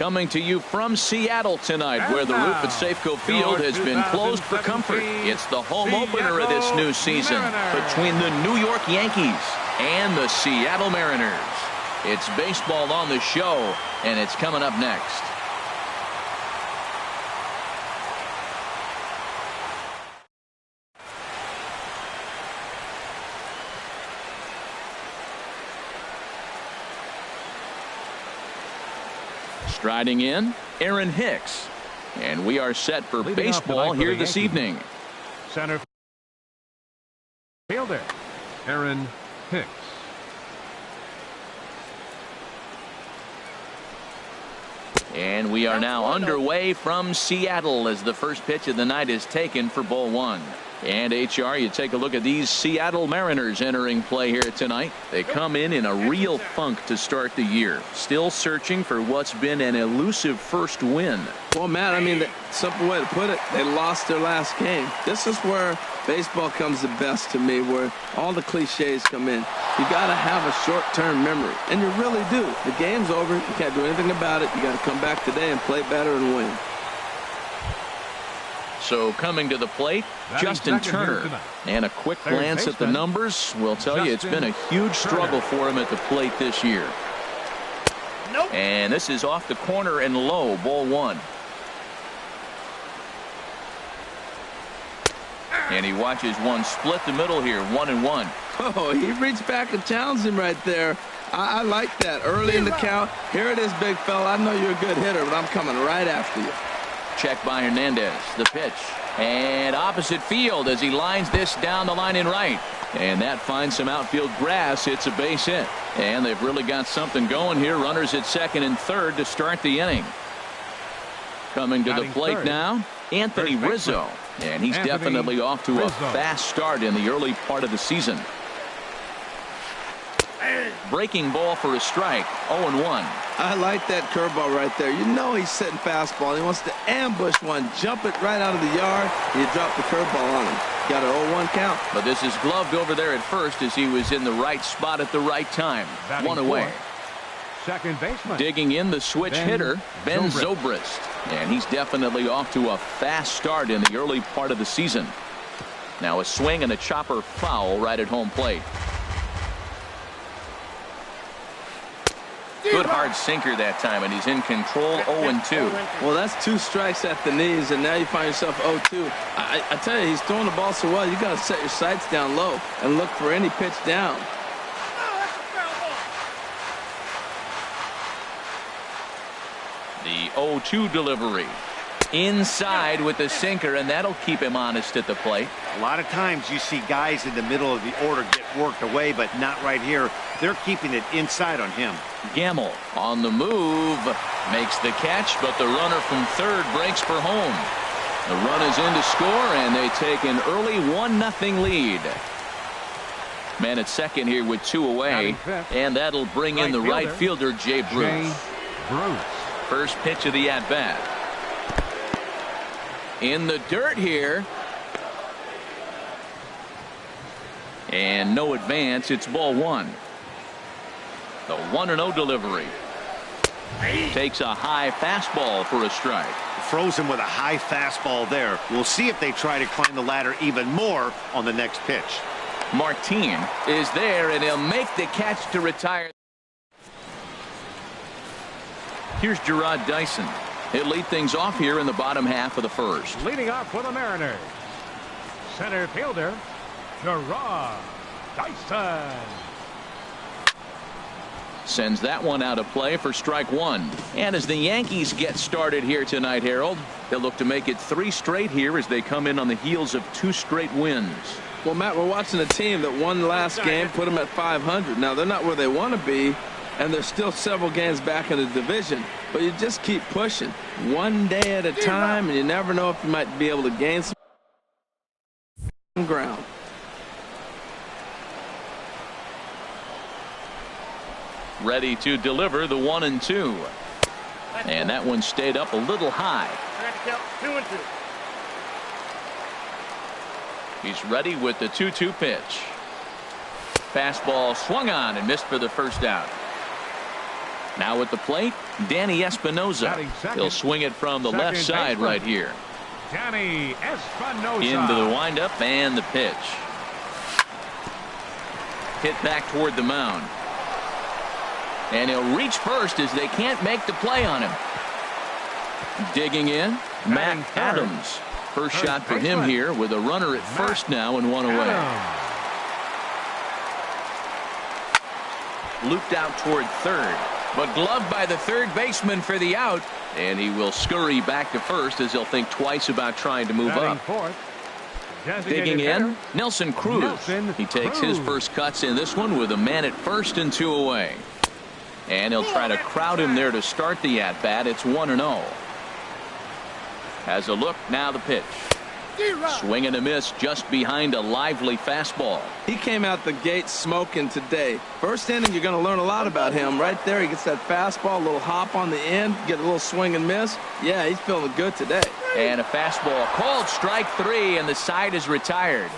Coming to you from Seattle tonight, where the roof at Safeco Field has been closed for comfort. It's the home opener of this new season between the New York Yankees and the Seattle Mariners. It's baseball on the show, and it's coming up next. Striding in, Aaron Hicks. And we are set for baseball here this evening. Center fielder, Aaron Hicks. And we are now underway from Seattle as the first pitch of the night is taken for ball one. And HR, you take a look at these Seattle Mariners entering play here tonight. They come in a real funk to start the year. Still searching for what's been an elusive first win. Well, Matt, I mean, the simple way to put it, they lost their last game. This is where baseball comes the best to me, where all the cliches come in. You got to have a short-term memory, and you really do. The game's over. You can't do anything about it. You got to come back today and play better and win. So coming to the plate, Justin Turner. And a quick glance at the numbers will tell you it's been a huge struggle for him at the plate this year. And this is off the corner and low, ball one. And he watches one split the middle here, 1-1. Oh, he reached back and challenged him right there. I like that. Early in the count. Here it is, big fella. I know you're a good hitter, but I'm coming right after you. Check by Hernandez. The pitch. And opposite field as he lines this down the line in right. And that finds some outfield grass. It's a base hit. And they've really got something going here. Runners at second and third to start the inning. Coming to the plate now, Anthony Rizzo. And he's definitely off to a fast start in the early part of the season. Breaking ball for a strike, 0-1. I like that curveball right there. You know he's setting fastball. He wants to ambush one, jump it right out of the yard, and you drop the curveball on him. Got an 0-1 count. But this is gloved over there at first as he was in the right spot at the right time. One away. Second baseman. Digging in the switch hitter, Ben Zobrist. And he's definitely off to a fast start in the early part of the season. Now a swing and a chopper foul right at home plate. Good hard sinker that time, and he's in control. 0-2. Well, that's 2 strikes at the knees, and now you find yourself 0-2. I tell you, he's throwing the ball so well, you got to set your sights down low and look for any pitch down. The 0-2 delivery. Inside with the sinker, and that'll keep him honest at the plate. A lot of times you see guys in the middle of the order get worked away, but not right here. They're keeping it inside on him. Gamble on the move, makes the catch, but the runner from third breaks for home. The run is in to score, and they take an early 1-0 lead. Man at second here with 2 away, and that'll bring in the right fielder, Jay Bruce. First pitch of the at-bat. In the dirt here. And no advance. It's ball one. The 1-0 delivery. Takes a high fastball for a strike. Throws him with a high fastball there. We'll see if they try to climb the ladder even more on the next pitch. Martin is there, and he'll make the catch to retire. Here's Gerard Dyson. He'll lead things off here in the bottom half of the first. Leading off for the Mariners, center fielder, Gerard Dyson. Sends that one out of play for strike one. And as the Yankees get started here tonight, Harold, they'll look to make it 3 straight here as they come in on the heels of 2 straight wins. Well, Matt, we're watching a team that won the last game, put them at 500. Now, they're not where they want to be, and they're still several games back in the division. But you just keep pushing one day at a time, and you never know if you might be able to gain some ground. Ready to deliver the 1-2. And that one stayed up a little high. 2-2. He's ready with the 2-2 pitch. Fastball swung on and missed for the first out. Now at the plate, Danny Espinosa. He'll swing it from the left side right here. Danny Espinosa. Into the windup and the pitch. Hit back toward the mound. And he'll reach first as they can't make the play on him. Digging in, Matt Adams. First shot for him here with a runner at first now and one away. Looped out toward third, but gloved by the third baseman for the out, and he will scurry back to first as he'll think twice about trying to move up. Digging in, Nelson Cruz. He takes his first cuts in this one with a man at first and 2 away. And he'll try to crowd him there to start the at-bat. It's 1-0. Has a look, now the pitch. Swing and a miss just behind a lively fastball. He came out the gate smoking today. First inning, you're going to learn a lot about him. Right there, he gets that fastball, a little hop on the end, get a little swing and miss. Yeah, he's feeling good today. And a fastball called strike 3, and the side is retired.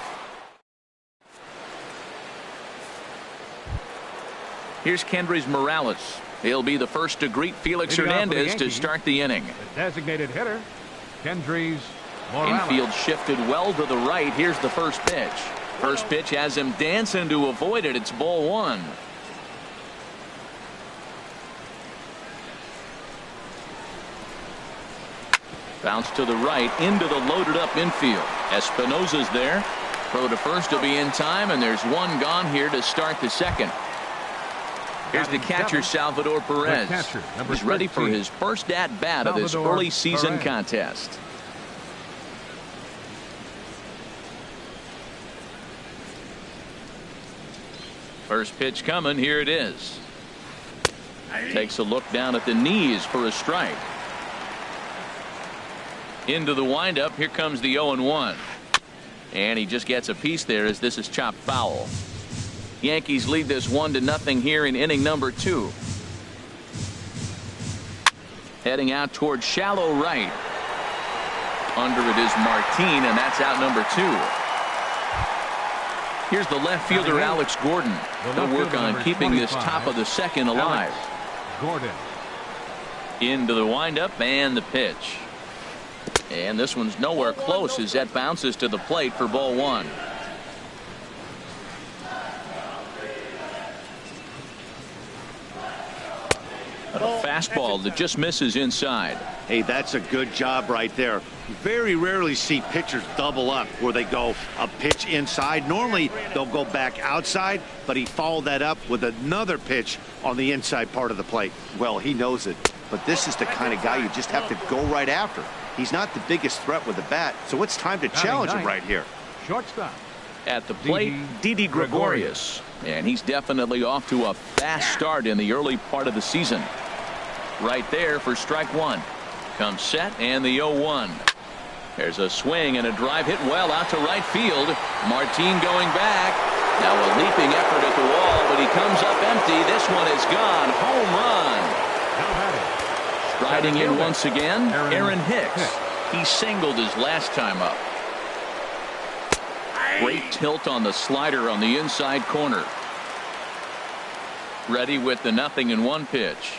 Here's Kendrys Morales. He'll be the first to greet Felix Hernandez to start the inning. The designated hitter, Kendrys Morales. Infield shifted well to the right. Here's the first pitch. First pitch has him dancing to avoid it. It's ball 1. Bounce to the right into the loaded up infield. Espinosa's there. Throw to first will be in time, and there's one gone here to start the second. Here's the catcher, Salvador Perez. He's ready for his first at-bat of this early season contest. First pitch coming. Here it is. Takes a look down at the knees for a strike. Into the windup. Here comes the 0-1. And he just gets a piece there as this is chopped foul. Yankees lead this 1-0 here in inning number 2. Heading out towards shallow right. Under it is Martin, and that's out number 2. Here's the left fielder, Alex Gordon. He'll work on keeping this top of the second alive. Gordon. Into the windup and the pitch. And this one's nowhere close as that bounces to the plate for ball 1. A fastball that just misses inside. Hey, that's a good job right there. Very rarely see pitchers double up where they go a pitch inside. Normally they'll go back outside, but he followed that up with another pitch on the inside part of the plate. Well, he knows it, but this is the kind of guy you just have to go right after. He's not the biggest threat with the bat, so it's time to challenge him right here. Shortstop. At the plate, Didi Gregorius. And he's definitely off to a fast start in the early part of the season. Right there for strike 1. Comes set and the 0-1. There's a swing and a drive hit well out to right field. Martin going back. Now a leaping effort at the wall, but he comes up empty. This one is gone. Home run. Striding in once again, Aaron Hicks. He singled his last time up. Great tilt on the slider on the inside corner. Ready with the 0-1 pitch.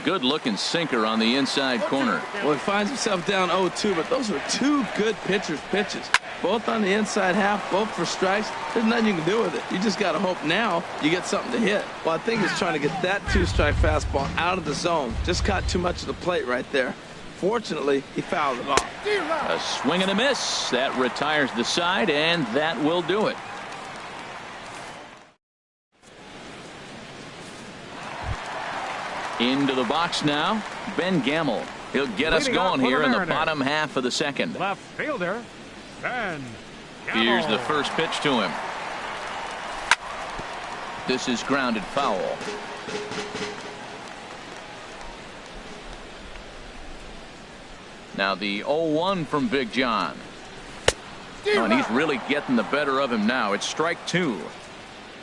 Good looking sinker on the inside corner. Well, he finds himself down 0-2, but those were two good pitchers' pitches. Both on the inside half, both for strikes. There's nothing you can do with it. You just got to hope now you get something to hit. Well, I think he's trying to get that 2-strike fastball out of the zone. Just caught too much of the plate right there. Fortunately, he fouled it off. A swing and a miss. That retires the side, and that will do it. Into the box now, Ben Gamel. He'll get us going here in the bottom half of the second. Left fielder, Ben Gamel. Here's the first pitch to him. This is grounded foul. Now the 0-1 from Big John. Oh, and he's really getting the better of him now. It's strike 2.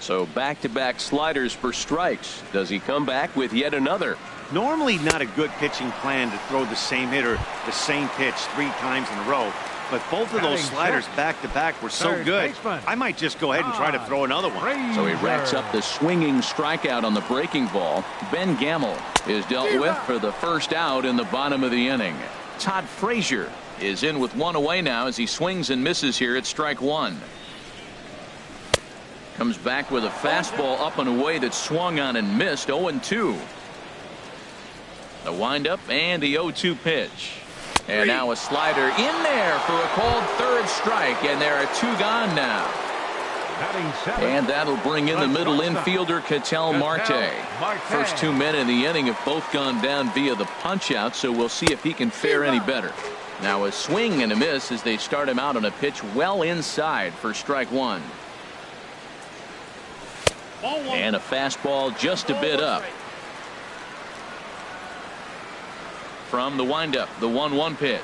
So back-to-back sliders for strikes. Does he come back with yet another? Normally not a good pitching plan to throw the same hitter the same pitch 3 times in a row. But both of those sliders back-to-back were so good, I might just go ahead and try to throw another one. So he racks up the swinging strikeout on the breaking ball. Ben Gamel is dealt with for the first out in the bottom of the inning. Todd Frazier is in with 1 away now as he swings and misses here at strike 1. Comes back with a fastball up and away that swung on and missed. 0-2. The windup and the 0-2 pitch. And now a slider in there for a called third strike, and there are 2 gone now. And that'll bring in the middle infielder, Ketel Marte. First 2 men in the inning have both gone down via the punch-out, so we'll see if he can fare any better. Now a swing and a miss as they start him out on a pitch well inside for strike 1. And a fastball just a bit up. From the windup, the 1-1 pitch.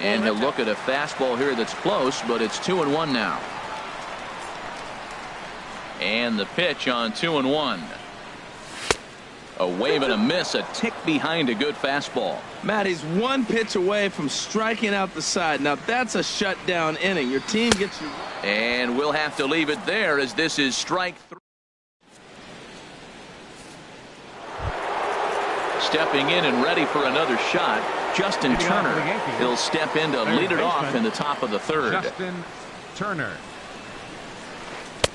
And he'll look at a fastball here that's close, but it's 2-1 now. And the pitch on 2-1. A wave and a miss, a tick behind a good fastball. Matt, he's 1 pitch away from striking out the side. Now that's a shutdown inning. Your team gets you. And we'll have to leave it there as this is strike 3. Stepping in and ready for another shot, Justin Turner. He'll step in to lead it off in the top of the 3rd. Justin Turner.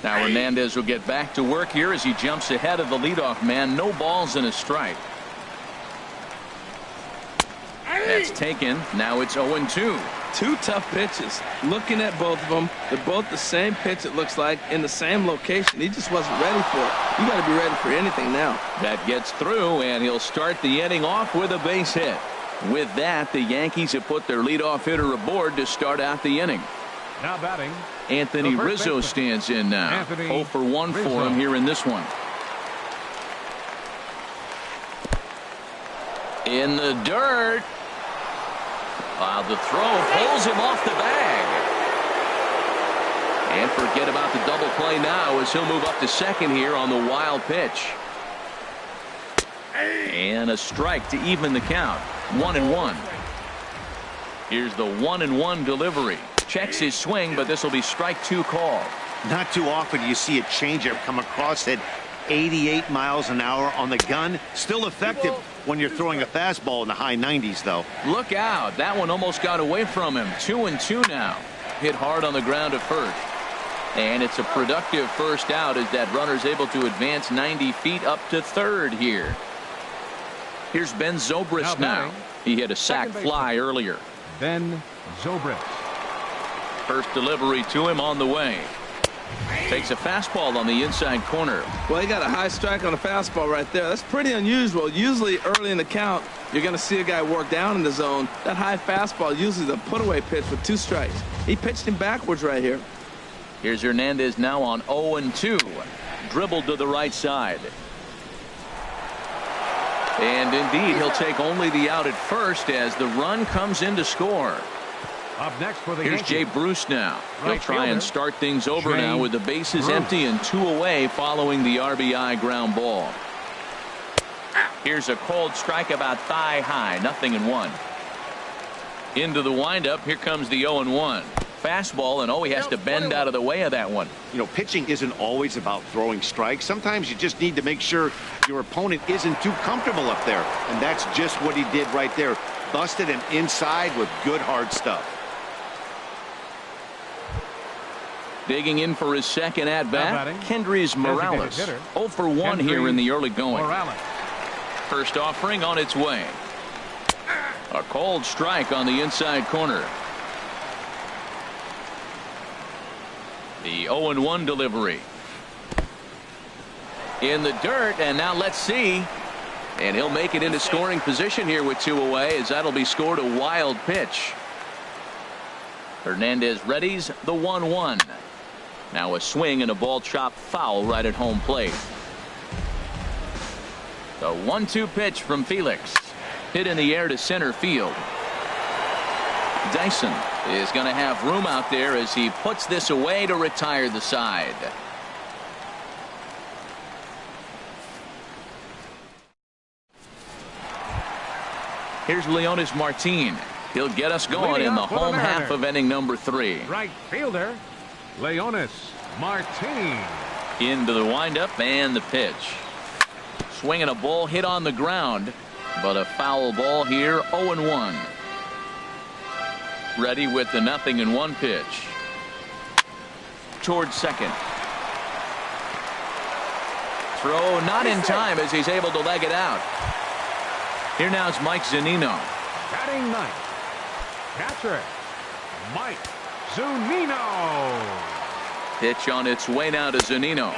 Now Hernandez will get back to work here as he jumps ahead of the leadoff man. No balls and a strike. That's taken. Now it's 0-2. 2 tough pitches. Looking at both of them, they're both the same pitch, it looks like, in the same location. He just wasn't ready for it. You got to be ready for anything now. That gets through, and he'll start the inning off with a base hit. With that, the Yankees have put their leadoff hitter aboard to start out the inning. Now batting, Anthony Rizzo stands in now. 0 for 1 for him here in this one. In the dirt. The throw pulls him off the bag. And forget about the double play now as he'll move up to second here on the wild pitch. And a strike to even the count. 1-1. Here's the 1-1 delivery. Checks his swing, but this will be strike 2 call. Not too often you see a changeup come across at 88 miles an hour on the gun. Still effective when you're throwing a fastball in the high 90s, though. Look out. That one almost got away from him. 2-2 now. Hit hard on the ground at first. And it's a productive first out as that runner's able to advance 90 feet up to 3rd here. Here's Ben Zobrist now. He hit a sac fly earlier. Ben Zobrist. First delivery to him on the way. Takes a fastball on the inside corner. Well, he got a high strike on a fastball right there. That's pretty unusual. Usually early in the count, you're going to see a guy work down in the zone. That high fastball usually the put-away pitch with 2 strikes. He pitched him backwards right here. Here's Hernandez now on 0-2. Dribbled to the right side. And indeed, he'll take only the out at first as the run comes in to score. Up next for the Here's Yankees. Jay Bruce now. He'll try and start things over Jay now with the bases Bruce. empty and 2 away following the RBI ground ball. Here's a cold strike about thigh high. 0-1. Into the windup. Here comes the 0-1. Fastball, and he has to bend out of the way of that one. You know, pitching isn't always about throwing strikes. Sometimes you just need to make sure your opponent isn't too comfortable up there. And that's just what he did right there. Busted him inside with good hard stuff. Digging in for his second at-bat, Kendrys Morales. 0 for 1 here in the early going. First offering on its way. A cold strike on the inside corner. The 0-1 delivery. In the dirt, and now let's see. And he'll make it into scoring position here with 2 away as that'll be scored a wild pitch. Hernandez readies the 1-1. Now a swing and a ball chopped foul right at home plate. The 1-2 pitch from Felix. Hit in the air to center field. Dyson is going to have room out there as he puts this away to retire the side. Here's Leonis Martin. He'll get us going in the home half of inning number 3. Right fielder, Leonis Martin. Into the windup and the pitch. Swinging a ball hit on the ground, but a foul ball here. 0-1. Ready with the 0-1 pitch. Towards second. Throw not in time as he's able to leg it out. Here now is Mike Zunino. Batting ninth, catcher Mike Zunino. Pitch on its way now to Zunino.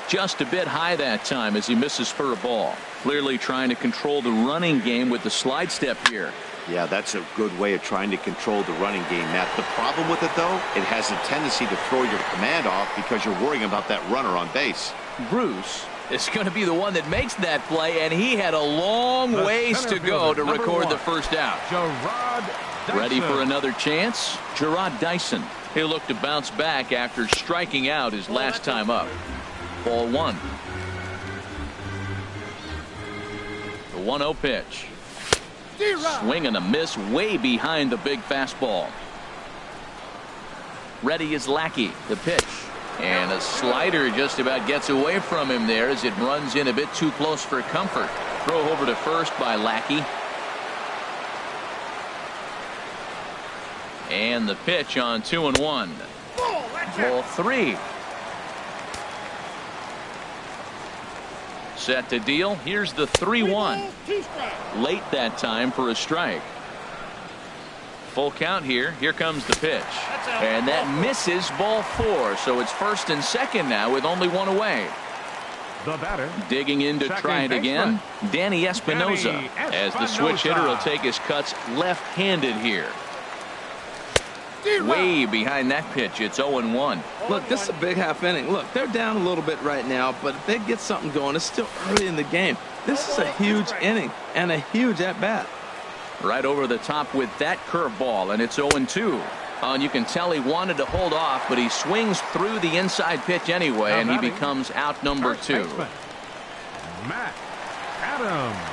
Just a bit high that time as he misses for a ball. Clearly trying to control the running game with the slide step here. Yeah, that's a good way of trying to control the running game, Matt. The problem with it, though, it has a tendency to throw your command off because you're worrying about that runner on base. Bruce is going to be the one that makes that play, and he had a long ways to go to record the first out. Gerard Dyson. Ready for another chance? Gerard Dyson. He'll look to bounce back after striking out his last time up. Ball 1. The 1-0 pitch. Swing and a miss way behind the big fastball. Ready is Lackey. The pitch. And a slider just about gets away from him there as it runs in a bit too close for comfort. Throw over to first by Lackey. And the pitch on 2-1. Ball 3. Set to deal. Here's the 3-1. Late that time for a strike. Full count here. Here comes the pitch. And that misses. Ball 4. So it's first and second now with only one away. The batter. Digging in to try it again. Danny Espinosa. As the switch hitter will take his cuts left-handed here. Way behind that pitch. It's 0-1. Look, this is a big half inning. Look, they're down a little bit right now, but if they get something going, it's still early in the game. This is a huge inning and a huge at-bat. Right over the top with that curveball, and it's 0-2. And you can tell he wanted to hold off, but he swings through the inside pitch anyway, and he becomes out number 2. Matt Adams.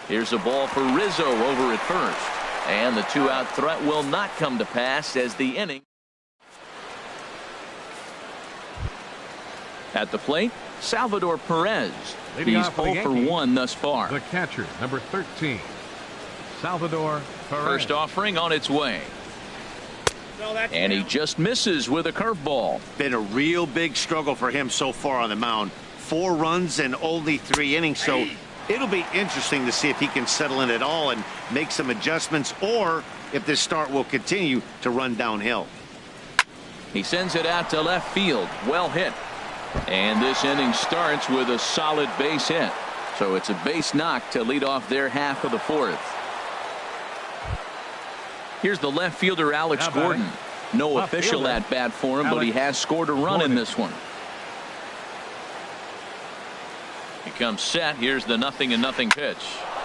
Here's a ball for Rizzo over at first. And the 2-out threat will not come to pass as the inning. At the plate, Salvador Perez. He's 0 for 1 thus far. The catcher, number 13, Salvador Perez. First offering on its way. And he just misses with a curveball. Been a real big struggle for him so far on the mound. 4 runs and only 3 innings. So it'll be interesting to see if he can settle in at all and make some adjustments, or if this start will continue to run downhill. He sends it out to left field. Well hit. And this inning starts with a solid base hit. So it's a base knock to lead off their half of the 4th. Here's the left fielder, Alex Gordon. No official at bat for him, but he has scored a run in this one. He comes set. Here's the 0-0 pitch.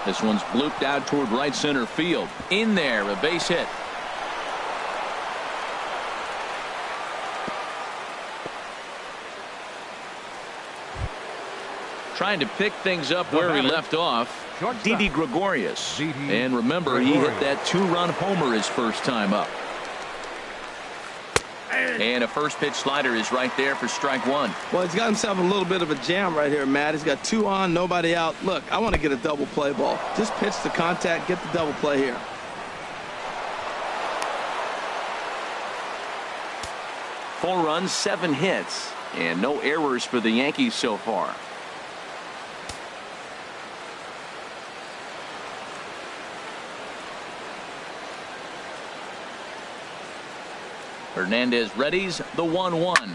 This one's blooped out toward right center field. In there, a base hit. Trying to pick things up where he left off. Didi Gregorius. And remember, he hit that 2-run homer his first time up. And a first pitch slider is right there for strike 1. Well, he's got himself a little bit of a jam right here, Matt. He's got 2 on, nobody out. Look, I want to get a double play ball. Just pitch the contact, get the double play here. Four runs, 7 hits, and no errors for the Yankees so far. Hernandez readies the 1-1.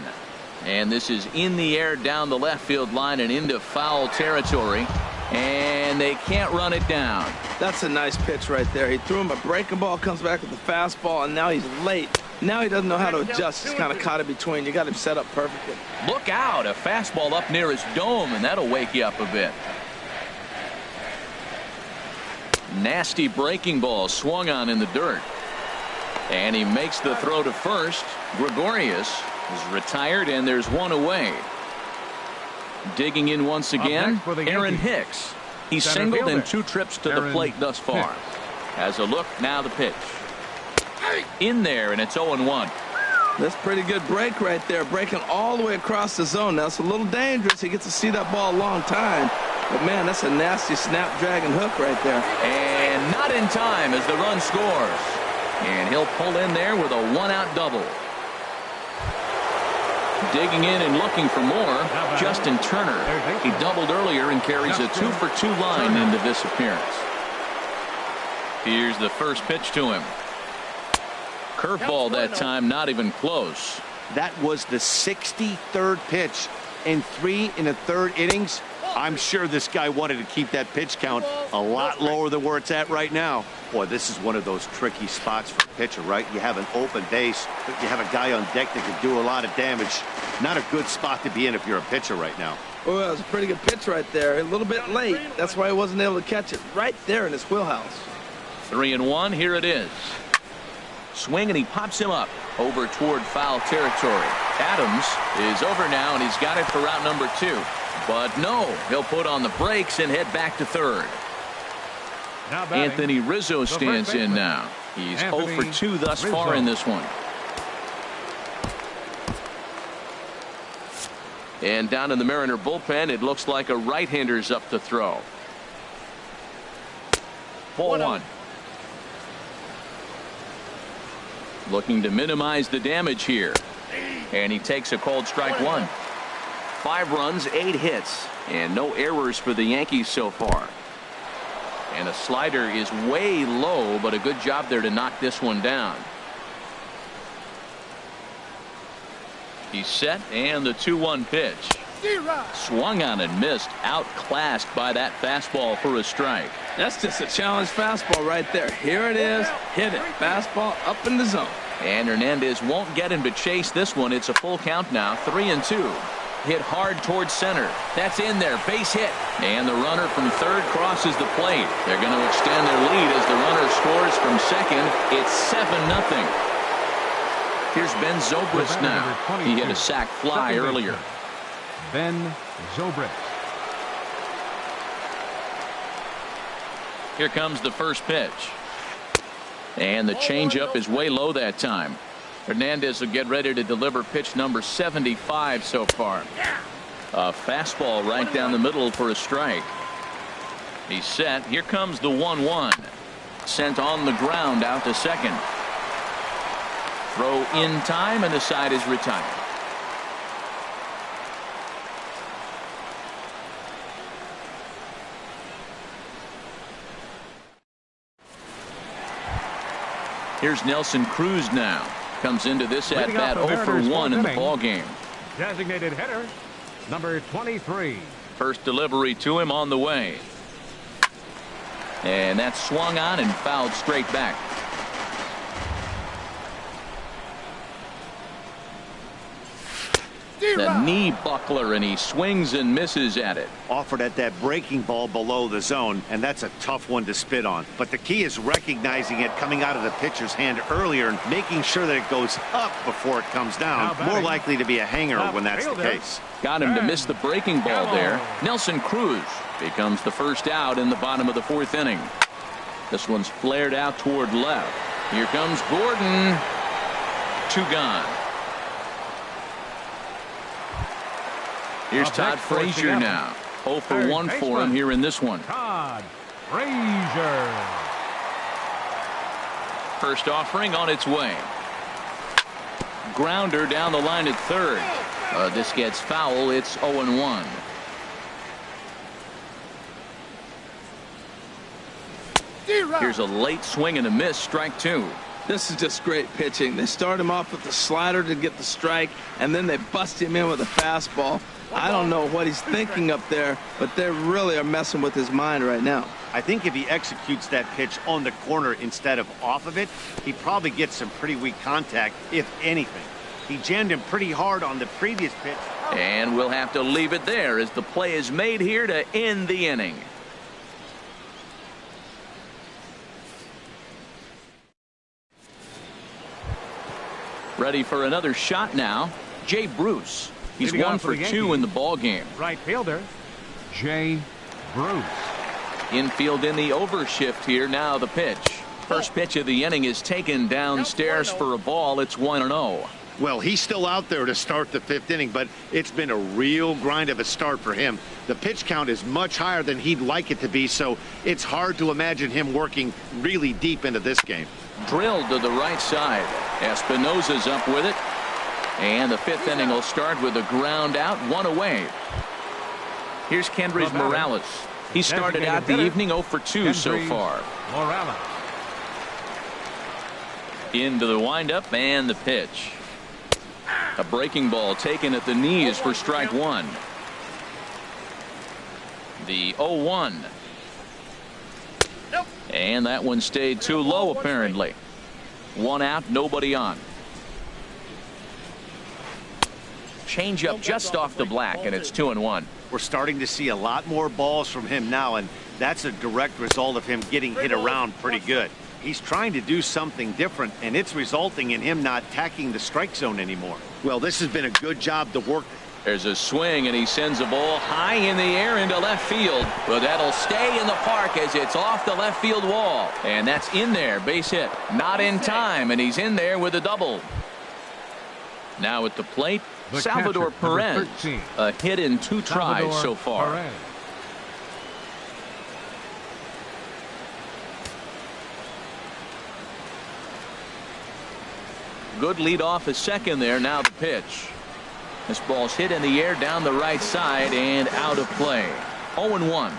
And this is in the air down the left field line and into foul territory. And they can't run it down. That's a nice pitch right there. He threw him a breaking ball, comes back with the fastball, and now he's late. Now he doesn't know how to adjust. He's kind of caught in between. You got him set up perfectly. Look out, a fastball up near his dome, and that'll wake you up a bit. Nasty breaking ball swung on in the dirt. And he makes the throw to first. Gregorius is retired, and there's one away. Digging in once again, Aaron Hicks. He's Center singled fielder, in 2 trips to the plate thus far. Has a look, now the pitch. In there, and it's 0-1. That's pretty good break right there, breaking all the way across the zone. Now, it's a little dangerous. He gets to see that ball a long time. But, man, that's a nasty snapdragon hook right there. And not in time as the run scores. And he'll pull in there with a 1-out double. Digging in and looking for more, Justin Turner. He doubled earlier and carries a 2-for-2 line into this appearance. Here's the first pitch to him. Curveball that time, not even close. That was the 63rd pitch in 3 1/3 innings. I'm sure this guy wanted to keep that pitch count a lot lower than where it's at right now. Boy, this is one of those tricky spots for a pitcher, right? You have an open base, but you have a guy on deck that can do a lot of damage. Not a good spot to be in if you're a pitcher right now. Oh, that was a pretty good pitch right there. A little bit late. That's why he wasn't able to catch it right there in his wheelhouse. 3-1, here it is. Swing, and he pops him up over toward foul territory. Adams is over now, and he's got it for route number 2. But no, he'll put on the brakes and head back to third. Anthony Rizzo stands in now. He's 0 for 2 thus far in this one. And down in the Mariner bullpen, it looks like a right-hander's up to throw. 4-1. Looking to minimize the damage here. And he takes a called strike 1. 5 runs, 8 hits, and no errors for the Yankees so far. And a slider is way low, but a good job there to knock this one down. He's set, and the 2-1 pitch. Swung on and missed, outclassed by that fastball for a strike. That's just a challenge fastball right there. Here it is. Hit it. Fastball up in the zone. And Hernandez won't get him to chase this one. It's a full count now, 3-2. Hit hard towards center. That's in there. Base hit. And the runner from third crosses the plate. They're going to extend their lead as the runner scores from second. It's 7-0. Here's Ben Zobrist now. He hit a sac fly earlier. Ben Zobrist. Here comes the first pitch. And the changeup is way low that time. Hernandez will get ready to deliver pitch number 75 so far. A fastball right down the middle for a strike. He's set. Here comes the 1-1. Sent on the ground out to second. Throw in time, and the side is retired. Here's Nelson Cruz now. Comes into this at bat 0 for 1 in the ball game. Designated hitter number 23. First delivery to him on the way. And that's swung on and fouled straight back. The knee buckler, and he swings and misses at it. Offered at that breaking ball below the zone, and that's a tough one to spit on. But the key is recognizing it coming out of the pitcher's hand earlier and making sure that it goes up before it comes down. More likely to be a hanger when that's the case. Got him to miss the breaking ball there. Nelson Cruz becomes the first out in the bottom of the 4th inning. This one's flared out toward left. Here comes Gordon. 2 gone. Here's Todd Frazier now. 0 for 1 for him here in this one. Todd Frazier. First offering on its way. Grounder down the line at third. This gets foul. It's 0-1. Here's a late swing and a miss. Strike 2. This is just great pitching. They start him off with the slider to get the strike, and then they bust him in with a fastball. I don't know what he's thinking up there, but they really are messing with his mind right now. I think if he executes that pitch on the corner instead of off of it, he probably gets some pretty weak contact, if anything. He jammed him pretty hard on the previous pitch. And we'll have to leave it there as the play is made here to end the inning. Ready for another shot now. Jay Bruce. He's 1 for 2 in the ball game. Right fielder Jay Bruce. Infield in the overshift here. Now the pitch. First pitch of the inning is taken downstairs for a ball. It's 1-0. Well, he's still out there to start the 5th inning, but it's been a real grind of a start for him. The pitch count is much higher than he'd like it to be, so it's hard to imagine him working really deep into this game. Drilled to the right side. Espinosa's up with it. And the 5th inning will start with a ground out, 1 away. Here's Kendrys Morales. He started out the evening 0 for 2 so far. Morales. Into the windup and the pitch. A breaking ball taken at the knees for strike 1. The 0-1. And that one stayed too low apparently. 1 out, nobody on. Change up just off the black, and it's 2-1. We're starting to see a lot more balls from him now, and that's a direct result of him getting hit around pretty good. He's trying to do something different, and it's resulting in him not attacking the strike zone anymore. Well, this has been a good job to work. There's a swing, and he sends a ball high in the air into left field. But that'll stay in the park as it's off the left field wall. And that's in there, base hit. Not in time, and he's in there with a double. Now at the plate, Salvador Perez. A hit in 2 tries so far. Perez. Good lead off a second there. Now the pitch. This ball's hit in the air down the right side and out of play. 0-1.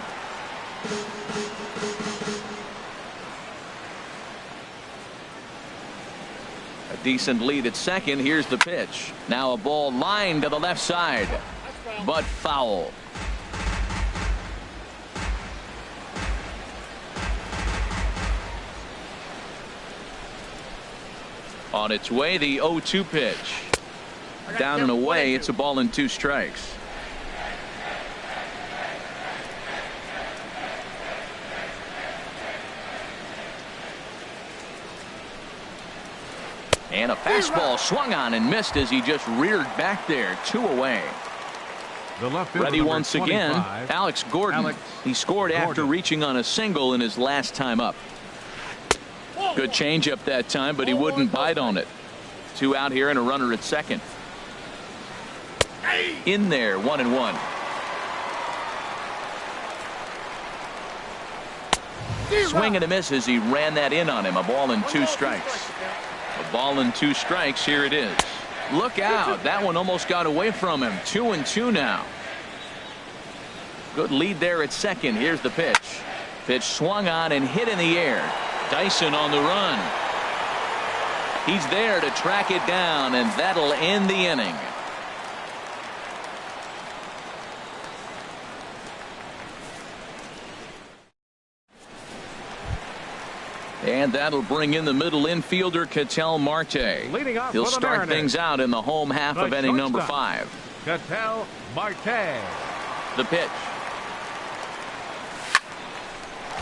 A decent lead at second. Here's the pitch. Now a ball lined to the left side, but foul. On its way, the 0-2 pitch. Down and away, it's a ball and 2 strikes. And a fastball swung on and missed as he just reared back there. 2 away. Ready once again, Alex Gordon. He scored after reaching on a single in his last time up. Good changeup that time, but he wouldn't bite on it. 2 out here and a runner at second. In there, 1-1. Swing and a miss as he ran that in on him. A ball and 2 strikes. A ball and 2 strikes. Here it is. Look out. That one almost got away from him. 2-2 now. Good lead there at second. Here's the pitch. Pitch swung on and hit in the air. Dyson on the run. He's there to track it down, and that'll end the inning. And that'll bring in the middle infielder, Ketel Marte. He'll start things out in the home half of inning number 5. Ketel Marte. The pitch.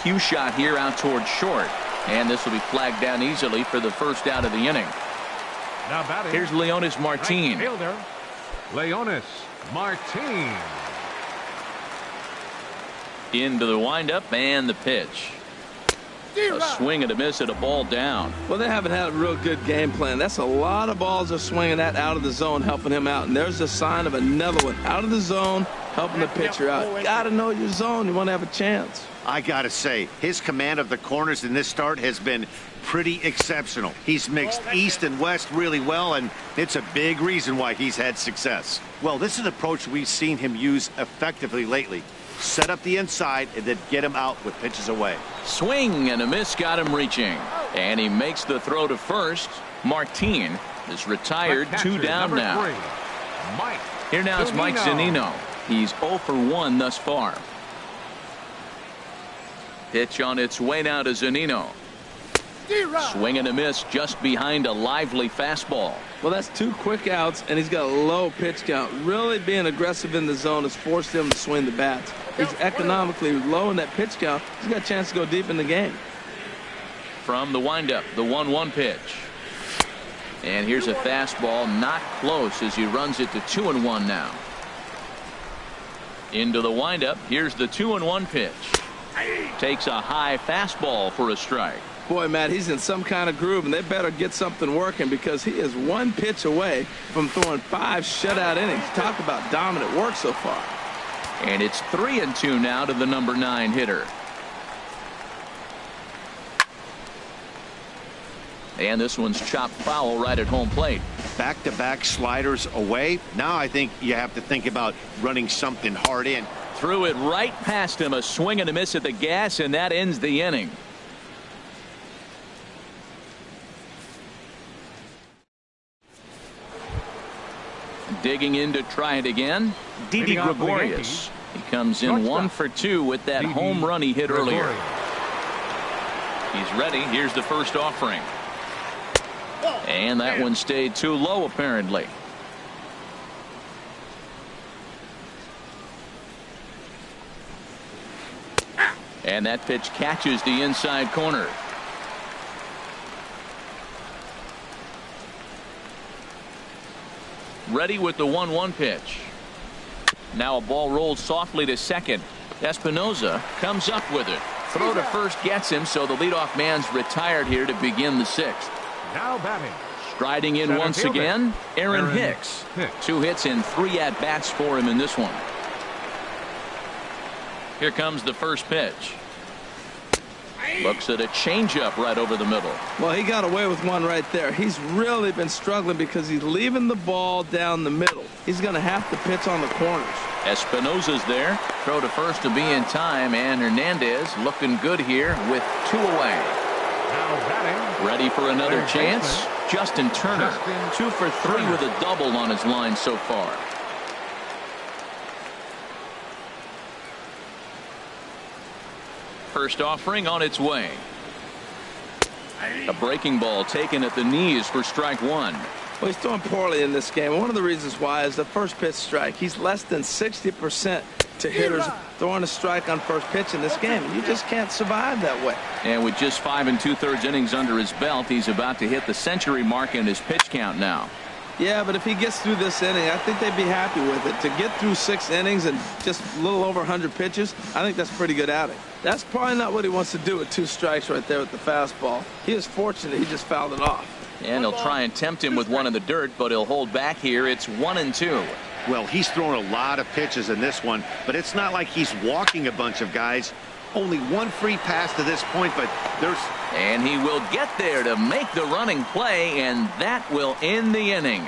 Cue shot here out towards short. And this will be flagged down easily for the first out of the inning. Now batting. Here's Leonis Martin. Right fielder, Leonis Martin. Into the windup and the pitch. A swing and a miss at a ball down. Well, they haven't had a real good game plan. That's a lot of balls they're swinging at out of the zone, helping him out. And there's a sign of another one out of the zone, helping the pitcher out. Got to know your zone. You want to have a chance. I got to say, his command of the corners in this start has been pretty exceptional. He's mixed east and west really well, and it's a big reason why he's had success. Well, this is an approach we've seen him use effectively lately. Set up the inside and then get him out with pitches away. Swing and a miss got him reaching. And he makes the throw to first. Martin is retired. 2 down now. Here now is Mike Zunino. He's 0 for 1 thus far. Pitch on its way now to Zunino. Swing and a miss just behind a lively fastball. Well, that's 2 quick outs, and he's got a low pitch count. Really being aggressive in the zone has forced him to swing the bats. He's economically low in that pitch count. He's got a chance to go deep in the game. From the windup, the 1-1 pitch. And here's a fastball, not close as he runs it to 2-1 now. Into the windup, here's the 2-1 pitch. Takes a high fastball for a strike. Boy, Matt, he's in some kind of groove, and they better get something working because he is one pitch away from throwing 5 shutout innings. Talk about dominant work so far. And it's 3-2 now to the number 9 hitter. And this one's chopped foul right at home plate. Back-to-back sliders away. Now I think you have to think about running something hard in. Threw it right past him. A swing and a miss at the gas, and that ends the inning. Digging in to try it again, Didi Gregorius. He comes in 1 for 2 with that home run he hit earlier. He's ready. Here's the first offering. And that one stayed too low, apparently. And that pitch catches the inside corner. Ready with the 1-1 pitch. Now a ball rolls softly to second. Espinoza comes up with it. Throw to first gets him, so the leadoff man's retired here to begin the 6th. Now batting. Striding in once again, Aaron Hicks. 2 hits and 3 at-bats for him in this one. Here comes the first pitch. Looks at a changeup right over the middle. Well, he got away with one right there. He's really been struggling because he's leaving the ball down the middle. He's going to have to pitch on the corners. Espinoza's there. Throw to first to be in time, and Hernandez looking good here with 2 away. Now batting. Ready for another chance. Justin Turner, 2 for 3 with a double on his line so far. First offering on its way. A breaking ball taken at the knees for strike 1. Well, he's throwing poorly in this game. One of the reasons why is the first pitch strike. He's less than 60% to hitters throwing a strike on first pitch in this game. You just can't survive that way. And with just 5 2/3 innings under his belt, he's about to hit the century mark in his pitch count now. Yeah, but if he gets through this inning, I think they'd be happy with it. To get through 6 innings and just a little over 100 pitches, I think that's a pretty good outing. That's probably not what he wants to do with 2 strikes right there with the fastball. He is fortunate he just fouled it off. And he'll try and tempt him with one in the dirt, but he'll hold back here. It's 1-2. Well, he's throwing a lot of pitches in this one, but it's not like he's walking a bunch of guys. Only 1 free pass to this point, but there's... And he will get there to make the running play, and that will end the inning.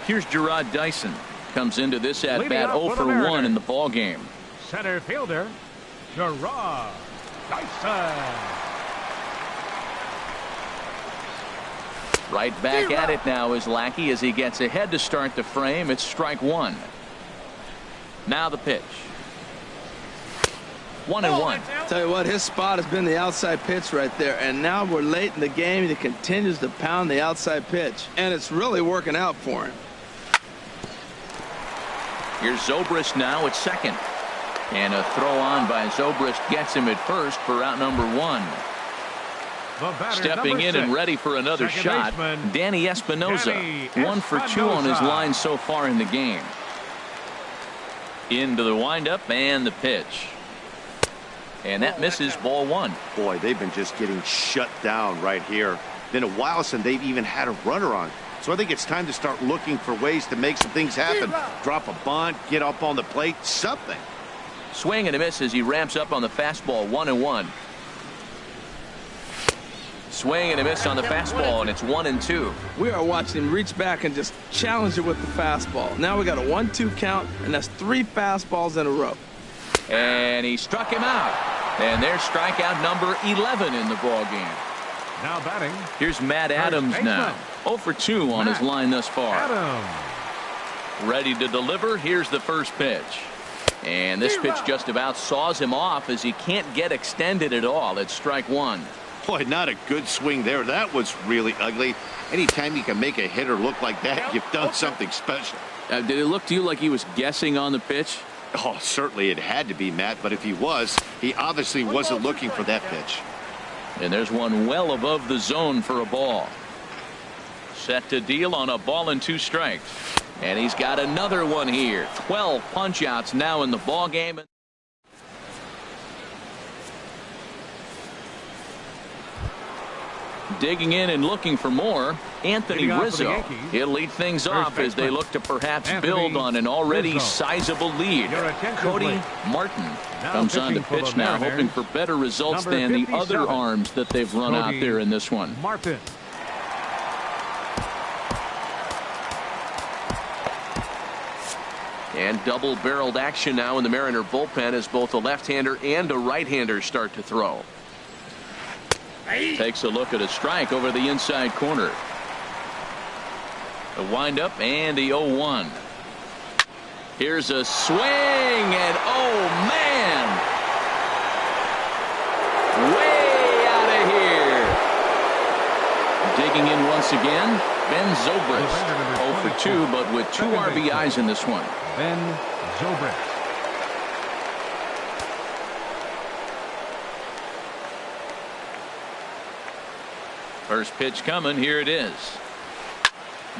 Here's Gerard Dyson. Comes into this at bat 0 for 1 in the ball game. Center fielder, Gerard Dyson. Right back at it now is Lackey as he gets ahead to start the frame. It's strike 1. Now the pitch. 1-1. Tell you what, his spot has been the outside pitch right there, and now we're late in the game and he continues to pound the outside pitch, and it's really working out for him. Here's Zobrist now at second, and a throw on by Zobrist gets him at first for out number 1. Stepping in and ready for another shot, Danny Espinoza. 1 for 2 on his line so far in the game. Into the windup and the pitch. And that misses, ball 1. Boy, they've been just getting shut down right here. Been a while since they've even had a runner on. So I think it's time to start looking for ways to make some things happen. Drop a bunt, get up on the plate, something. Swing and a miss as he ramps up on the fastball. 1-1. Swing and a miss on the fastball, and it's 1-2. We are watching him reach back and just challenge it with the fastball. Now we got a 1-2 count, and that's 3 fastballs in a row. And he struck him out. And there's strikeout number 11 in the ball game. Now batting. Here's Matt Adams now. 0 for 2 on his line thus far. Ready to deliver. Here's the first pitch. And this pitch just about saws him off as he can't get extended at all. It's strike 1. Boy, not a good swing there. That was really ugly. Anytime you can make a hitter look like that, you've done something special. Did it look to you like he was guessing on the pitch? Oh, certainly it had to be, Matt, but if he was, he obviously wasn't looking for that pitch. And there's one well above the zone for a ball. Set to deal on a ball and 2 strikes. And he's got another one here. 12 punch-outs now in the ball game. Digging in and looking for more, Anthony Rizzo. He'll lead things off as they look to perhaps build on an already sizable lead. Cody Martin comes on to pitch now, hoping for better results than the other arms that they've run out there in this one. Martin. And double-barreled action now in the Mariner bullpen as both a left-hander and a right-hander start to throw. Takes a look at a strike over the inside corner. A windup and the 0-1. Here's a swing, and oh man, way out of here. Digging in once again, Ben Zobrist. 0 for 2, but with 2 RBIs in this one. Ben Zobrist. First pitch coming. Here it is.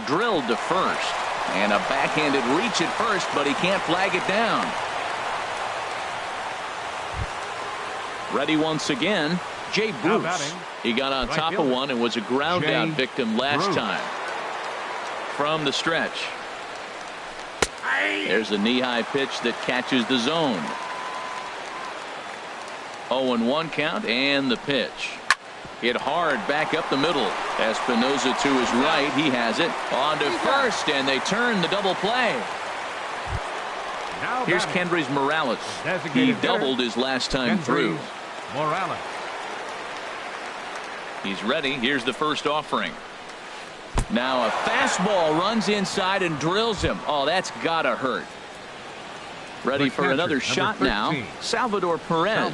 Drilled to first. And a backhanded reach at first, but he can't flag it down. Ready once again, Jay Bruce. He got on top of one and was a ground out victim last time. From the stretch. There's a knee-high pitch that catches the zone. 0-1 count, and the pitch. Hit hard back up the middle. Espinosa to his right. He has it. On to first, and they turn the double play. Here's Kendrys Morales. He doubled his last time through. Morales. He's ready. Here's the first offering. Now a fastball runs inside and drills him. Oh, that's gotta hurt. Ready for another shot now. Salvador Perez.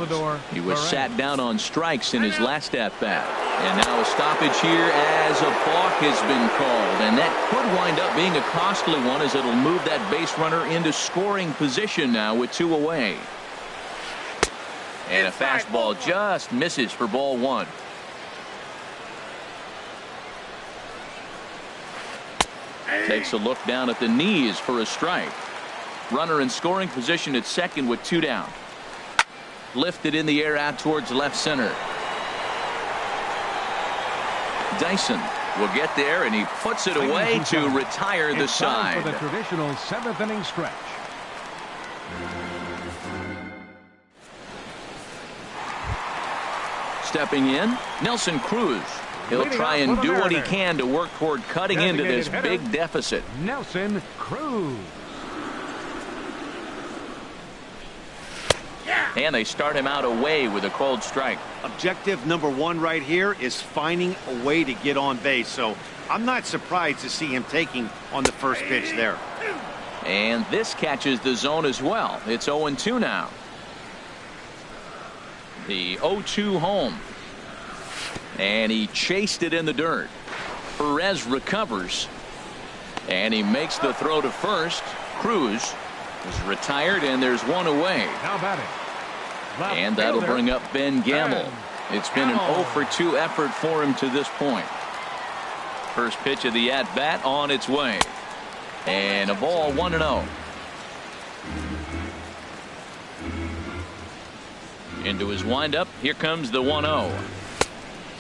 He was sat down on strikes in his last at-bat. And now a stoppage here as a balk has been called. And that could wind up being a costly one as it'll move that base runner into scoring position now with 2 away. And a fastball just misses for ball 1. Takes a look down at the knees for a strike. Runner in scoring position at second with 2 down. Lifted in the air out towards left center. Dyson will get there, and he puts it away to retire the side. For the traditional 7th inning stretch. Stepping in, Nelson Cruz. He'll try and do what he can to work toward cutting into this big deficit. Nelson Cruz. And they start him out away with a cold strike. Objective number 1 right here is finding a way to get on base. So I'm not surprised to see him taking on the first pitch there. And this catches the zone as well. It's 0-2 now. The 0-2 home. And he chased it in the dirt. Perez recovers. And he makes the throw to first. Cruz is retired, and there's 1 away. Now batting. And that'll bring up Ben Gamble. It's been an 0 for 2 effort for him to this point. First pitch of the at-bat on its way. And a ball 1-0. Into his windup. Here comes the 1-0.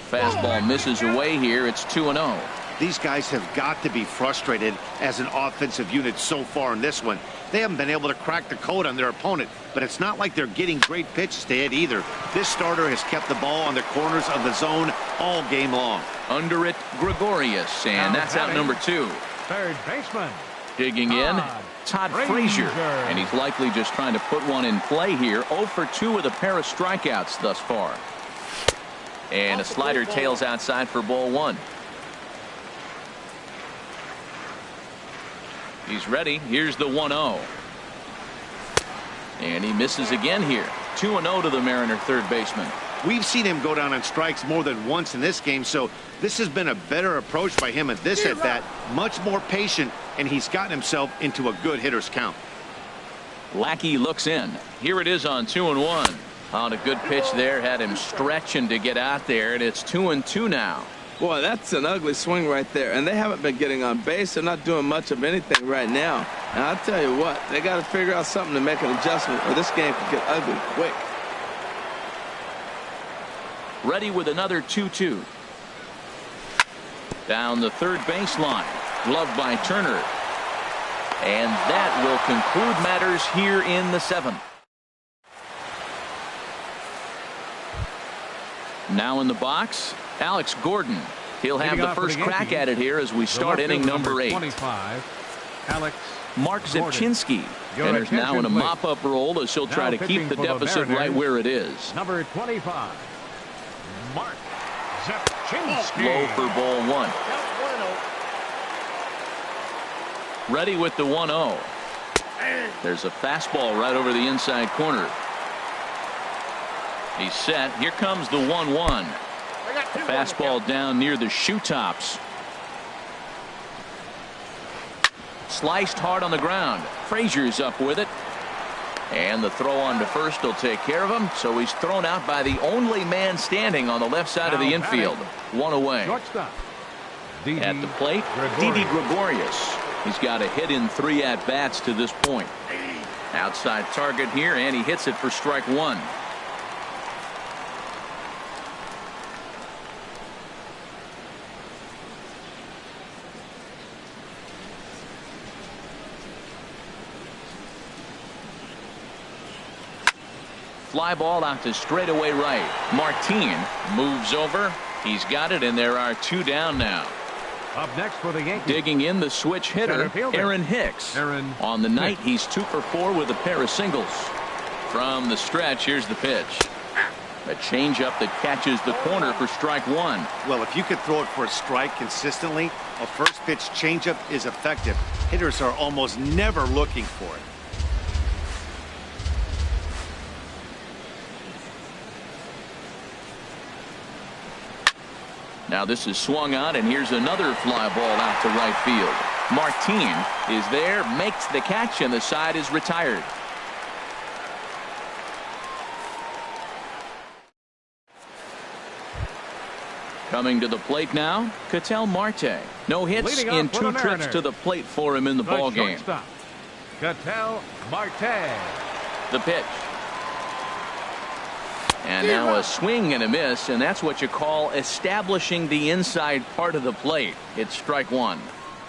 Fastball misses away here. It's 2-0. These guys have got to be frustrated as an offensive unit so far in this one. They haven't been able to crack the code on their opponent, but it's not like they're getting great pitches to hit either. This starter has kept the ball on the corners of the zone all game long. Under it, Gregorius, and that's out number 2. Third baseman. Digging in, Todd Frazier, and he's likely just trying to put one in play here. 0 for 2 with a pair of strikeouts thus far. And a slider tails outside for ball 1. He's ready. Here's the 1-0. And he misses again here. 2-0 to the Mariner third baseman. We've seen him go down on strikes more than once in this game, so this has been a better approach by him at this at-bat. Much more patient, and he's gotten himself into a good hitter's count. Lackey looks in. Here it is on 2-1. On a good pitch there. Had him stretching to get out there, and it's 2-2 now. Boy, that's an ugly swing right there. And they haven't been getting on base. They're not doing much of anything right now. And I'll tell you what, they got to figure out something to make an adjustment or this game could get ugly quick. Ready with another 2-2. Down the third baseline. Gloved by Turner. And that will conclude matters here in the 7th. Now in the box, Alex Gordon. He'll have the first crack at it here as we start inning number 8. 25, Alex Mark Zipchinski enters now in a mop-up role as he'll try to keep the deficit right where it is. Number 25, Mark Zipchinski. Low for ball 1. Ready with the 1-0. There's a fastball right over the inside corner. He's set. Here comes the 1-1. A fastball down near the shoe tops. Sliced hard on the ground. Frazier's up with it. And the throw on to first will take care of him. So he's thrown out by the only man standing on the left side of the infield. One away. Shortstop. At the plate, Didi Gregorius. He's got a hit in 3 at-bats to this point. Outside target here, and he hits it for strike 1. Fly ball out to straightaway right. Martin moves over. He's got it, and there are 2 down now. Up next for the Yankees. Digging in the switch hitter, Aaron Hicks. On the night, he's 2 for 4 with a pair of singles. From the stretch, here's the pitch. A changeup that catches the corner for strike 1. Well, if you could throw it for a strike consistently, a first pitch changeup is effective. Hitters are almost never looking for it. Now this is swung on, and here's another fly ball out to right field. Martin is there, makes the catch, and the side is retired. Coming to the plate now, Ketel Marte. No hits in 2 trips to the plate for him in the ballgame. Ketel Marte. The pitch. And now a swing and a miss, and that's what you call establishing the inside part of the plate. It's strike 1.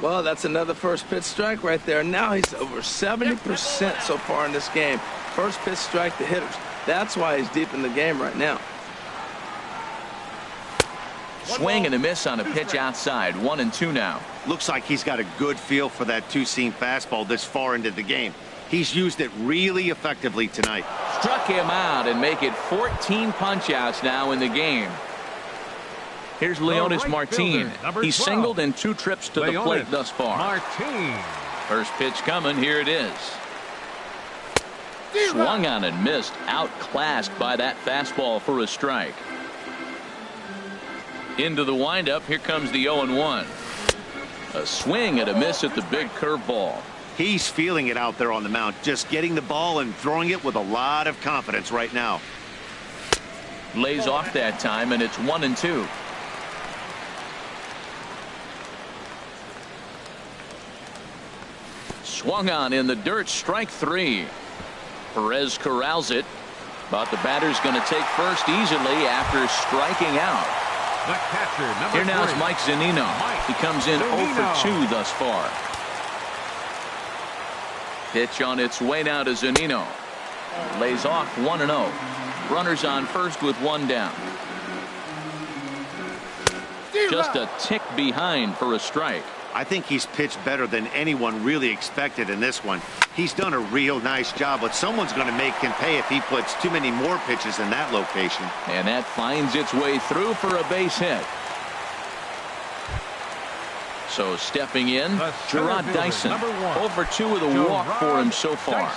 Well, that's another first pitch strike right there. Now he's over 70% so far in this game. First pitch strike to hitters. That's why he's deep in the game right now. Swing and a miss on a pitch outside. 1-2 now. Looks like he's got a good feel for that 2-seam fastball this far into the game. He's used it really effectively tonight. Struck him out and make it 14 punch-outs now in the game. Here's Leonis Martin. He's singled in 2 trips to the plate thus far. Martin. First pitch coming. Here it is. Swung on and missed. Outclassed by that fastball for a strike. Into the windup. Here comes the 0-1. A swing and a miss at the big curveball. He's feeling it out there on the mound, just getting the ball and throwing it with a lot of confidence right now. Lays off that time, and it's 1-2. Swung on in the dirt, strike 3. Perez corrals it, but the batter's going to take first easily after striking out. The catcher, number Here now 3. is Mike Zunino. He comes in 0 for 2 thus far. Pitch on its way now to Zunino. Lays off 1-0. Runners on first with 1 down. Just a tick behind for a strike. I think he's pitched better than anyone really expected in this one. He's done a real nice job, but someone's going to make him pay if he puts too many more pitches in that location. And that finds its way through for a base hit. So stepping in, Gerard Dyson. 0 for 2 with a walk for him so far.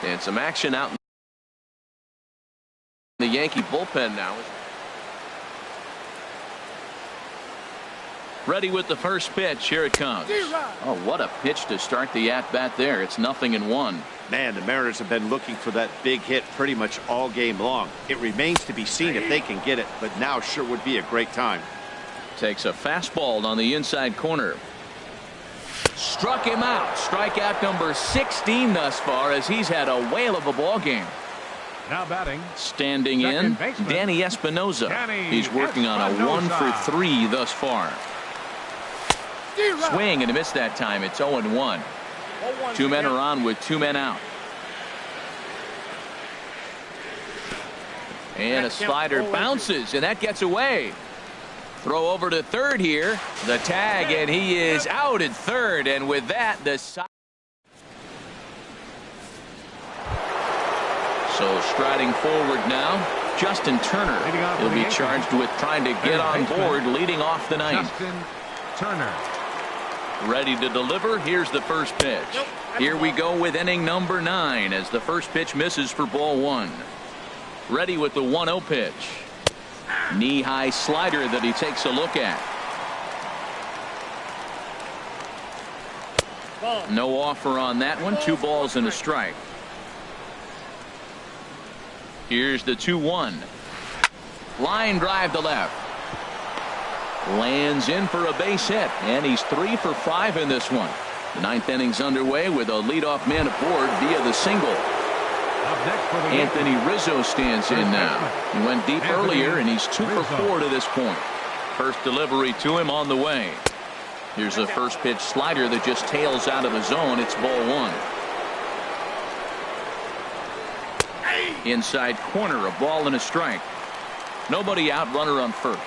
And some action out in the Yankee bullpen now. Ready with the first pitch. Here it comes. Oh, what a pitch to start the at-bat there. It's 0-1. Man, the Mariners have been looking for that big hit pretty much all game long. It remains to be seen if they can get it, but now sure would be a great time. Takes a fastball on the inside corner. Struck him out. Strikeout number 16 thus far, as he's had a whale of a ball game. Now batting. Standing in, Danny Espinosa. He's working on a 1-for-3 thus far. Swing and a miss that time. It's 0-1. 2 men are on with 2 men out. And a slider bounces, and that gets away. Throw over to third here. The tag, and he is out at third. And with that, the side. So striding forward now, Justin Turner. He'll be charged with trying to get on board, leading off the ninth. Justin Turner. Ready to deliver. Here's the first pitch. Here we go with inning number 9 as the first pitch misses for ball 1. Ready with the 1-0 pitch. Knee-high slider that he takes a look at. No offer on that one. 2 balls and a strike. Here's the 2-1. Line drive to left. Lands in for a base hit, and he's 3 for 5 in this one. The 9th inning's underway with a leadoff man aboard via the single. Anthony Rizzo stands in now. He went deep earlier, and he's 2 for 4 to this point. First delivery to him on the way. Here's a first pitch slider that just tails out of the zone. It's ball 1. Inside corner, a ball and a strike. Nobody out, runner on first.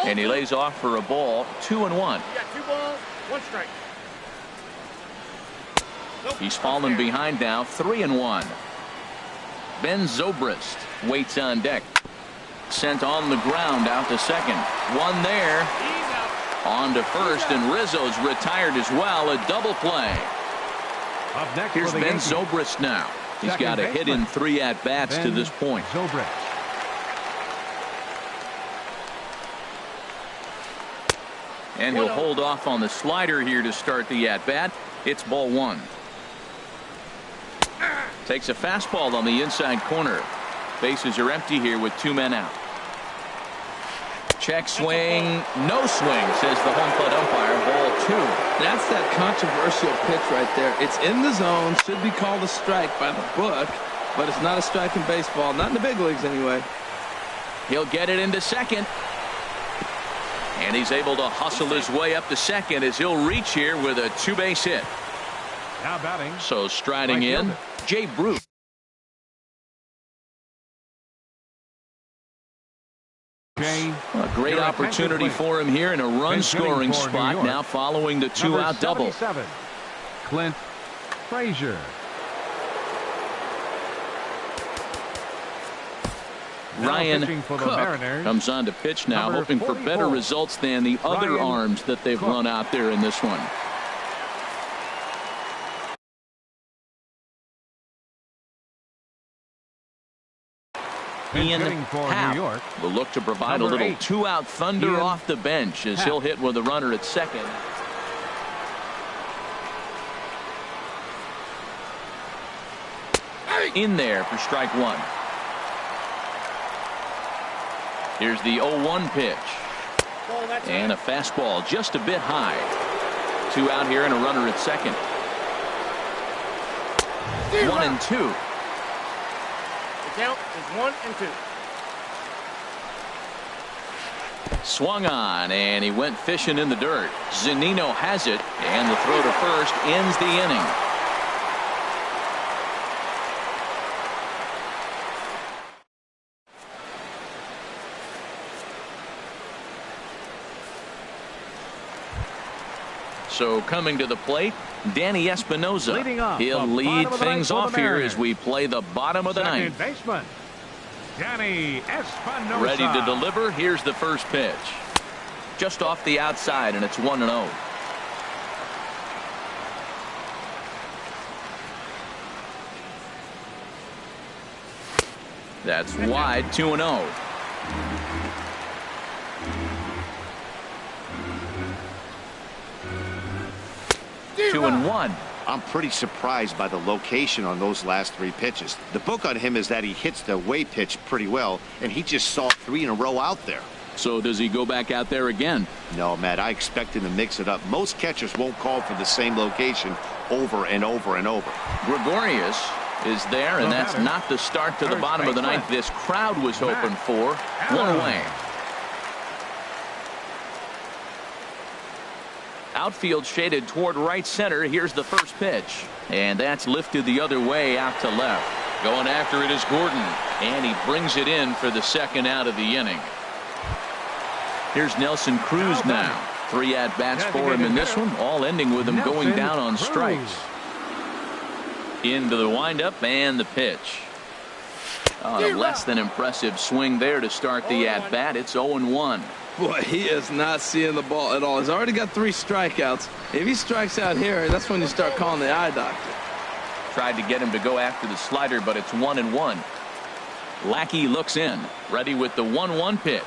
And he lays off for a ball. 2-1. You got 2 balls, 1 strike. He's fallen behind now. 3-1. Ben Zobrist waits on deck. Sent on the ground out to second. One there. On to first, and Rizzo's retired as well. A double play. Here's Ben Zobrist now. He's got a hit in 3 at-bats to this point. And he'll hold off on the slider here to start the at-bat. It's ball 1. Takes a fastball on the inside corner. Bases are empty here with 2 men out. Check swing. No swing, says the home plate umpire. Ball 2. That's that controversial pitch right there. It's in the zone. Should be called a strike by the book, but it's not a strike in baseball. Not in the big leagues anyway. He'll get it into second. And he's able to hustle his way up to second as he'll reach here with a 2-base hit. Now batting. So striding in, Jay Bruce. A great opportunity for him here in a run-scoring spot. Now following the 2-out double. Clint Frazier. Ryan Cook comes on to pitch now, hoping for better results than the other arms that they've run out there in this one. Ian Happ will look to provide a little 2-out thunder off the bench as he'll hit with a runner at second. In there for strike 1. Here's the 0-1 pitch. And a fastball just a bit high. 2 out here and a runner at second. 1-2. The count is 1-2. Swung on, and he went fishing in the dirt. Zunino has it, and the throw to first ends the inning. So coming to the plate, Danny Espinosa. He'll lead things off here as we play the bottom of the ninth. Baseman, Danny Espinosa. Ready to deliver. Here's the first pitch. Just off the outside, and it's 1-0. That's wide, 2-0. 2-1. I'm pretty surprised by the location on those last 3 pitches. The book on him is that he hits the away pitch pretty well, and he just saw 3 in a row out there. So does he go back out there again? No, Matt, I expect him to mix it up. Most catchers won't call for the same location over and over and over. Gregorius is there, and that's not the start to the bottom of the ninth this crowd was hoping for. 1 away. Outfield shaded toward right center. Here's the first pitch. And that's lifted the other way out to left. Going after it is Gordon. And he brings it in for the second out of the inning. Here's Nelson Cruz now. 3 at-bats for him in this one, all ending with him going down on strikes. Into the windup and the pitch. A less than impressive swing there to start the at-bat. It's 0-1. Boy, he is not seeing the ball at all. He's already got 3 strikeouts. If he strikes out here, that's when you start calling the eye doctor. Tried to get him to go after the slider, but it's 1-1. Lackey looks in, ready with the 1-1 pitch.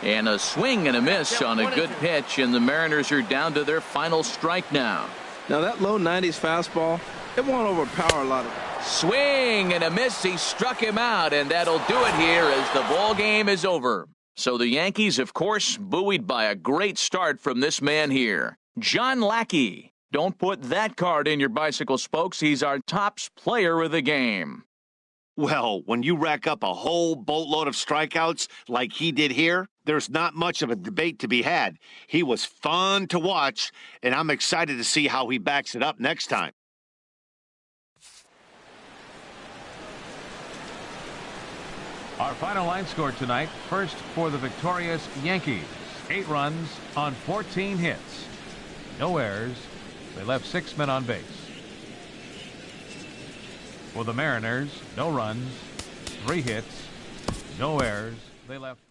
And a swing and a miss on a good pitch, and the Mariners are down to their final strike now. Now that low 90s fastball, it won't overpower a lot of it. Swing and a miss. He struck him out, and that'll do it here as the ball game is over. So the Yankees, of course, buoyed by a great start from this man here, John Lackey. Don't put that card in your bicycle spokes. He's our top player of the game. Well, when you rack up a whole boatload of strikeouts like he did here, there's not much of a debate to be had. He was fun to watch, and I'm excited to see how he backs it up next time. Our final line score tonight, first for the victorious Yankees. 8 runs on 14 hits. No errors. They left 6 men on base. For the Mariners, no runs, 3 hits, no errors. They left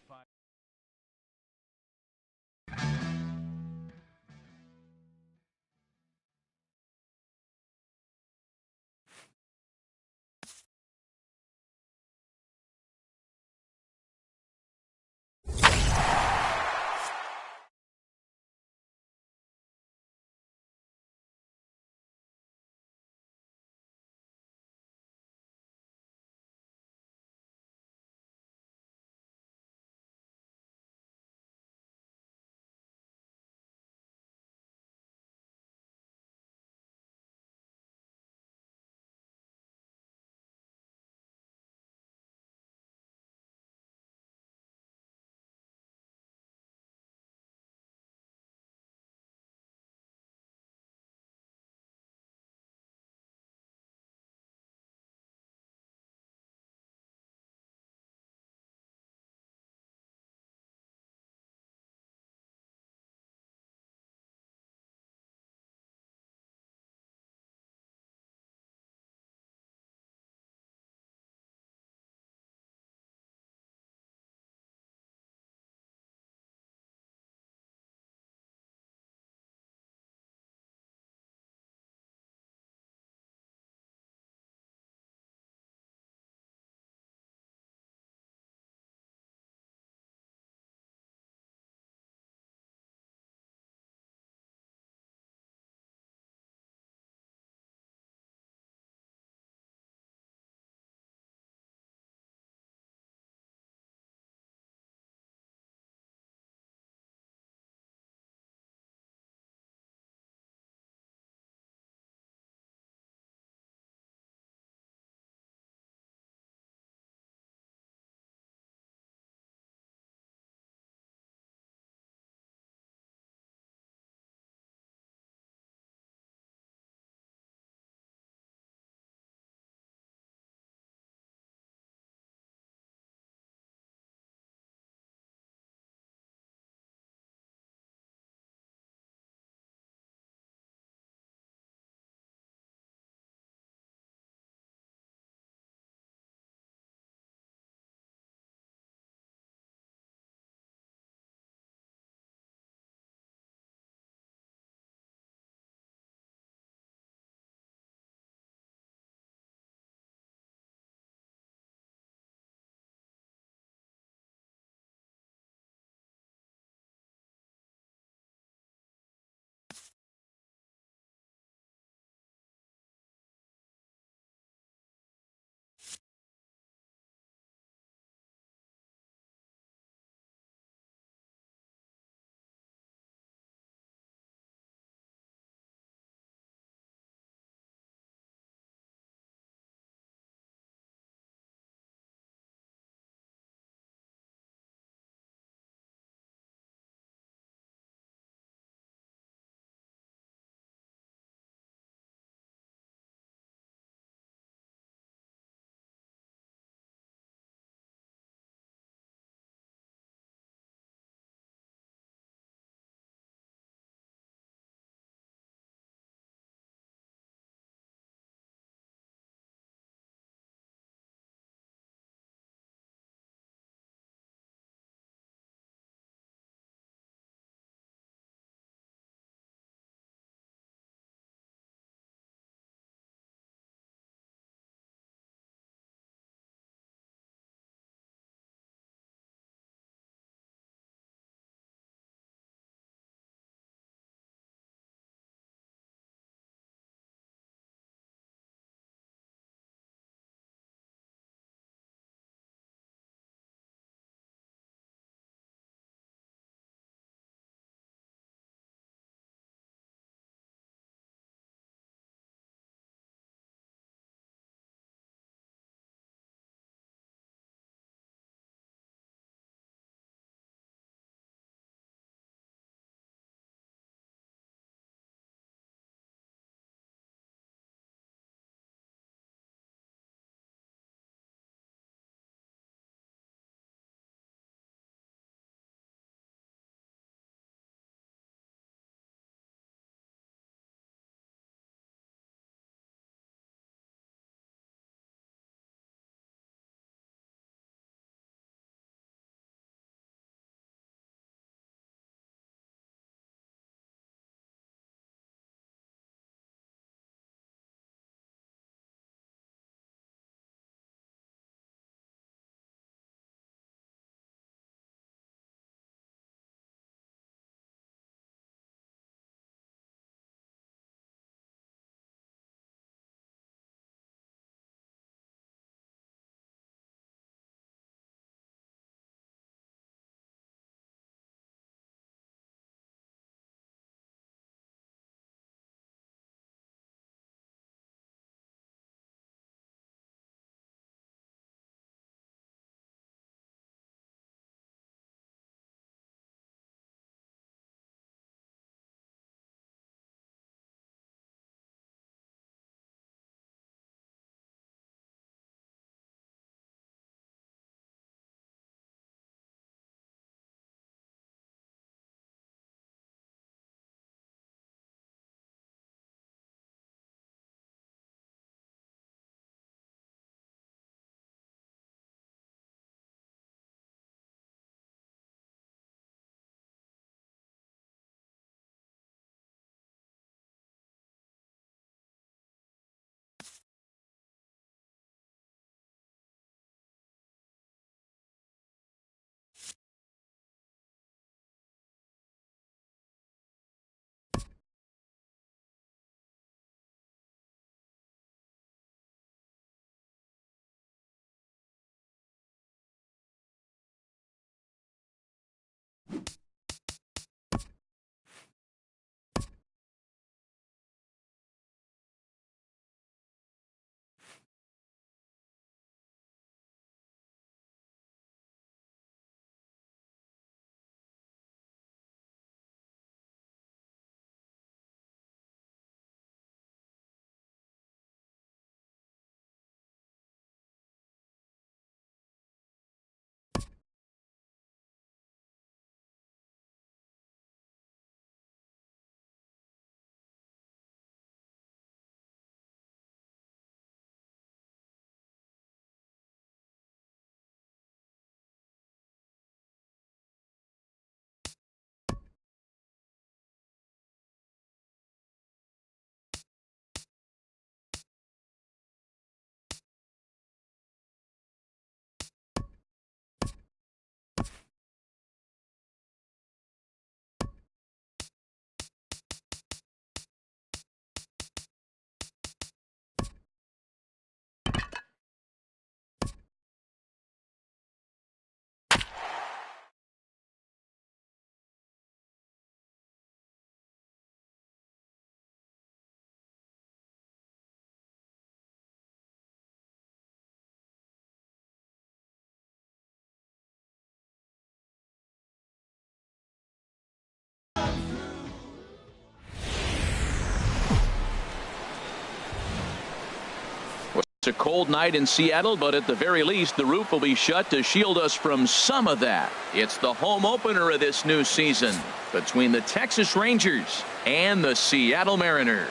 It's a cold night in Seattle, but at the very least, the roof will be shut to shield us from some of that. It's the home opener of this new season between the Texas Rangers and the Seattle Mariners.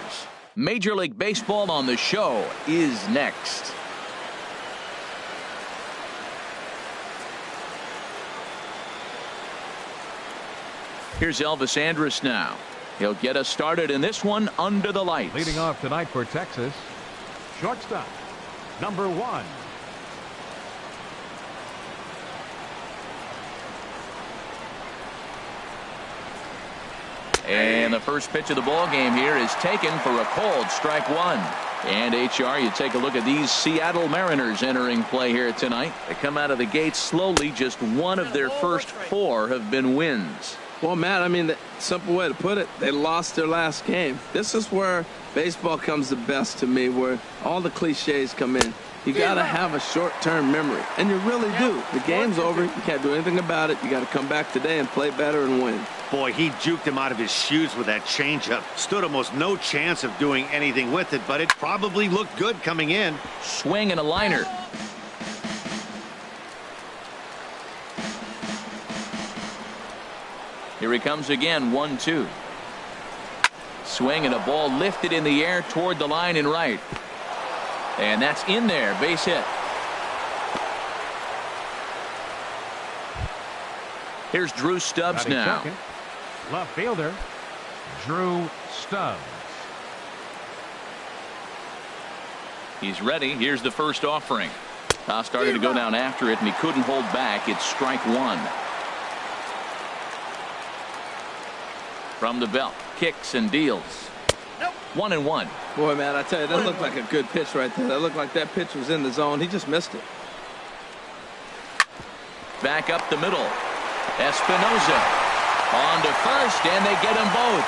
Major League Baseball on the show is next. Here's Elvis Andrus now. He'll get us started in this one under the lights. Leading off tonight for Texas, shortstop, number 1. And the first pitch of the ball game here is taken for a cold strike 1. And HR, you take a look at these Seattle Mariners entering play here tonight. They come out of the gates slowly. Just one of their first 4 have been wins. Well, Matt, I mean, the simple way to put it, they lost their last game. This is where baseball comes the best to me, where all the cliches come in. You got to have a short-term memory, and you really do. The game's over. You can't do anything about it. You got to come back today and play better and win. Boy, he juked him out of his shoes with that changeup. Stood almost no chance of doing anything with it, but it probably looked good coming in. Swing and a liner. Here he comes again, 1-2. Swing and a ball lifted in the air toward the line and right. And that's in there, base hit. Here's Drew Stubbs now. Second, left fielder, Drew Stubbs. He's ready. Here's the first offering. Started to go down after it, and he couldn't hold back. It's strike 1. From the belt, kicks and deals. 1-1. Boy, man, I tell you, that looked like a good pitch right there. That looked like that pitch was in the zone. He just missed it. Back up the middle. Espinosa on to first, and they get them both.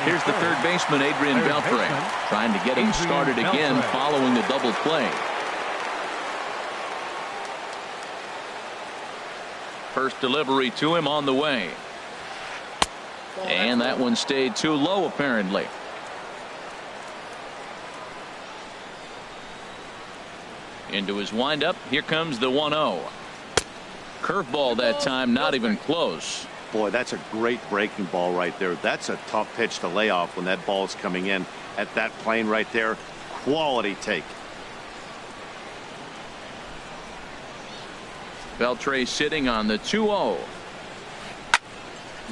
Here's the third baseman, Adrian Beltre, trying to get him started again following the double play. First delivery to him on the way. And that one stayed too low, apparently. Into his windup. Here comes the 1-0. Curveball that time, not even close. Boy, that's a great breaking ball right there. That's a tough pitch to lay off when that ball's coming in at that plane right there. Quality take. Beltre sitting on the 2-0.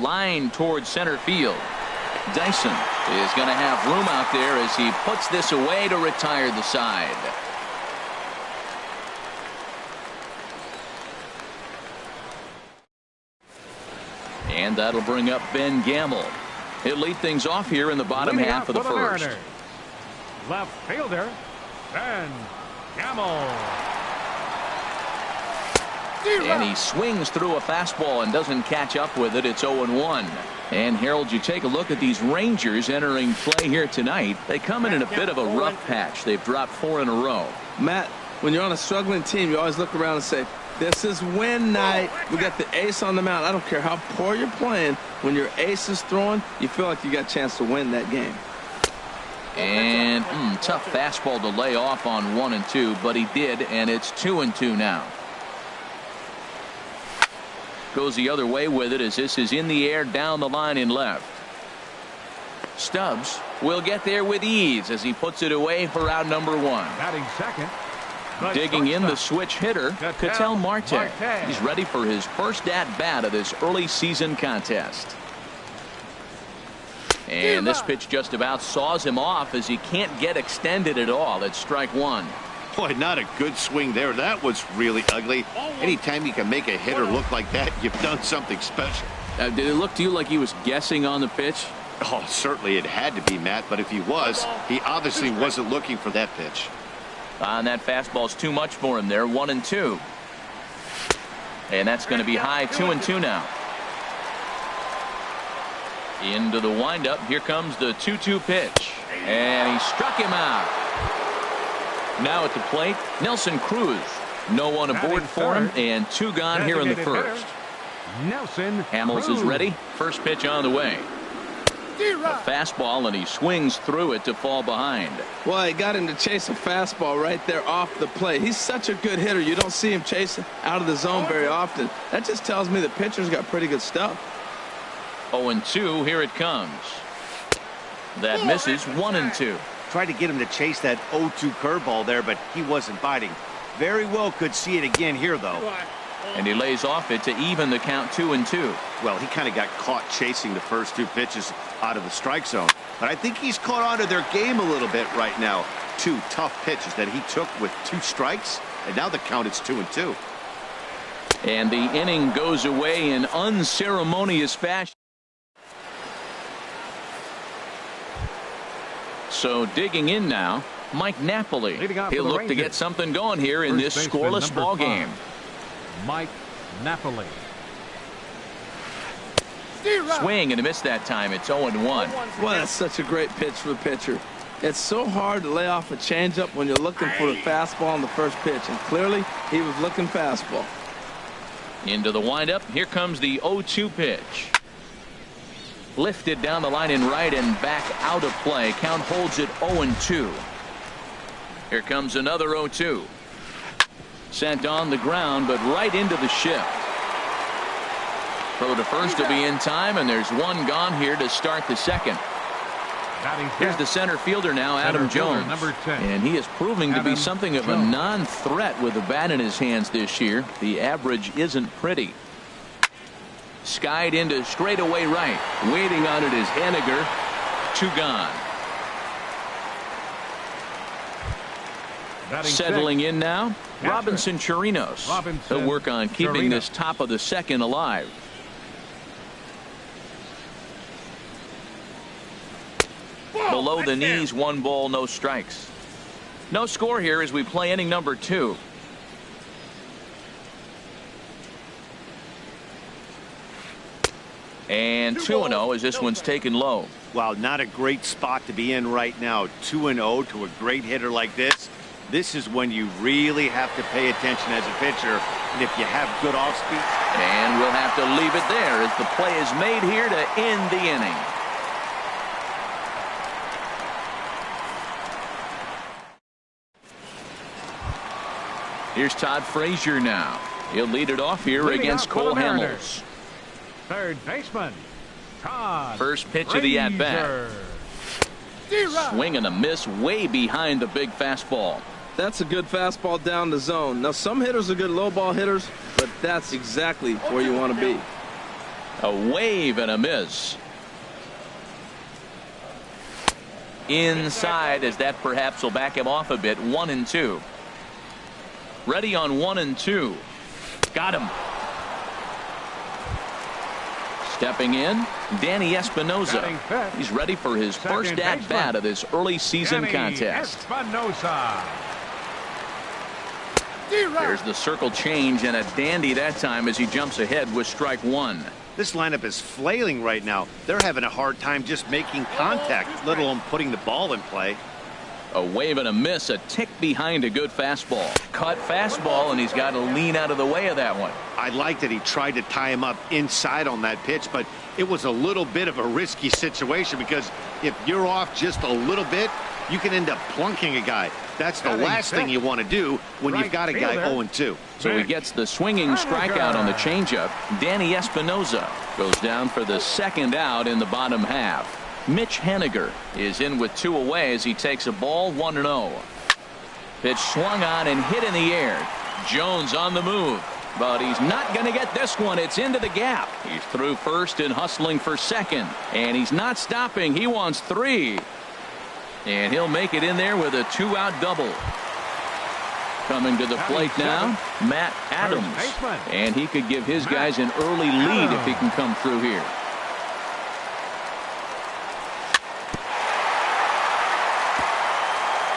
Line towards center field. Dyson is going to have room out there as he puts this away to retire the side. And that'll bring up Ben Gamble. He'll lead things off here in the bottom half of the first. Mariners. Left fielder, Ben Gamble. And he swings through a fastball and doesn't catch up with it. It's 0-1. And Harold, you take a look at these Rangers entering play here tonight. They come in a bit of a rough patch. They've dropped 4 in a row. Matt, when you're on a struggling team, you always look around and say, this is win night. We got the ace on the mound. I don't care how poor you're playing. When your ace is throwing, you feel like you got a chance to win that game. And tough fastball to lay off on 1 and 2, but he did, and it's 2 and 2 now. Goes the other way with it as this is in the air down the line in left. Stubbs will get there with ease as he puts it away for out number 1. Batting second. Digging in the switch hitter, Ketel Marte. He's ready for his first at-bat of this early season contest. And this pitch just about saws him off as he can't get extended at all. It's strike 1. Boy, not a good swing there. That was really ugly. Anytime you can make a hitter look like that, you've done something special. Did it look to you like he was guessing on the pitch? Oh, certainly it had to be, Matt, but if he was, he obviously wasn't looking for that pitch. And that fastball's too much for him there. 1 and 2. And that's going to be high. 2 and 2 now. Into the windup. Here comes the 2-2 pitch. And he struck him out. Now at the plate, Nelson Cruz. No one aboard for him, and 2 gone here in the first. Nelson Hamels is ready. First pitch on the way. A fastball, and he swings through it to fall behind. Well, he got him to chase a fastball right there off the plate. He's such a good hitter. You don't see him chasing out of the zone very often. That just tells me the pitcher's got pretty good stuff. 0-2, here it comes. That misses. 1-2. Tried to get him to chase that 0-2 curveball there, but he wasn't biting. Very well could see it again here, though. And he lays off it to even the count 2-2. Well, he kind of got caught chasing the first two pitches out of the strike zone. But I think he's caught on to their game a little bit right now. Two tough pitches that he took with 2 strikes, and now the count is 2-2. And the inning goes away in unceremonious fashion. So digging in now, Mike Napoli. He'll look to get something going here in this scoreless ball game. Mike Napoli. Swing and a miss that time. It's 0-1. Well, that's such a great pitch for the pitcher. It's so hard to lay off a changeup when you're looking for the fastball on the first pitch, and clearly he was looking fastball. Into the windup. Here comes the 0-2 pitch. Lifted down the line in right and back out of play. Count holds it 0-2. Here comes another 0-2. Sent on the ground, but right into the shift. Throw to first will be in time, and there's one gone here to start the second. Here's the center fielder now, Adam Jones. Number 10. And he is proving to be something of a non-threat with the bat in his hands this year. The average isn't pretty. Skied into straightaway right. Waiting on it is Henniger. 2 gone. Settling in now, Robinson Chirinos. He'll work on keeping this top of the second alive. Below the knees, 1 ball, no strikes. No score here as we play inning number 2. And 2-0 as this one's taken low. Wow, not a great spot to be in right now. 2-0 to a great hitter like this. This is when you really have to pay attention as a pitcher. And if you have good off speed. And we'll have to leave it there as the play is made here to end the inning. Here's Todd Frazier now. He'll lead it off here against Cole Hamels. Third baseman, Todd First pitch of the at-bat. Swing and a miss way behind the big fastball. That's a good fastball down the zone. Now, some hitters are good low ball hitters, but that's exactly where you want to be. A wave and a miss. Inside as that perhaps will back him off a bit. 1-2. Ready on 1-2. Got him. Stepping in, Danny Espinosa. He's ready for his first at-bat of this early season contest. Espinosa. There's the circle change and a dandy that time as he jumps ahead with strike 1. This lineup is flailing right now. They're having a hard time just making contact, let alone putting the ball in play. A wave and a miss, a tick behind a good fastball. Cut fastball, and he's got to lean out of the way of that one. I like that he tried to tie him up inside on that pitch, but it was a little bit of a risky situation because if you're off just a little bit, you can end up plunking a guy. That's the last thing you want to do when you've got a guy 0-2. So he gets the swinging strikeout on the changeup. Danny Espinosa goes down for the second out in the bottom half. Mitch Henniger is in with 2 away as he takes a ball. 1-0. Pitch swung on and hit in the air. Jones on the move, but he's not going to get this one. It's into the gap. He's through first and hustling for second, and he's not stopping. He wants 3, and he'll make it in there with a 2-out double. Coming to the plate now, Matt Adams, and he could give his guys an early lead if he can come through here.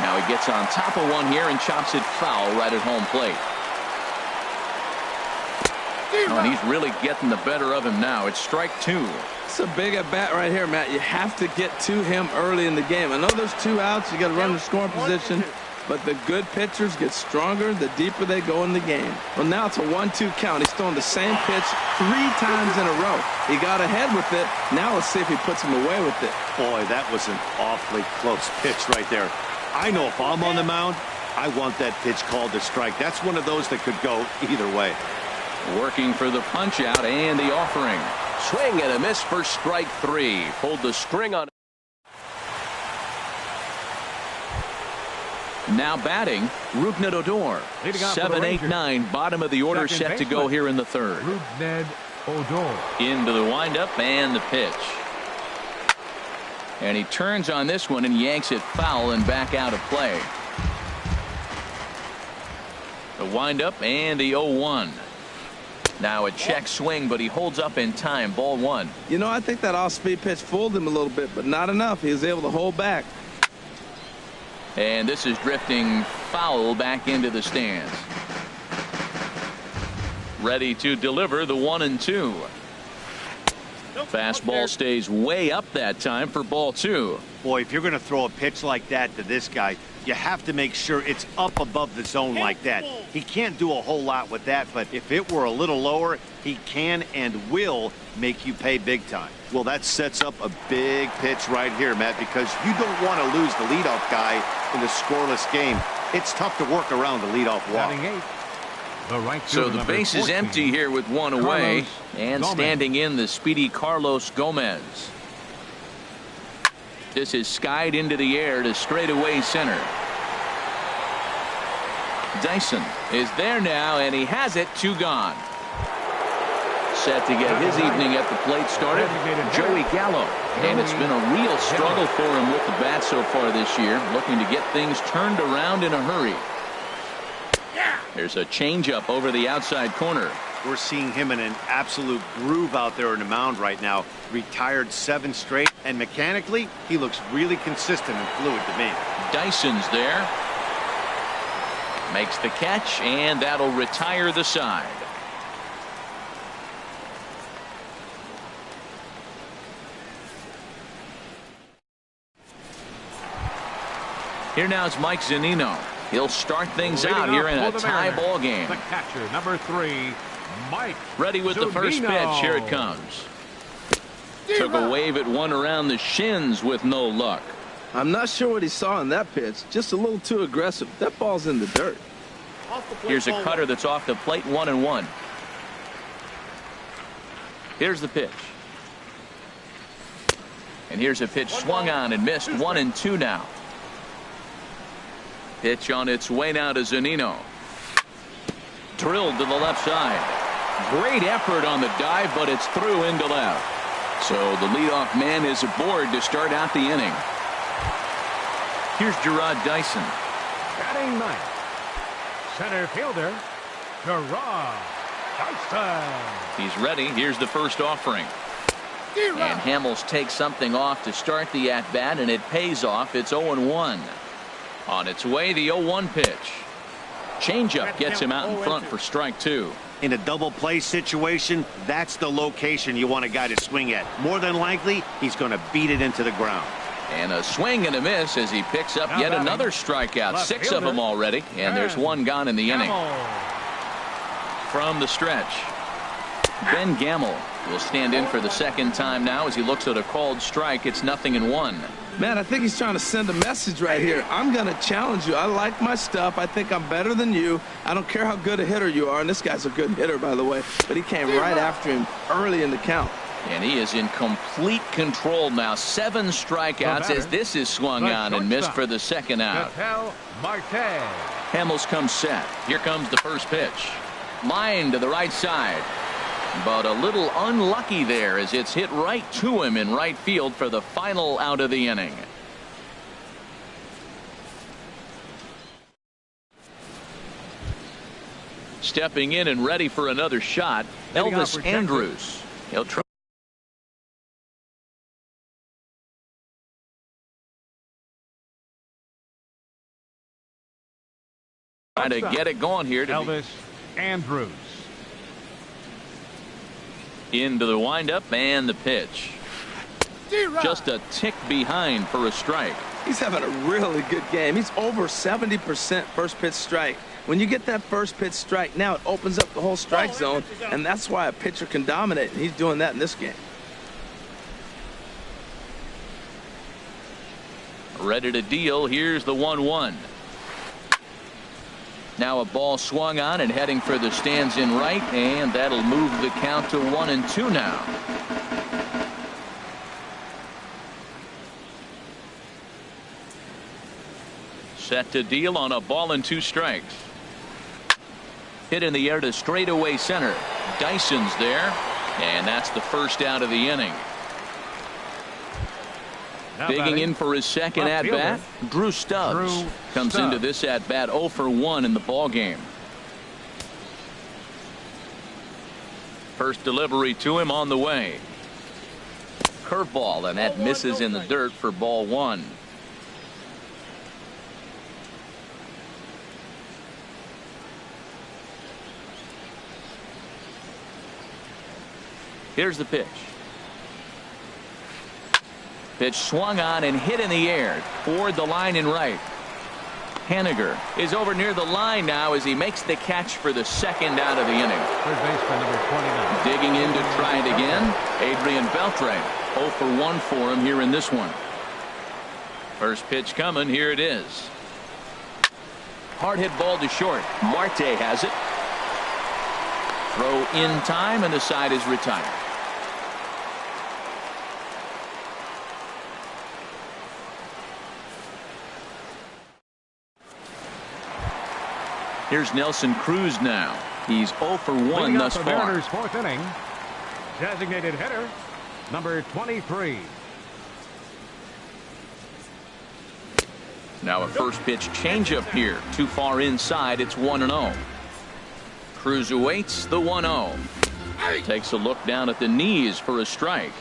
Now he gets on top of one here and chops it foul right at home plate. Oh, and he's really getting the better of him now. It's strike 2. It's a big at bat right here, Matt. You have to get to him early in the game. I know there's 2 outs. You got to run the scoring position, but the good pitchers get stronger the deeper they go in the game. Well, now it's a 1-2 count. He's throwing the same pitch 3 times in a row. He got ahead with it. Now let's see if he puts him away with it. Boy, that was an awfully close pitch right there. I know if I'm on the mound, I want that pitch called a strike. That's one of those that could go either way. Working for the punch out and the offering. Swing and a miss for strike 3. Pulled the string on. Now batting, Rougned Odor. 7-8-9, bottom of the order, set to go here in the third. Rougned Odor. Into the windup and the pitch. And he turns on this one and yanks it foul and back out of play. The windup and the 0-1. Now a check swing, but he holds up in time. Ball 1. You know, I think that off-speed pitch fooled him a little bit, but not enough. He was able to hold back. And this is drifting foul back into the stands. Ready to deliver the 1-2. Fastball stays way up that time for ball 2. Boy, if you're going to throw a pitch like that to this guy, you have to make sure it's up above the zone like that. He can't do a whole lot with that, but if it were a little lower, he can and will make you pay big time. Well, that sets up a big pitch right here, Matt, because you don't want to lose the leadoff guy in a scoreless game. It's tough to work around the leadoff walk. So the base is empty here with one away, and standing in the speedy Carlos Gomez. This is skied into the air to straightaway center. Dyson is there now, and he has it. 2 gone. Set to get his evening at the plate started, Joey Gallo. And it's been a real struggle for him with the bat so far this year, looking to get things turned around in a hurry. There's a changeup over the outside corner. We're seeing him in an absolute groove out there on the mound right now. Retired 7 straight, and mechanically, he looks really consistent and fluid to me. Dyson's there. Makes the catch, and that'll retire the side. Here now is Mike Zunino. He'll start things out here in a tie ball game. The catcher, number 3, Mike. Ready with the first pitch. Here it comes. Took a wave at one around the shins with no luck. I'm not sure what he saw in that pitch. Just a little too aggressive. That ball's in the dirt. Here's a cutter that's off the plate. 1-1. Here's the pitch. And here's a pitch swung on and missed. 1-2 now. Pitch on its way now to Zunino. Drilled to the left side. Great effort on the dive, but it's through into left. So the leadoff man is aboard to start out the inning. Here's Gerard Dyson. Batting 9th. Center fielder, Gerard Dyson. He's ready. Here's the first offering. And Hamels takes something off to start the at-bat, and it pays off. It's 0-1. On its way, the 0-1 pitch. Changeup gets him out in front for strike 2. In a double play situation, that's the location you want a guy to swing at. More than likely, he's going to beat it into the ground. And a swing and a miss as he picks up yet another strikeout. 6 of them already, and there's 1 gone in the inning. From the stretch, Ben Gamel will stand in for the second time now as he looks at a called strike. It's 0-1. Man, I think he's trying to send a message right here. I'm going to challenge you. I like my stuff. I think I'm better than you. I don't care how good a hitter you are. And this guy's a good hitter, by the way. But he came right after him early in the count. And he is in complete control now. 7 strikeouts as this is swung on and missed for the second out. Hamels comes set. Here comes the first pitch. Line to the right side. But a little unlucky there as it's hit right to him in right field for the final out of the inning. Stepping in and ready for another shot, Elvis Andrus. He'll try to get it going here. Elvis Andrus. Into the windup and the pitch. Just a tick behind for a strike. He's having a really good game. He's over 70% first pitch strike. When you get that first pitch strike, now it opens up the whole strike zone, and that's why a pitcher can dominate. And he's doing that in this game. Ready to deal. Here's the 1-1. Now a ball swung on and heading for the stands in right, and that'll move the count to 1-2 now. Set to deal on a ball and 2 strikes. Hit in the air to straightaway center. Dyson's there, and that's the first out of the inning. Now Digging in for his second at-bat, Drew Stubbs comes into this at-bat 0 for 1 in the ball game. First delivery to him on the way. Curveball, and that misses in the dirt for ball 1. Here's the pitch. Pitch swung on and hit in the air toward the line in right. Haniger is over near the line now as he makes the catch for the second out of the inning. Third baseman number 29. Digging in to try it again, Adrian Beltre. 0 for 1 for him here in this one. First pitch coming. Here it is. Hard hit ball to short. Marte has it. Throw in time, and the side is retired. Here's Nelson Cruz now. He's 0 for 1 thus far. Mariners' 4th inning. Designated hitter number 23. Now a first pitch changeup here. Too far inside. It's 1-0. Cruz awaits the 1-0. Takes a look down at the knees for a strike.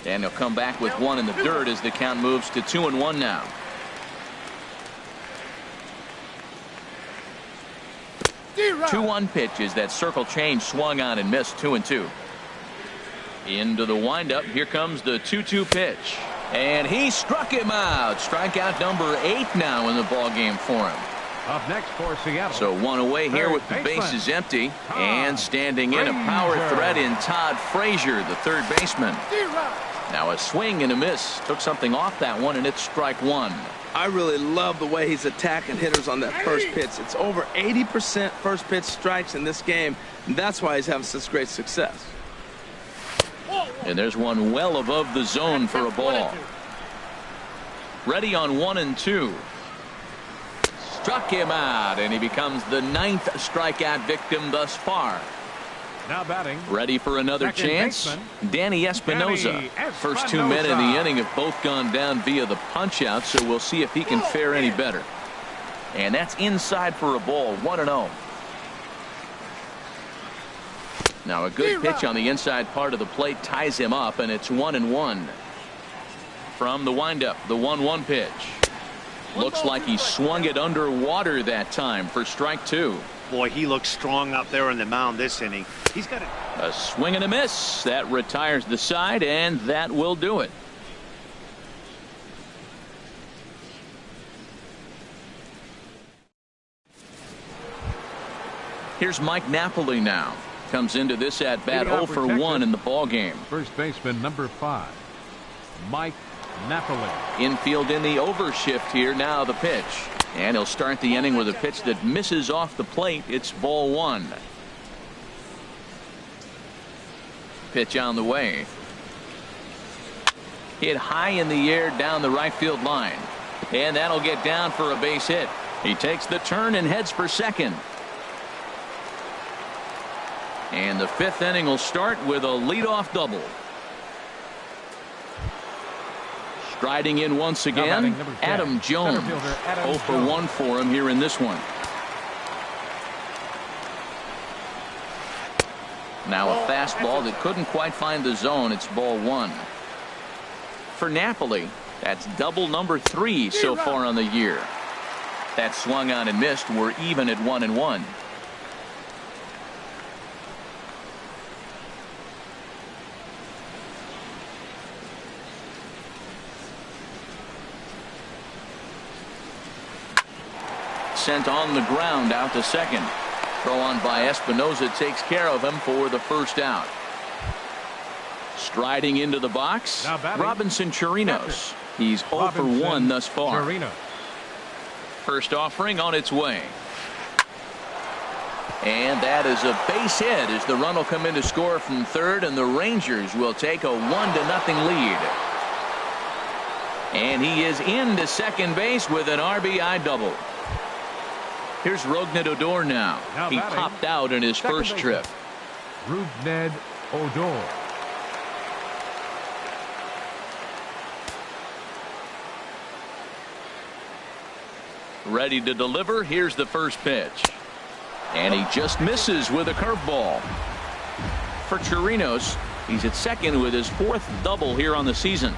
And he'll come back with 1 in the dirt as the count moves to 2-1 now. Two 1 pitches. That circle change swung on and missed. 2-2. Into the windup. Here comes the 2-2 pitch. And he struck him out. Strikeout number 8 now in the ball game for him. Up next for Seattle. So 1 away here with the bases empty. And standing in a power threat in Todd Frazier, the third baseman. Now a swing and a miss. Took something off that one, and it's strike 1. I really love the way he's attacking hitters on that first pitch. It's over 80% first pitch strikes in this game, and that's why he's having such great success. And there's one well above the zone for a ball. Ready on 1-2. Struck him out, and he becomes the 9th strikeout victim thus far. Now batting. Ready for another chance. baseman, Danny Espinosa. First 2 men in the inning have both gone down via the punch out, so we'll see if he can fare any better. And that's inside for a ball. 1-0. Now a good pitch on the inside part of the plate ties him up, and it's 1-1. From the windup, the 1-1 pitch. Looks like he swung it underwater that time for strike 2. Boy, he looks strong out there on the mound this inning. He's got a swing and a miss. That retires the side, and that will do it. Here's Mike Napoli now. Comes into this at bat 0 for 1 in the ball game. First baseman number 5, Mike Napoli. Infield in the overshift here. Now the pitch. And he'll start the inning with a pitch that misses off the plate. It's ball 1. Pitch on the way. Hit high in the air down the right field line. And that'll get down for a base hit. He takes the turn and heads for second. And the 5th inning will start with a leadoff double. Striding in once again, Adam Jones. 0 for 1 for him here in this one. Now a fastball that couldn't quite find the zone. It's ball 1. For Napoli, that's double number 3 so far on the year. That swung on and missed. We're even at 1-1. sent on the ground out to second. Throw on by Espinoza takes care of him for the first out. Striding into the box, Robinson Chirinos. He's 0 for 1 thus far. First offering on its way. And that is a base hit as the run will come in to score from third, and the Rangers will take a 1-0 lead. And he is into second base with an RBI double. Here's Rougned Odor now. He popped out in his first trip. Rougned Odor. Ready to deliver. Here's the first pitch. And he just misses with a curveball. For Chirinos, he's at second with his 4th double here on the season.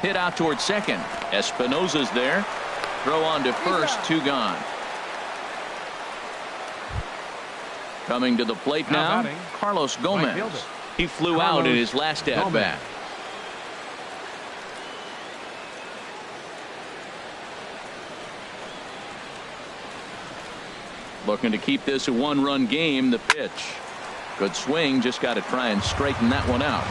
Hit out towards second. Espinoza's there. Throw on to first. 2 gone. Coming to the plate now, Carlos Gomez. He flew out in his last at bat. Looking to keep this a 1-run game. The pitch. Good swing. Just got to try and straighten that one out.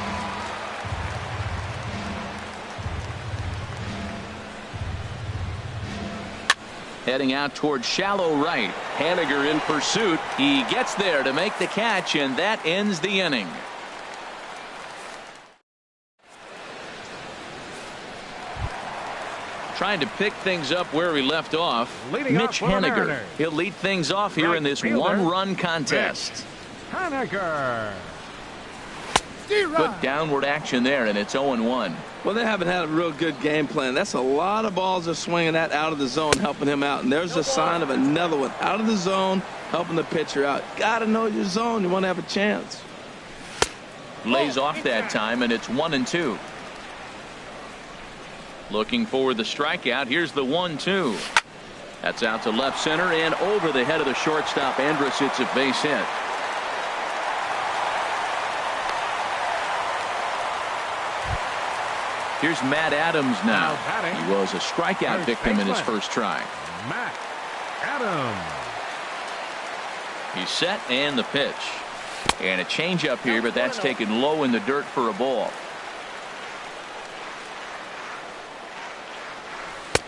Heading out towards shallow right. Haniger in pursuit. He gets there to make the catch, and that ends the inning. Trying to pick things up where we left off. Mitch Haniger. He'll lead things off here in this 1-run contest. Haniger. Good downward action there, and it's 0-1. Well, they haven't had a real good game plan. That's a lot of balls they're swinging at out of the zone, helping him out. And there's a sign of another one out of the zone, helping the pitcher out. Got to know your zone. You want to have a chance. Lays off that time, and it's 1-2. Looking for the strikeout. Here's the 1-2. That's out to left center and over the head of the shortstop. Andrus. It's a base hit. Here's Matt Adams now. He was a strikeout victim in his first try. Matt Adams. He's set, and the pitch. And a changeup here, but that's taken low in the dirt for a ball.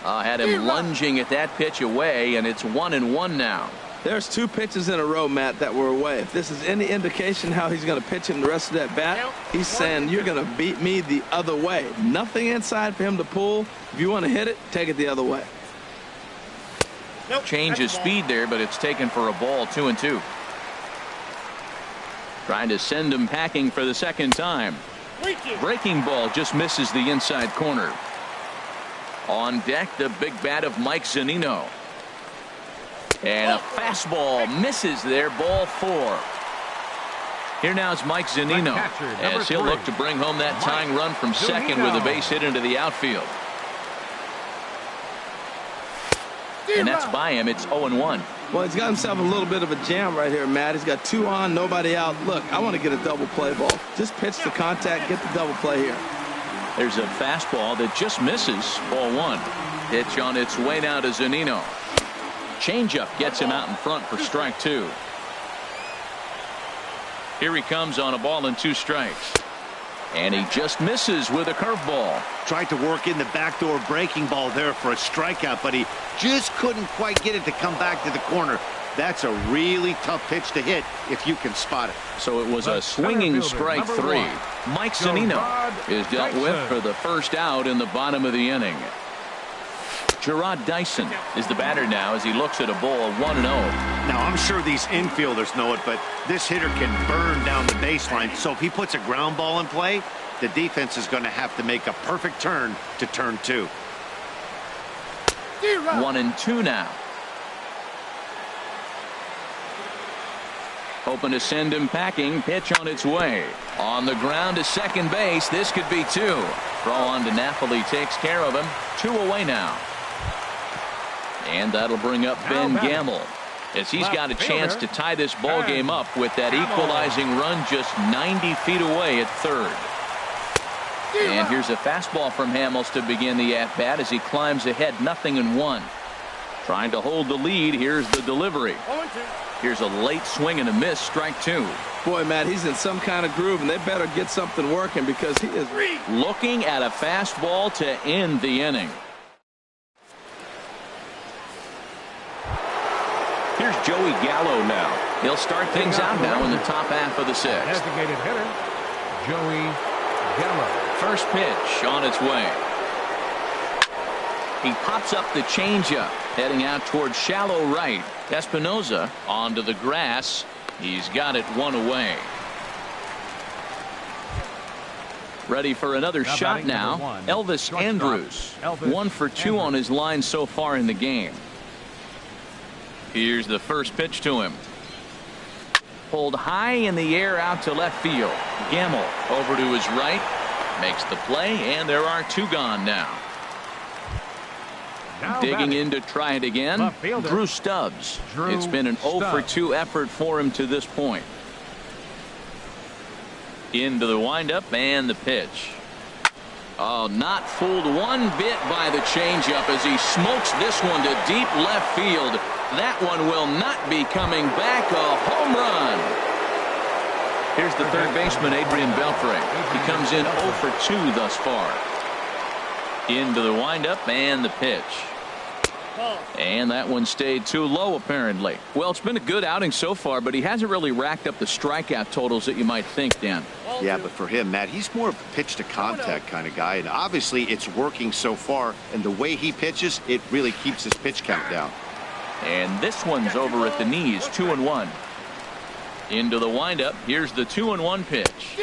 Had him lunging at that pitch away, and it's 1-1 now. There's 2 pitches in a row, Matt, that were away. If this is any indication how he's going to pitch in the rest of that bat, he's saying you're going to beat me the other way. Nothing inside for him to pull. If you want to hit it, take it the other way. Change his speed there, but it's taken for a ball. 2-2. Trying to send him packing for the second time. Breaking ball just misses the inside corner. On deck, the big bat of Mike Zunino. And a fastball misses there. Ball 4. Here now is Mike Zunino as he'll look to bring home that tying run from second with a base hit into the outfield. And that's by him. It's 0-1. Well, he's got himself a little bit of a jam right here, Matt. He's got 2 on, nobody out. Look, I want to get a double play ball. Just pitch the contact, get the double play here. There's a fastball that just misses. Ball 1. Pitch on its way now to Zunino. Changeup gets him out in front for strike 2. Here he comes on a ball and 2 strikes. And he just misses with a curveball. Tried to work in the backdoor breaking ball there for a strikeout, but he just couldn't quite get it to come back to the corner. That's a really tough pitch to hit if you can spot it. So it was a swinging strike 3. Mike Zunino is dealt with for the first out in the bottom of the inning. Gerard Dyson is the batter now as he looks at a ball 1-0. Now, I'm sure these infielders know it, but this hitter can burn down the baseline. So if he puts a ground ball in play, the defense is going to have to make a perfect turn to turn 2. 1-2 now. Hoping to send him packing. Pitch on its way. On the ground to second base. This could be 2. Throw on to Napoli takes care of him. 2 away now. And that'll bring up Ben Gamble as he's got a chance to tie this ball game up with that equalizing run just 90 feet away at third. And here's a fastball from Hamels to begin the at-bat as he climbs ahead 0-1. Trying to hold the lead. Here's the delivery. Here's a late swing and a miss, strike 2. Boy, Matt, he's in some kind of groove, and they better get something working because he is looking at a fastball to end the inning. Here's Joey Gallo now. He'll start things out now in the top half of the 6th. Designated hitter, Joey Gallo. First pitch on its way. He pops up the changeup, heading out towards shallow right. Espinoza onto the grass. He's got it 1 away. Ready for another shot now. Elvis Andrus. 1 for 2 on his line so far in the game. Here's the first pitch to him. Pulled high in the air out to left field. Gamble over to his right. Makes the play, and there are 2 gone now. Digging in to try it again. Drew Stubbs. It's been an 0 for 2 effort for him to this point. Into the windup and the pitch. Oh, not fooled one bit by the changeup as he smokes this one to deep left field. That one will not be coming back. A home run. Here's the third baseman, Adrian Beltre. He comes in 0 for 2 thus far. Into the windup and the pitch. And that one stayed too low, apparently. Well, it's been a good outing so far, but he hasn't really racked up the strikeout totals that you might think, Dan. Yeah, but for him, Matt, he's more of a pitch to contact kind of guy, and obviously it's working so far, and the way he pitches, it really keeps his pitch count down. And this one's over at the knees, 2-1. Into the windup. Here's the 2-1 pitch.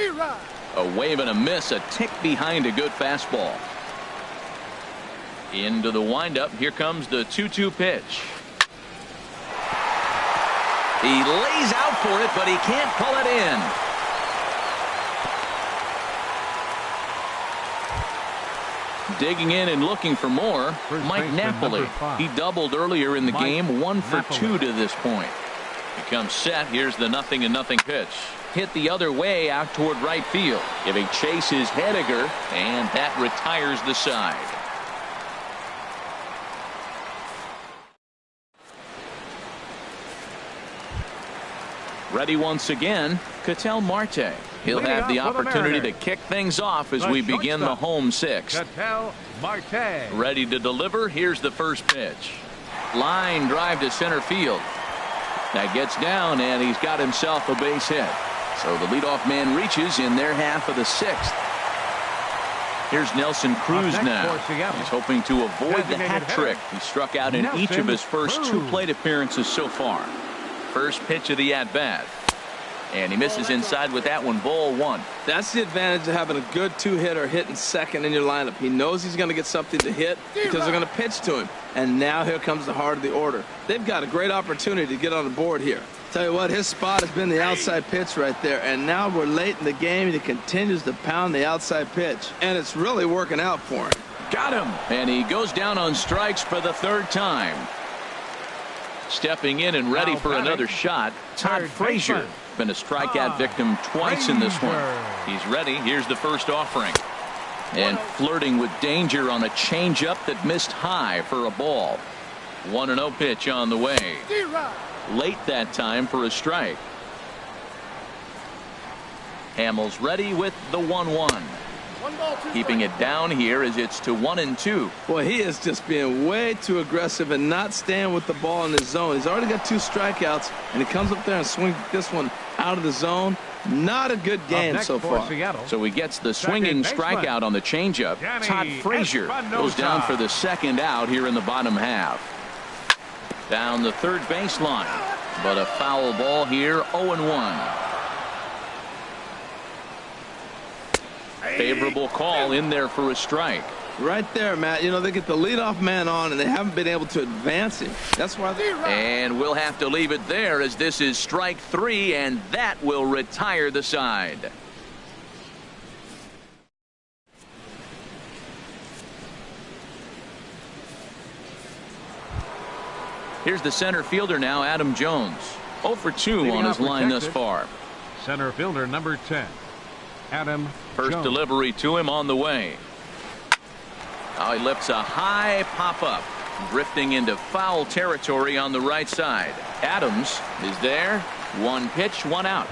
A wave and a miss, a tick behind a good fastball. Into the windup. Here comes the 2-2 pitch. He lays out for it, but he can't pull it in. Digging in and looking for more, Mike Napoli. He doubled earlier in the game, 1 for 2 to this point. He comes set. Here's the 0-0 pitch. Hit the other way out toward right field. Giving chase is Hediger, and that retires the side. Ready once again, Ketel Marte. He'll have the opportunity to kick things off as we begin the home 6th. Ketel Marte. Ready to deliver. Here's the first pitch. Line drive to center field. That gets down, and he's got himself a base hit. So the leadoff man reaches in their half of the 6th. Here's Nelson Cruz now. He's hoping to avoid the hat trick. He struck out in each of his first 2 plate appearances so far. First pitch of the at-bat. And he misses inside with that one. Ball 1. That's the advantage of having a good 2-hitter hitting second in your lineup. He knows he's going to get something to hit because they're going to pitch to him. And now here comes the heart of the order. They've got a great opportunity to get on the board here. Tell you what, his spot has been the outside pitch right there. And now we're late in the game, and he continues to pound the outside pitch. And it's really working out for him. Got him. And he goes down on strikes for the 3rd time. Stepping in and ready for another shot, Todd Frazier. Been a strikeout victim twice in this one. He's ready. Here's the first offering. And flirting with danger on a changeup that missed high for a ball. 1-0 pitch on the way. Late that time for a strike. Hamels ready with the 1-1. Keeping it down here as it's to 1-2. Boy, he is just being way too aggressive and not staying with the ball in the zone. He's already got 2 strikeouts, and he comes up there and swings this one out of the zone. Not a good game so far. So he gets the swinging strikeout on the changeup. Todd Frazier goes down for the 2nd out here in the bottom half. Down the 3rd baseline, but a foul ball here. 0-1. Favorable call in there for a strike. Right there, Matt. You know, they get the leadoff man on, and they haven't been able to advance him. That's why they... And we'll have to leave it there as this is strike 3, and that will retire the side. Here's the center fielder now, Adam Jones. 0 for 2 on his line thus far. Center fielder number 10. Adam First Jones. delivery to him on the way. Now he lifts a high pop-up, drifting into foul territory on the right side. Adams is there. One pitch, one out.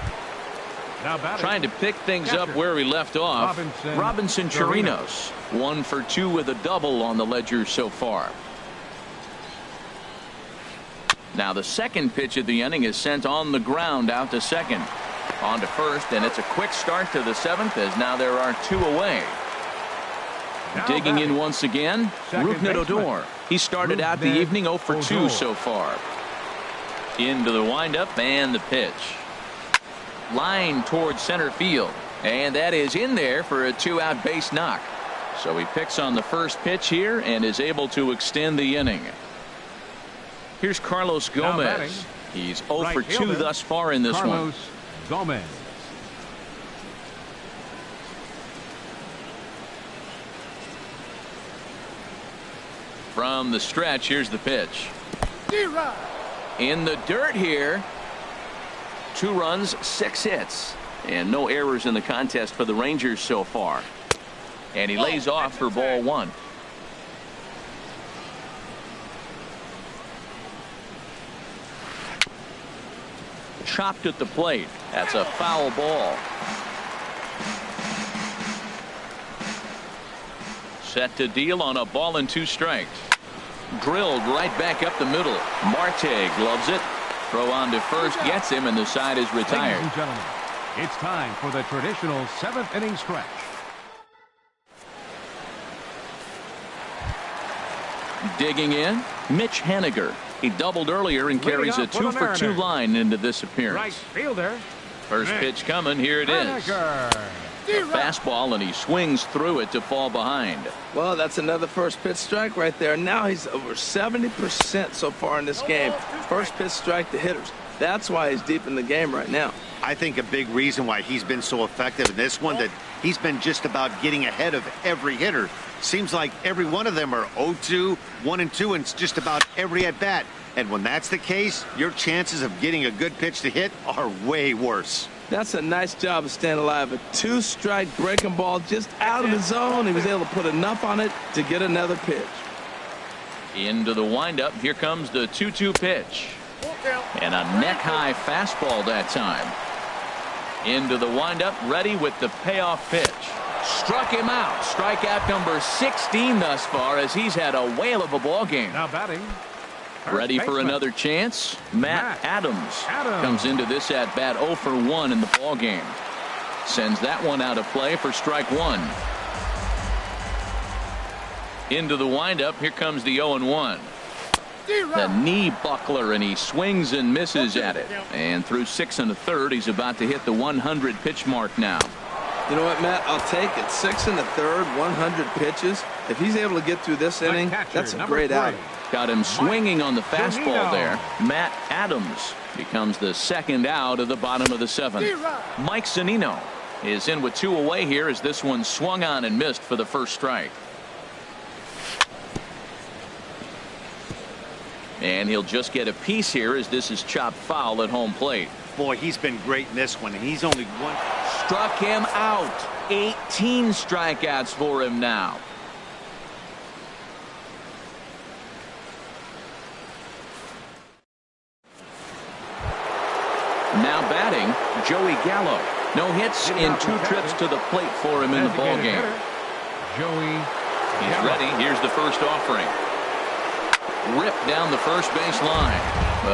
Now batting. Trying to pick things up where he left off. Robinson Chirinos. 1 for 2 with a double on the ledger so far. Now the second pitch of the inning is sent on the ground out to second. On to first, and it's a quick start to the 7th as now there are 2 away. Digging in once again, Rougned Odor. He started out the evening 0 for 2 so far. Into the windup and the pitch. Line towards center field, and that is in there for a 2-out base knock. So he picks on the first pitch here and is able to extend the inning. Here's Carlos Gomez. He's 0 for 2 thus far in this one. Gomez. From the stretch, here's the pitch. In the dirt here. 2 runs, 6 hits, and no errors in the contest for the Rangers so far. And he lays off for ball 1. Chopped at the plate. That's a foul ball. Set to deal on a ball and 2 strikes. Drilled right back up the middle. Marte gloves it. Throw on to first, gets him, and the side is retired. Ladies and gentlemen, it's time for the traditional 7th inning stretch. Digging in, Mitch Haniger. He doubled earlier and carries a 2 for 2 line into this appearance. Right fielder. First pitch coming, here it is. A fastball, and he swings through it to fall behind. Well, that's another first pitch strike right there. Now he's over 70% so far in this game. First pitch strike to hitters. That's why he's deep in the game right now. I think a big reason why he's been so effective in this one, that he's been just about getting ahead of every hitter. Seems like every one of them are 0-2, 1-2, and it's just about every at bat. And when that's the case, your chances of getting a good pitch to hit are way worse. That's a nice job of staying alive. A 2-strike breaking ball just out of the zone. He was able to put enough on it to get another pitch. Into the windup. Here comes the 2-2 pitch. And a neck-high fastball that time. Into the windup, ready with the payoff pitch. Struck him out. Strikeout number 16 thus far, as he's had a whale of a ball game. Now batting. Ready for another chance? Matt Adams comes into this at bat 0 for 1 in the ball game. Sends that one out of play for strike 1. Into the windup. Here comes the 0-1. The knee buckler, and he swings and misses at it. And through 6 1/3, he's about to hit the 100 pitch mark now. You know what, Matt? I'll take it. 6 1/3, 100 pitches. If he's able to get through this inning, that's a great outing. Got him swinging on the fastball there. Matt Adams becomes the second out of the bottom of the 7th. Mike Zunino is in with 2 away here as this one swung on and missed for the first strike. And he'll just get a piece here as this is chopped foul at home plate. Boy, he's been great in this one, and he's only one. Struck him out. 18 strikeouts for him now. Now batting, Joey Gallo. No hits in 2 trips to the plate for him in the ball game. Joey. He's ready. Here's the first offering. Ripped down the first base line.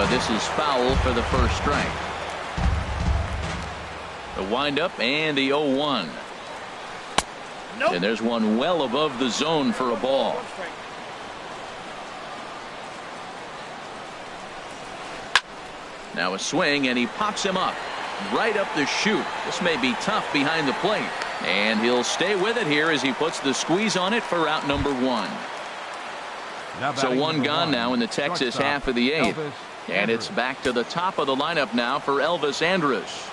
This is foul for the first strike. The windup and the 0-1. And there's one well above the zone for a ball. Now a swing, and he pops him up right up the chute. This may be tough behind the plate, and he'll stay with it here as he puts the squeeze on it for out number 1. So one gone now in the Texas half of the 8th, and it's back to the top of the lineup now for Elvis Andrus.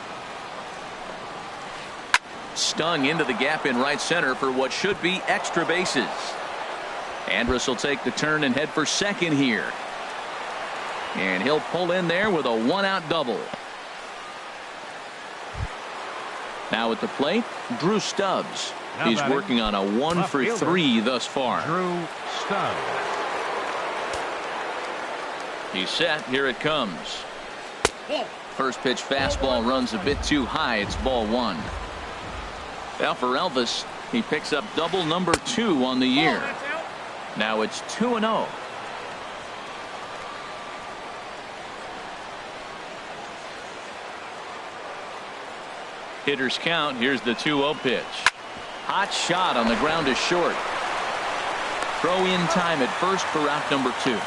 Stung into the gap in right center for what should be extra bases. Andrus will take the turn and head for second here. And he'll pull in there with a 1-out double. Now at the plate, Drew Stubbs. Now He's batting, working on a 1 for 3 thus far. Drew Stubbs. He's set. Here it comes. First pitch fastball runs a bit too high. It's ball 1. Now for Elvis, he picks up double number 2 on the year. Now it's 2-0. Hitters count. Here's the 2-0 pitch. Hot shot on the ground is short. Throw in time at first for out number 2.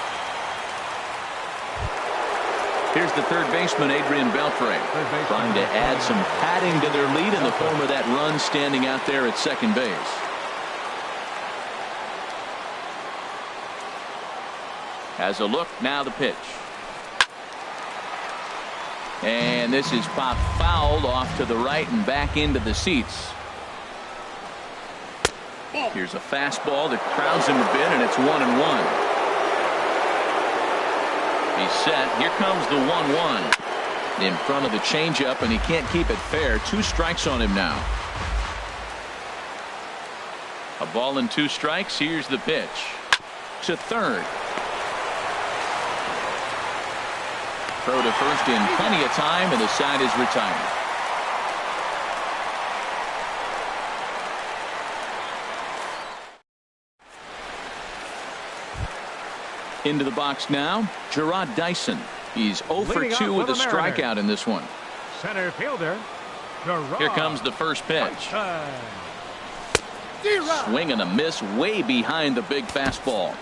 Here's the third baseman, Adrian Beltre, trying to add some padding to their lead in the form of that run standing out there at second base. Has a look. Now the pitch. And this is popped fouled off to the right and back into the seats. Here's a fastball that crowds him a bit, and it's 1-1. He's set. Here comes the 1-1 in front of the changeup, and he can't keep it fair. 2 strikes on him now. A ball and 2 strikes. Here's the pitch to third. Throw to first in plenty of time, and the side is retired. Into the box now, Gerard Dyson. He's 0 for 2 with a strikeout in this one. Center fielder, Gerard. Here comes the first pitch. Swing and a miss way behind the big fastball.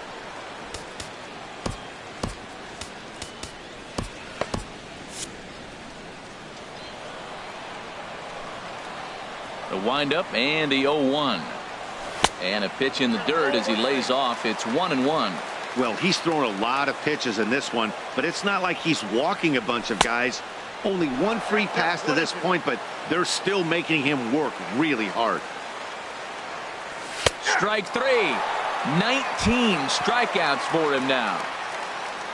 The windup and the 0-1. And a pitch in the dirt as he lays off. It's 1-1. Well, he's thrown a lot of pitches in this one, but it's not like he's walking a bunch of guys. Only 1 free pass to this point, but they're still making him work really hard. Strike 3. 19 strikeouts for him now.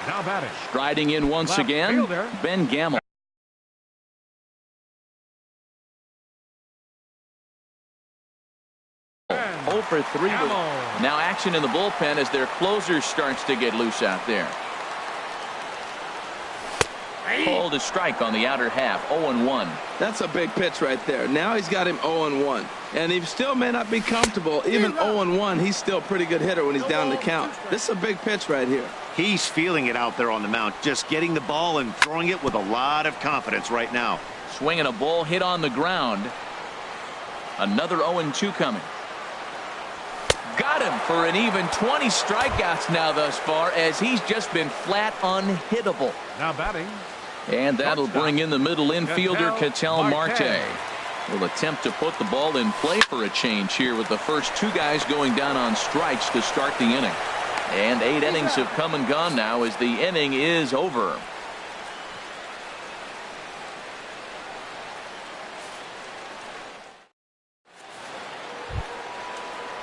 Now batting. Striding in once Left again, fielder. Ben Gamble. For 3. Now action in the bullpen as their closer starts to get loose out there. Called a strike on the outer half. 0-1. That's a big pitch right there. Now he's got him 0-1. And he still may not be comfortable. Even 0-1, he's still a pretty good hitter when he's down the count. This is a big pitch right here. He's feeling it out there on the mound. Just getting the ball and throwing it with a lot of confidence right now. Swinging a ball hit on the ground. Another 0-2 coming. Got him for an even 20 strikeouts now thus far, as he's just been flat unhittable. Now batting. And that'll bring in the middle infielder, Ketel Marte. Will attempt to put the ball in play for a change here with the first 2 guys going down on strikes to start the inning. And 8 innings have come and gone now as the inning is over.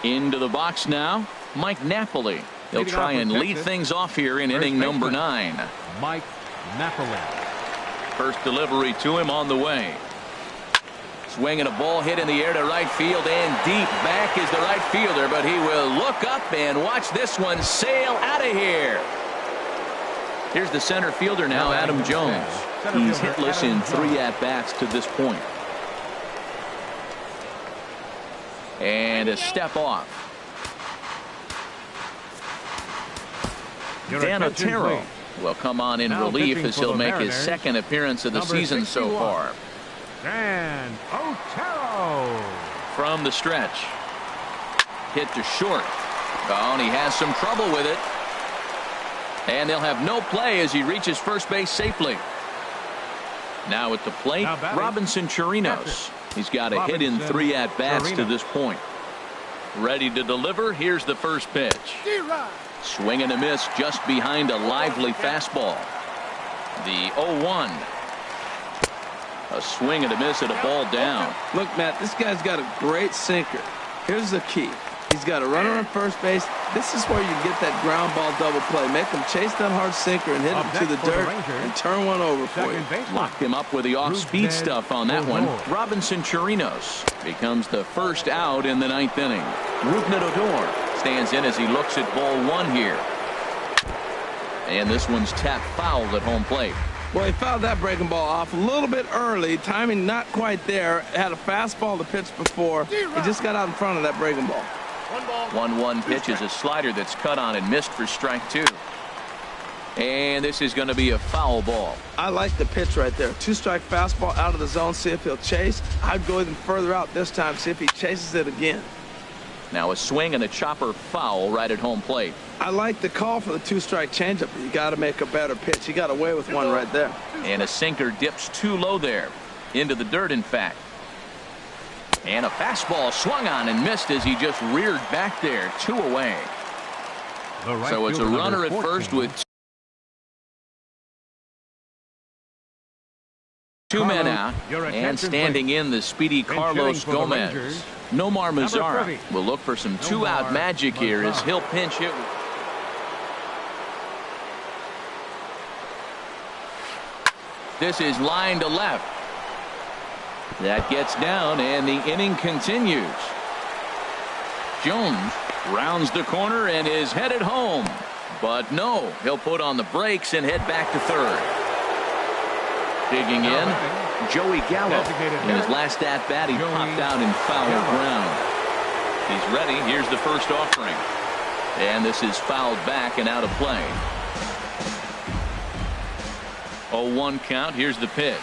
Into the box now, Mike Napoli. He'll try and lead things off here in inning number 9. Mike Napoli. First delivery to him on the way. Swinging a ball hit in the air to right field, and deep back is the right fielder, but he will look up and watch this one sail out of here. Here's the center fielder now, Adam Jones. He's hitless in 3 at-bats to this point. And a step off. Dan Otero will come on in relief as he'll make his second appearance of the season so far. Dan Otero. From the stretch. Hit to short. Oh, and he has some trouble with it. And they'll have no play as he reaches first base safely. Now at the plate, Robinson Chirinos. He's got a hit in 3 at-bats to this point. Ready to deliver. Here's the first pitch. Swing and a miss just behind a lively fastball. The 0-1. A swing and a miss at a ball down. Look, Matt, this guy's got a great sinker. Here's the key. He's got a runner on first base. This is where you get that ground ball double play. Make him chase that hard sinker and hit him to the dirt and turn one over for you. Locked him up with the off-speed stuff on that one. Robinson Chirinos becomes the first out in the 9th inning. Rougned Odor stands in as he looks at ball 1 here. And this one's tapped foul at home plate. Well, he fouled that breaking ball off a little bit early. Timing not quite there. Had a fastball to pitch before. He just got out in front of that breaking ball. 1-1 pitch is a slider that's cut on and missed for strike 2. And this is going to be a foul ball. I like the pitch right there. 2-strike fastball out of the zone. See if he'll chase. I'd go even further out this time. See if he chases it again. Now a swing and a chopper foul right at home plate. I like the call for the 2-strike changeup. You got to make a better pitch. He got away with one right there. And a sinker dips too low there. Into the dirt, in fact. And a fastball swung on and missed as he just reared back there. 2 away. So it's a runner at first with 2 men out. And standing in the speedy Carlos Gomez. Nomar Mazara will look for some 2-out magic here as he'll pinch hit. This is line to left. That gets down and the inning continues. Jones rounds the corner and is headed home. But no, he'll put on the brakes and head back to third. Digging in, Joey Gallo. In his last at-bat, he popped out in foul ground. He's ready. Here's the first offering. And this is fouled back and out of play. 0-1 count. Here's the pitch.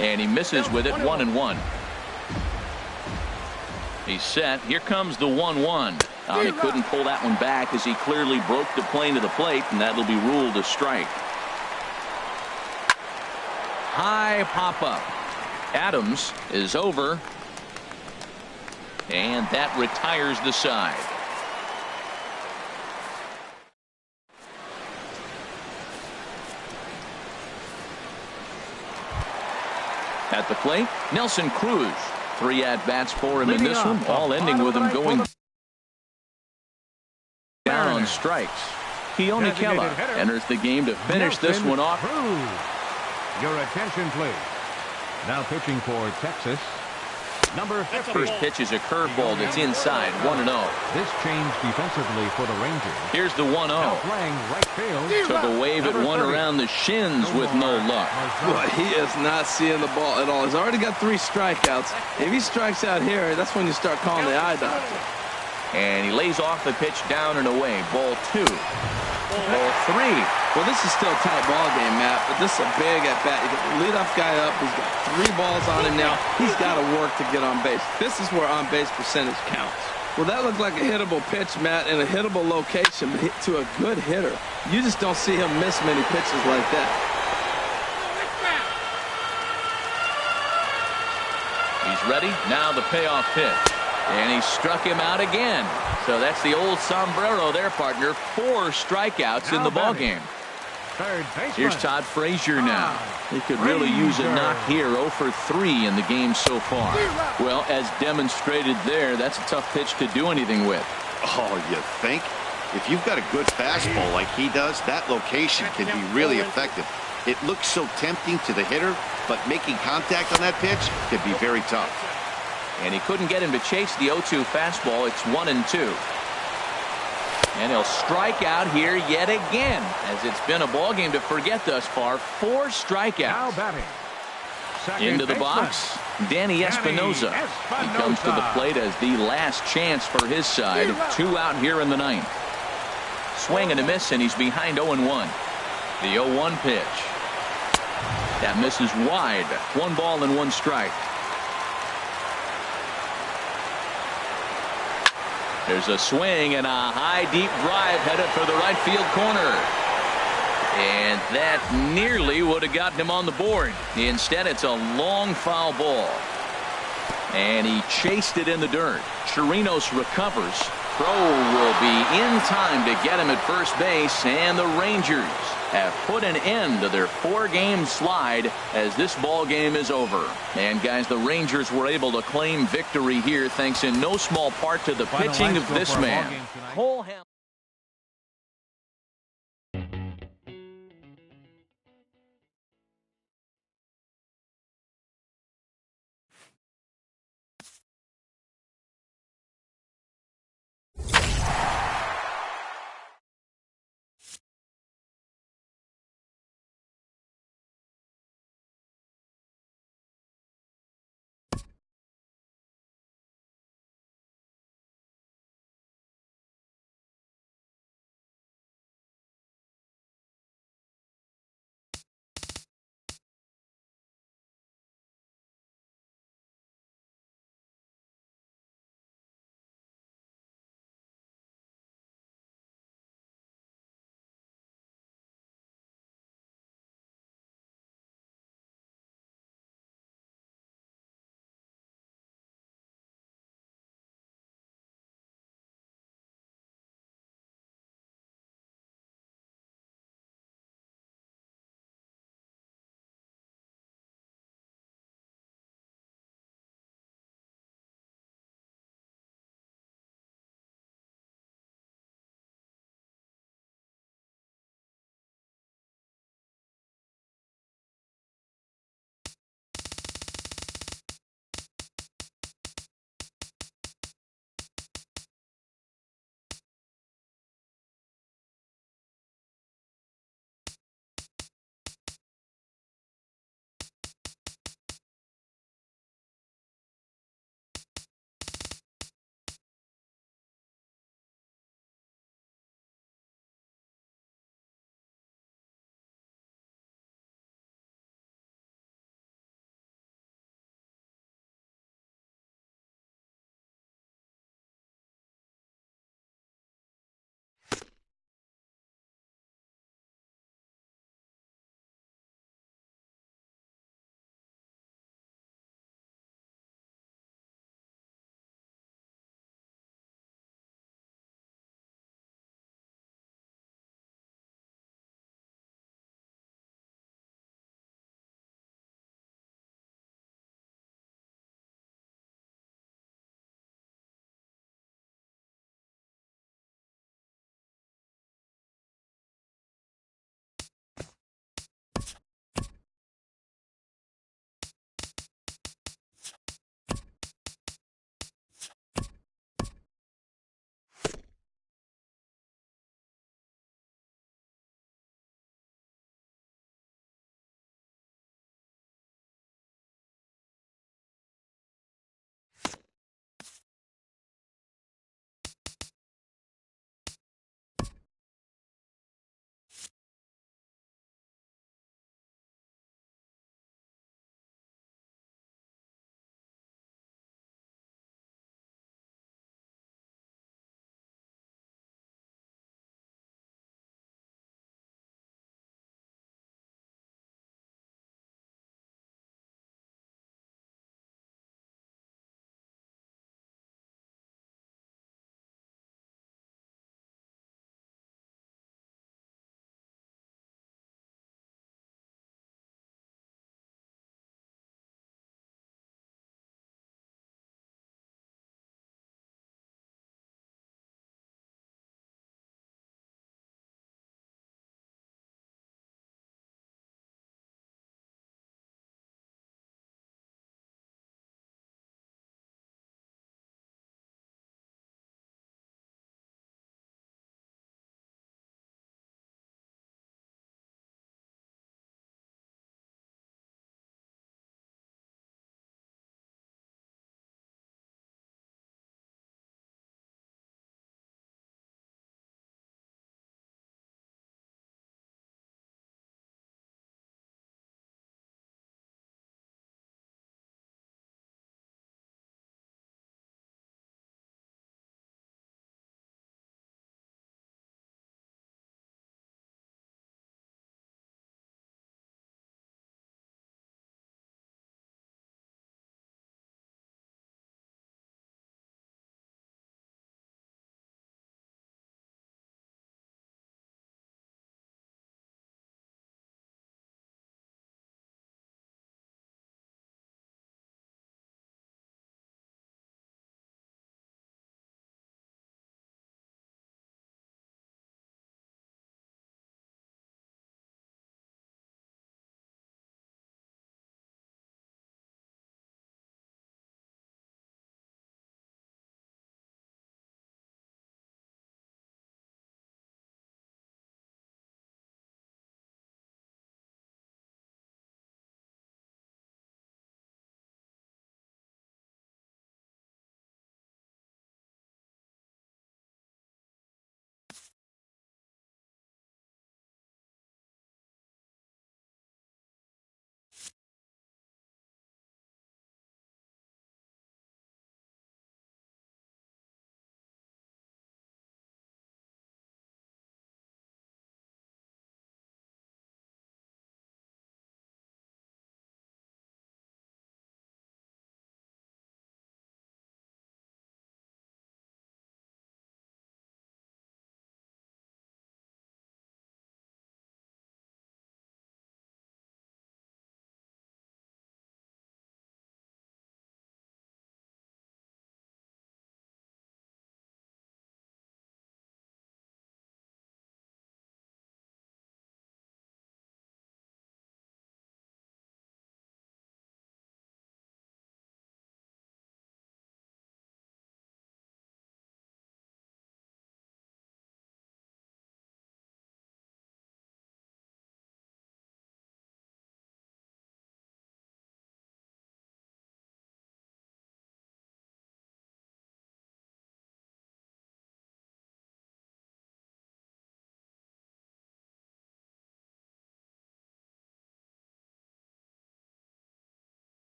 And he misses with it. 1-1. He's set. Here comes the 1-1. He couldn't pull that one back as he clearly broke the plane to the plate, and that'll be ruled a strike. High pop-up. Adams is over. And that retires the side. At the plate, Nelson Cruz. 3 at-bats for him in this one, all ending with him going down on strikes. Keone Kela enters the game to finish this one off. Your attention, please. Now pitching for Texas, number 50. First pitch is a curveball that's inside, 1-0. This change defensively for the Rangers. Here's the 1-0. Playing right field. Took a wave at one around the shins with no luck. Boy, he is not seeing the ball at all. He's already got 3 strikeouts. If he strikes out here, that's when you start calling the eye doctor. And he lays off the pitch down and away. Ball 2. Ball 3. Well, this is still a tight ball game, Matt, but this is a big at-bat. You get the leadoff guy up. He's got 3 balls on him now. He's got to work to get on base. This is where on-base percentage counts. Well, that looked like a hittable pitch, Matt, in a hittable location, but hit to a good hitter. You just don't see him miss many pitches like that. He's ready. Now the payoff pitch. And he struck him out again. So that's the old sombrero there, partner. 4 strikeouts in the ballgame. Here's Todd Frazier now. He could really use a knock here. 0 for 3 in the game so far. Well, as demonstrated there, that's a tough pitch to do anything with. Oh, you think? If you've got a good fastball like he does, that location can be really effective. It looks so tempting to the hitter, but making contact on that pitch can be very tough. And he couldn't get him to chase the 0-2 fastball. It's 1-2. And he'll strike out here yet again, as it's been a ball game to forget thus far. 4 strikeouts. Now batting. Into the box, Danny Espinosa. He comes to the plate as the last chance for his side. 2 out here in the 9th. Swing and a miss, and he's behind 0-1. The 0-1 pitch. That misses wide. 1 ball and 1 strike. There's a swing and a high deep drive headed for the right field corner. And that nearly would have gotten him on the board. Instead, it's a long foul ball. And he chased it in the dirt. Chirinos recovers. throw will be in time to get him at first base, and the Rangers have put an end to their 4-game slide as this ball game is over. And guys, the Rangers were able to claim victory here thanks in no small part to the pitching of this man. Cole Hamilton.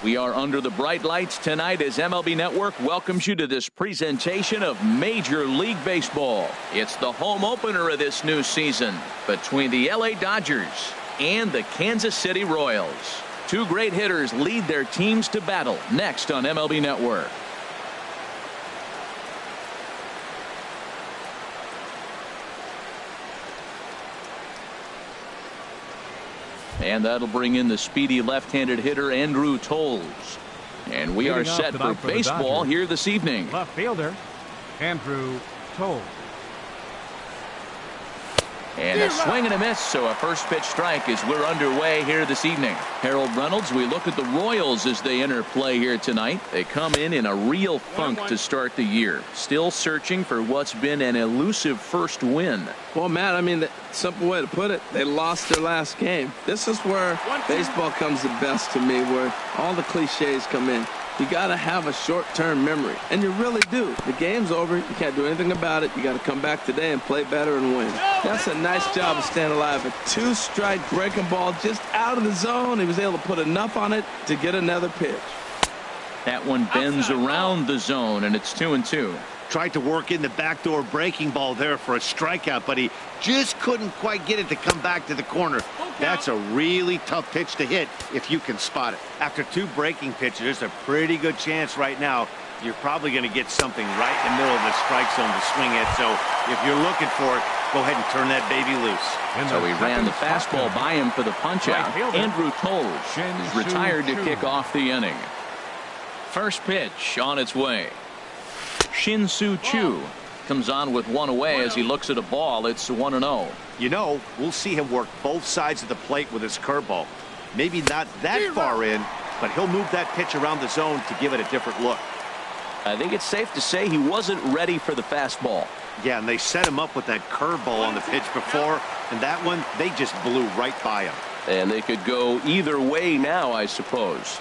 We are under the bright lights tonight as MLB Network welcomes you to this presentation of Major League Baseball. It's the home opener of this new season between the LA Dodgers and the Kansas City Royals. Two great hitters lead their teams to battle next on MLB Network. And that'll bring in the speedy left-handed hitter Andrew Toles. And we are set for baseball here this evening. Left fielder Andrew Toles. And a swing and a miss, so a first pitch strike as we're underway here this evening. Harold Reynolds, we look at the Royals as they enter play here tonight. They come in a real funk to start the year. Still searching for what's been an elusive first win. Well, Matt, I mean, the simple way to put it, they lost their last game. This is where baseball comes the best to me, where all the cliches come in. You got to have a short-term memory, and you really do. The game's over. You can't do anything about it. You got to come back today and play better and win. That's a nice job of staying alive. A two-strike breaking ball just out of the zone. He was able to put enough on it to get another pitch. That one bends around the zone, and it's 2-2. Tried to work in the backdoor breaking ball there for a strikeout, but he just couldn't quite get it to come back to the corner. That's a really tough pitch to hit if you can spot it. After two breaking pitches, there's a pretty good chance right now you're probably going to get something right in the middle of the strike zone to swing at. So if you're looking for it, go ahead and turn that baby loose. So he ran the fastball by him for the punch-out. Andrew Toles is retired to kick off the inning. First pitch on its way. Shin-Soo Choo comes on with one away as he looks at a ball. It's 1-0. You know, we'll see him work both sides of the plate with his curveball. Maybe not that far in, but he'll move that pitch around the zone to give it a different look. I think it's safe to say he wasn't ready for the fastball. Yeah, and they set him up with that curveball on the pitch before, and that one, they just blew right by him. And they could go either way now, I suppose.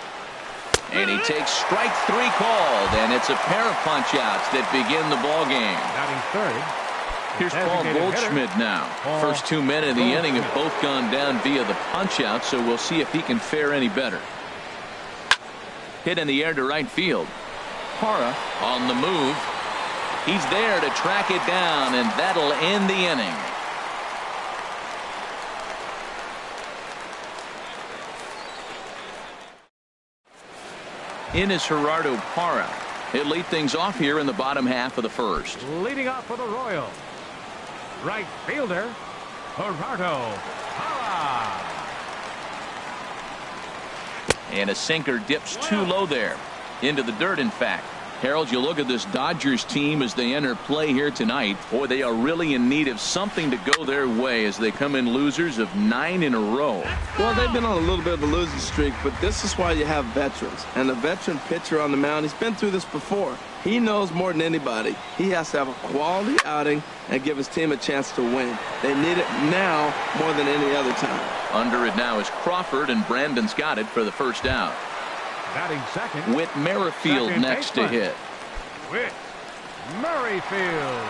And he takes strike three called, and it's a pair of punch-outs that begin the ball game. Batting third. Here's Paul Goldschmidt now. First 2 men in the inning have both gone down via the punch-out, so we'll see if he can fare any better. Hit in the air to right field. Parra on the move. He's there to track it down, and that'll end the inning. In is Gerardo Parra. He'll lead things off here in the bottom half of the first. Leading off for the Royals, right fielder Gerardo Parra. And a sinker dips too low there. Into the dirt, in fact. Harold, you look at this Dodgers team as they enter play here tonight. Boy, they are really in need of something to go their way as they come in losers of 9 in a row. Well, they've been on a little bit of a losing streak, but this is why you have veterans. And a veteran pitcher on the mound, he's been through this before. He knows more than anybody. He has to have a quality outing and give his team a chance to win. They need it now more than any other time. Under it now is Crawford, and Brandon's got it for the first out. Batting second. Whit Merrifield Second next to hit. Whit Merrifield.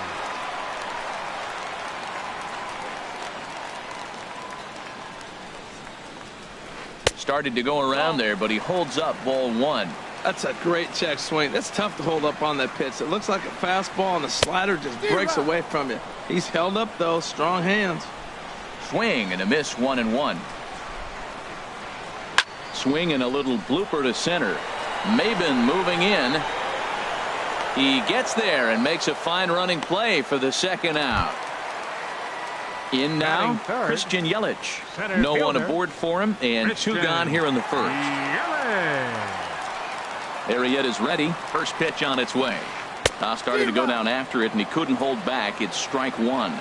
Started to go around there, but he holds up ball one. That's a great check swing. That's tough to hold up on that pitch. It looks like a fastball, and the slider just breaks away from you. He's held up, though. Strong hands. Swing and a miss, 1-1. Swing and a little blooper to center. Maben moving in. He gets there and makes a fine running play for the second out. In now, Christian Yelich. No one aboard for him, and two gone here in the first. Arrieta is ready. First pitch on its way. Started to go down after it, and he couldn't hold back. It's strike one.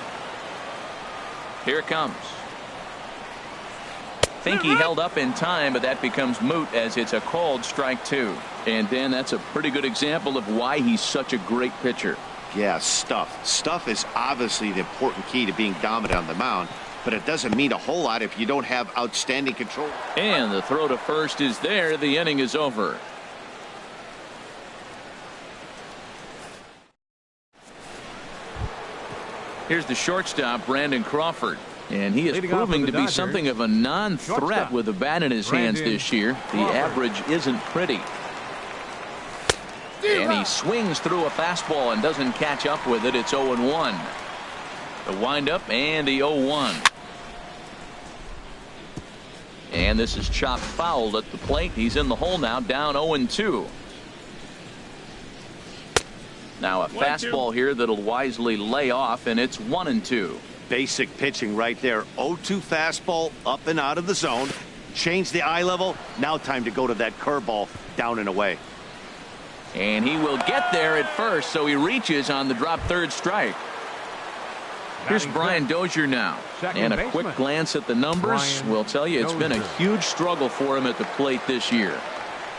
Here it comes. Think he held up in time, but that becomes moot as it's a called strike two. And Dan, that's a pretty good example of why he's such a great pitcher. Yeah, stuff. Stuff is obviously the important key to being dominant on the mound, but it doesn't mean a whole lot if you don't have outstanding control. And the throw to first is there. The inning is over. Here's the shortstop, Brandon Crawford. And he is Leading off proving for to the be Dodgers, something of a non-threat shortstop, with the bat in his hands Brandon this year. The Crawford. average isn't pretty. And he swings through a fastball and doesn't catch up with it. It's 0-1. The windup and the 0-1. And this is chopped fouled at the plate. He's in the hole now, down 0-2. Now a fastball here that'll wisely lay off, and it's 1-2. Basic pitching right there. 0-2 fastball up and out of the zone. Change the eye level. Now time to go to that curveball down and away. And he will get there at first, so he reaches on the drop third strike. Here's Brian Dozier now. And a quick glance at the numbers will tell you it's been a huge struggle for him at the plate this year.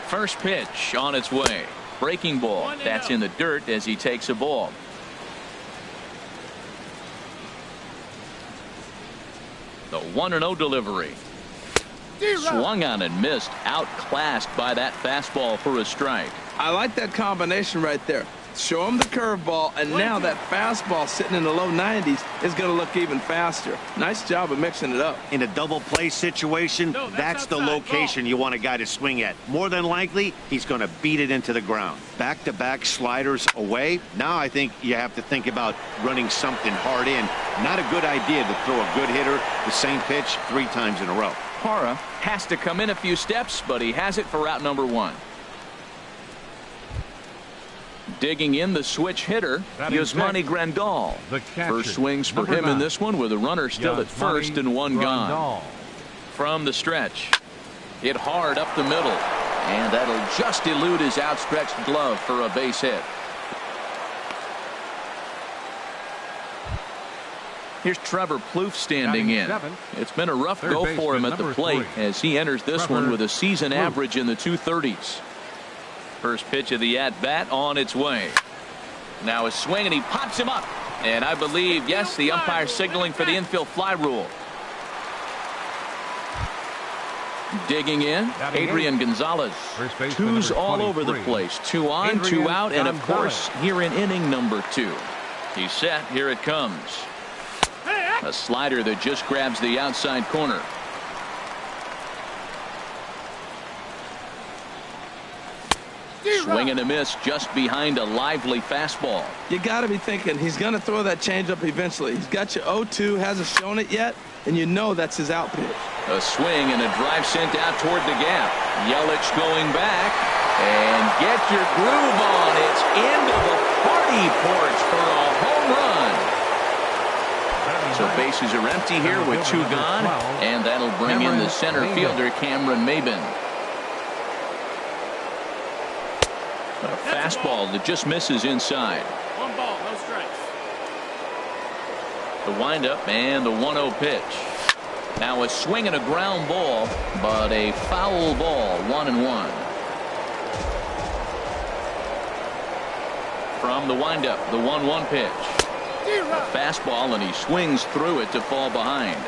First pitch on its way. Breaking ball. That's in the dirt as he takes a ball. The 1-0 delivery. Swung on and missed. Outclassed by that fastball for a strike. I like that combination right there. Show him the curveball, and now that fastball sitting in the low 90s is going to look even faster. Nice job of mixing it up. In a double play situation, that's the location you want a guy to swing at. More than likely, he's going to beat it into the ground. Back-to-back sliders away. Now I think you have to think about running something hard in. Not a good idea to throw a good hitter the same pitch 3 times in a row. Parra has to come in a few steps, but he has it for out number 1. Digging in the switch hitter, Yasmani Grandal. First swings for him in this one with a runner still at first and 1 gone. From the stretch, hit hard up the middle, and that'll just elude his outstretched glove for a base hit. Here's Trevor Plouffe standing in. It's been a rough go for him at the plate as he enters this one with a season average in the 230s. First pitch of the at-bat on its way. Now a swing, and he pops him up. And I believe, yes, the umpire signaling for the infield fly rule. Digging in, Adrian Gonzalez. 2's all over the place. 2 on, 2 out, and of course, here in inning number 2. He's set. Here it comes. A slider that just grabs the outside corner. Swing and a miss just behind a lively fastball. You got to be thinking he's going to throw that changeup eventually. He's got you 0-2, hasn't shown it yet, and you know that's his out pitch. A swing and a drive sent out toward the gap. Yelich going back, and get your groove on. It's into the party porch for a home run. So bases are empty here with 2 gone, and that'll bring in the center fielder, Cameron Maybin. A fastball that just misses inside. 1 ball, no strikes. The windup and the 1-0 pitch. Now a swing and a ground ball, but a foul ball, 1-1. From the windup, the 1-1 pitch. A fastball, and he swings through it to fall behind.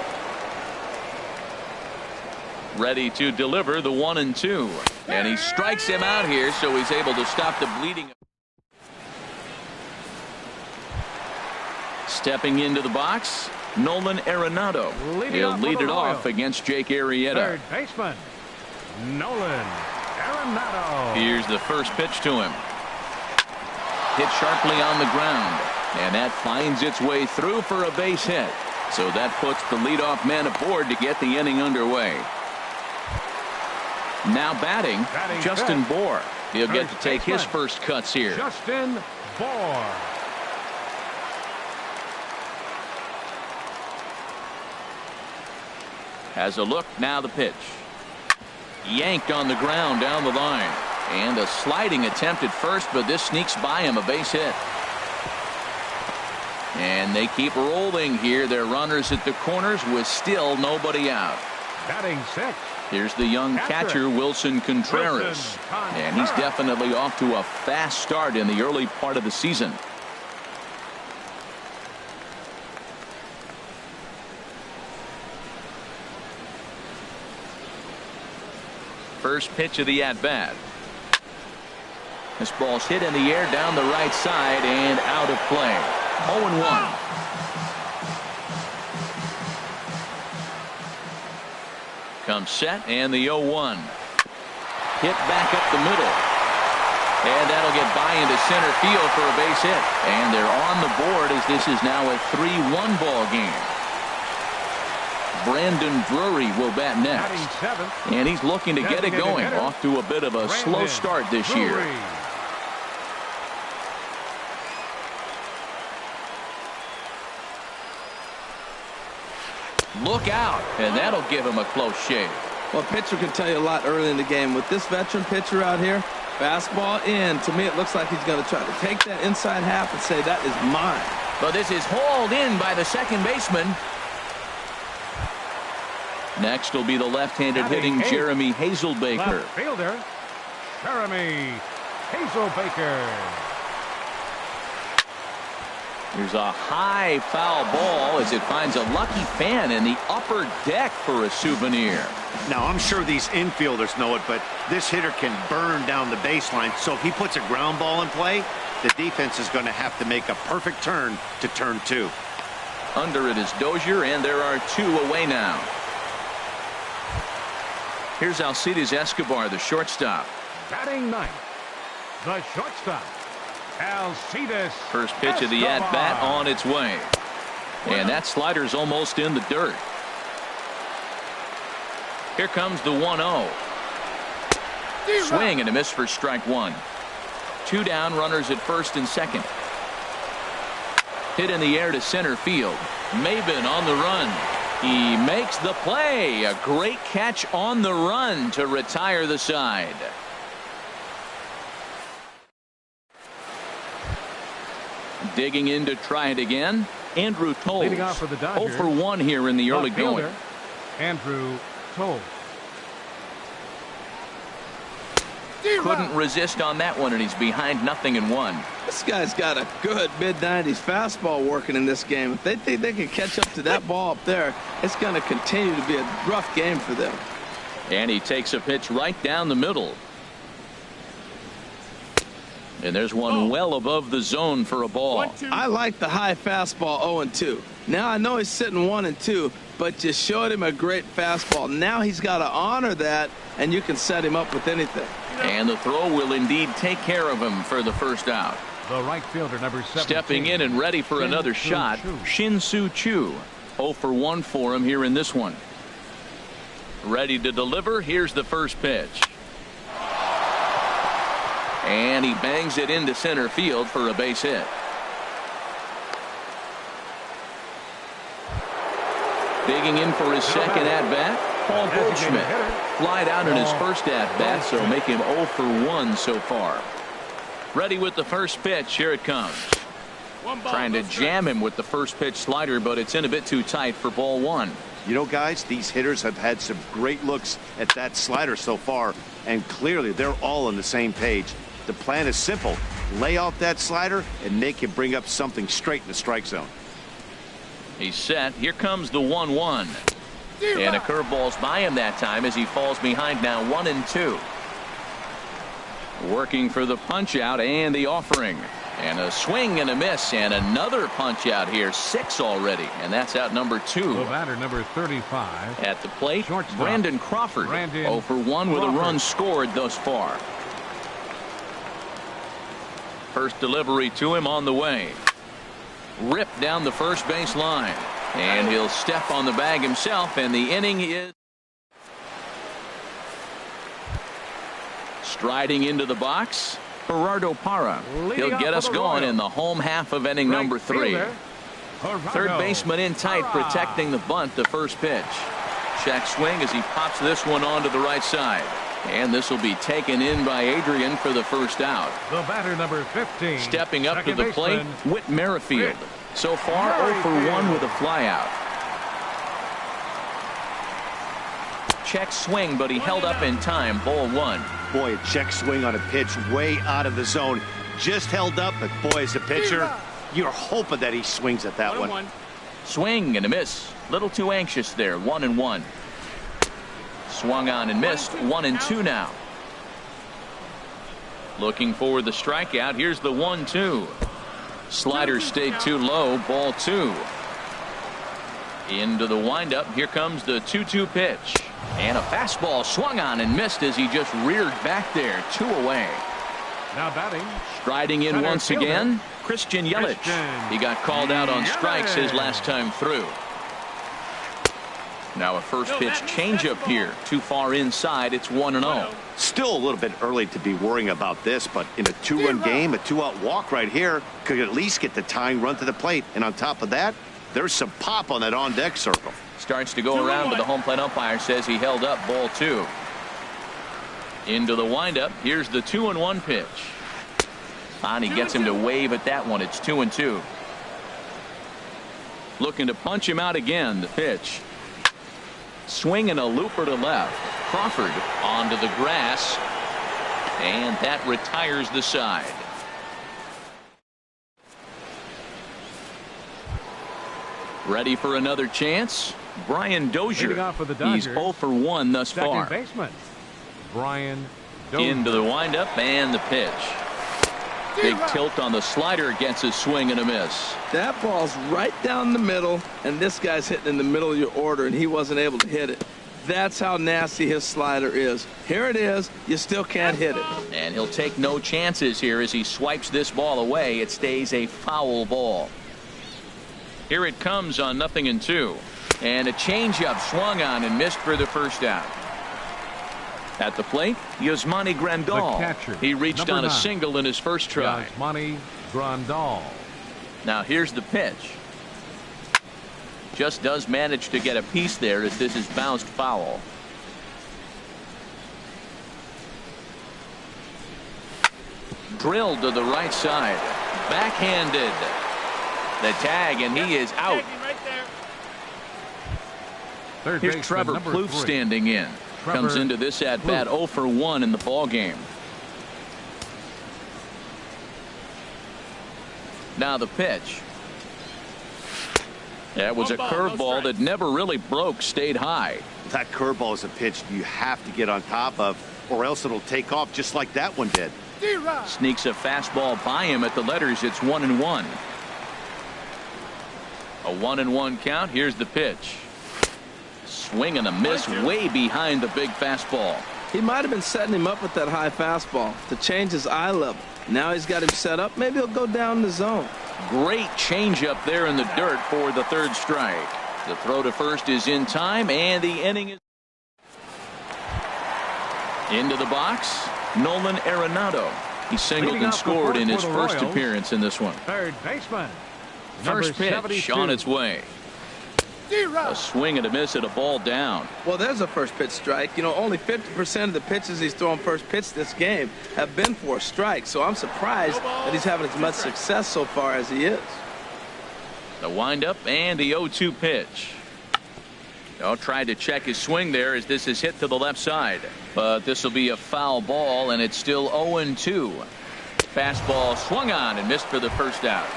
Ready to deliver the 1-2, and he strikes him out here, so he's able to stop the bleeding. Stepping into the box, Nolan Arenado. He'll lead it off against Jake Arrieta. Third baseman, Nolan Arenado. Here's the first pitch to him. Hit sharply on the ground, and that finds its way through for a base hit. So that puts the leadoff man aboard to get the inning underway. Now batting Justin Bour. He'll get to take his first cuts here. Justin Bour. Has a look, now the pitch. Yanked on the ground down the line. And a sliding attempt at first, but this sneaks by him, a base hit. And they keep rolling here. Their runners at the corners with still nobody out. Batting 6. Here's the young catcher, Wilson Contreras. And he's definitely off to a fast start in the early part of the season. First pitch of the at-bat. This ball's hit in the air down the right side and out of play. 0-1. comes set, and the 0-1. Hit back up the middle. And that'll get by into center field for a base hit. And they're on the board as this is now a 3-1 ball game. Brandon Drury will bat next. And he's looking to get it going. Off to a bit of a slow start this year. Look out, and that'll give him a close shave. Well, a pitcher can tell you a lot early in the game. With this veteran pitcher out here, fastball in. To me, it looks like he's going to try to take that inside half and say, that is mine. But this is hauled in by the second baseman. Next will be the left-handed hitting Jeremy Hazelbaker. Left fielder, Jeremy Hazelbaker. Here's a high foul ball as it finds a lucky fan in the upper deck for a souvenir. Now, I'm sure these infielders know it, but this hitter can burn down the baseline. So if he puts a ground ball in play, the defense is going to have to make a perfect turn to turn 2. Under it is Dozier, and there are 2 away now. Here's Alcides Escobar, the shortstop. Batting ninth, the shortstop, Alcides. First pitch of the at-bat on its way. And that slider's almost in the dirt. Here comes the 1-0. Swing and a miss for strike 1. 2 down, runners at first and second. Hit in the air to center field. Maben on the run. He makes the play. A great catch on the run to retire the side. Digging in to try it again, Andrew Toles. Leading off for the Dodgers, 0 for 1 here in the early going. Andrew Toles. Couldn't resist on that one, and he's behind 0-1. This guy's got a good mid-90s fastball working in this game. If they think they can catch up to that ball up there, it's going to continue to be a rough game for them. And he takes a pitch right down the middle. And there's one well above the zone for a ball. I like the high fastball 0-2. Now I know he's sitting 1-2, but you showed him a great fastball. Now he's got to honor that, and you can set him up with anything. And the throw will indeed take care of him for the first out. The right fielder, number 17. Stepping in and ready for another shot, Shin-Soo Choo. 0 for 1 for him here in this one. Ready to deliver. Here's the first pitch. And he bangs it into center field for a base hit. Digging in for his second at-bat, Paul Goldschmidt. Flied out in his first at-bat, so make him 0 for 1 so far. Ready with the first pitch. Here it comes. Trying to jam him with the first pitch slider, but it's in a bit too tight for ball 1. You know, guys, these hitters have had some great looks at that slider so far, and clearly they're all on the same page. The plan is simple. Lay off that slider and make him bring up something straight in the strike zone. He's set. Here comes the 1-1. And a curveball's by him that time as he falls behind now 1-2. Working for the punch out and the offering. And a swing and a miss and another punch out here. 6 already. And that's out number 2. The batter, number 35. At the plate, shortstop, Brandon Crawford. 0 for 1 with a run scored thus far. First delivery to him on the way. Ripped down the first base line. And he'll step on the bag himself, and the inning is striding into the box. Gerardo Parra. He'll get us going in the home half of inning number 3. Third baseman in tight, protecting the bunt, the first pitch. Check swing as he pops this one onto the right side. And this will be taken in by Adrian for the first out. The batter, number 15. Stepping up to the plate, Whit Merrifield. So far, 0 for 1 with a flyout. Check swing, but he held up in time. Ball 1. Boy, a check swing on a pitch way out of the zone. Just held up, but boy, as a pitcher, you're hoping that he swings at that one. Swing and a miss. Little too anxious there. 1-1. Swung on and missed. 1-2 now. Looking for the strikeout. Here's the 1-2. Slider stayed too low. Ball 2. Into the windup. Here comes the 2-2 pitch. And a fastball swung on and missed as he just reared back there. 2 away. Now batting. Striding in Center once fielder, again, Christian Yelich. He got called out on strikes his last time through. Now a first pitch changeup here. Too far inside. It's 1-0. Still a little bit early to be worrying about this, but in a 2-run game, a 2-out walk right here could at least get the tying run to the plate. And on top of that, there's some pop on that on-deck circle. Starts to go around, but the home plate umpire says he held up ball 2. Into the windup. Here's the 2-1 pitch. And he gets him to wave at that one. It's 2-2. Looking to punch him out again. The pitch. Swinging a looper to left. Crawford onto the grass. And that retires the side. Ready for another chance? Brian Dozier. Leading off for the He's Dodgers. 0 for 1 thus Second far. baseman, Brian Dozier. Into the windup and the pitch. Big tilt on the slider, gets a swing and a miss. That ball's right down the middle, and this guy's hitting in the middle of your order, and he wasn't able to hit it. That's how nasty his slider is. Here it is. You still can't hit it. And he'll take no chances here as he swipes this ball away. It stays a foul ball. Here it comes on 0-2. And a changeup swung on and missed for the first out. At the plate, Yasmani Grandal. catcher, He reached number on a 9. single in his first try. Yasmani Grandal. Now here's the pitch. Just does manage to get a piece there as this is bounced foul. Drilled to the right side. Backhanded. The tag, and he is out. Right there. Third Here's baseman, Trevor number Plouffe 3. standing in. Comes Trevor into this at bat Plouffe. 0 for 1 in the ball game. Now the pitch. That was a curveball that never really broke, stayed high. That curveball is a pitch you have to get on top of, or else it'll take off just like that one did. Sneaks a fastball by him at the letters. It's 1-1. A 1-1 count. Here's the pitch. Swing and a miss way behind the big fastball. He might have been setting him up with that high fastball to change his eye level. Now he's got him set up. Maybe he'll go down the zone. Great changeup there in the dirt for the third strike. The throw to first is in time, and the inning is into the box. Nolan Arenado. He singled Leading and off the scored fourth in his for the first Royals. appearance in this one. Third baseman, number First pitch 72. on its way. A swing and a miss at a ball down. Well, there's a first pitch strike. You know, only 50% of the pitches he's thrown first pitch this game have been for a strike. So I'm surprised that he's having as much success so far as he is. The windup and the 0-2 pitch. Tried to check his swing there as this is hit to the left side. But this will be a foul ball, and it's still 0-2. Fastball swung on and missed for the first out.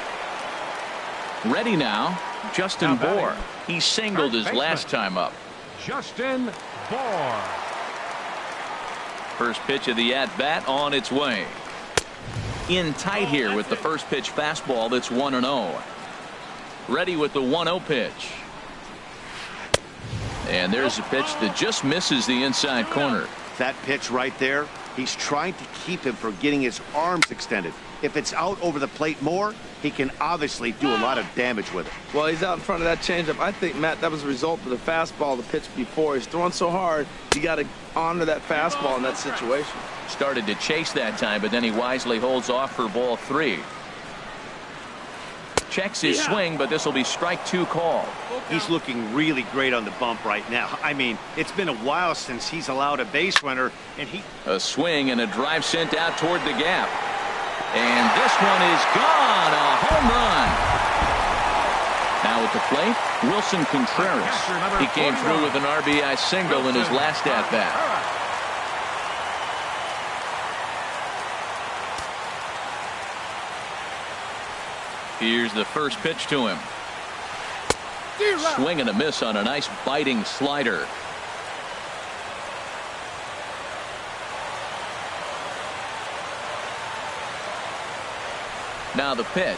Ready now, Justin Bohr. He singled his last time up. Justin Bohr. First pitch of the at-bat on its way. In tight here with the first pitch fastball. That's 1-0. Ready with the 1-0 pitch. And there's a pitch that just misses the inside corner. That pitch right there, he's trying to keep him from getting his arms extended. If it's out over the plate more, he can obviously do a lot of damage with it. Well, he's out in front of that changeup. I think, Matt, that was a result of the fastball, the pitch before. He's throwing so hard, you got to honor that fastball in that situation. Started to chase that time, but then he wisely holds off for ball 3. Checks his swing, but this will be strike 2 call. He's looking really great on the bump right now. I mean, it's been a while since he's allowed a base runner, and A swing and a drive sent out toward the gap. And this one is gone. A home run. Now at the plate, Wilson Contreras. He came through with an RBI single in his last at-bat. Here's the first pitch to him. Swing and a miss on a nice biting slider. Now the pitch.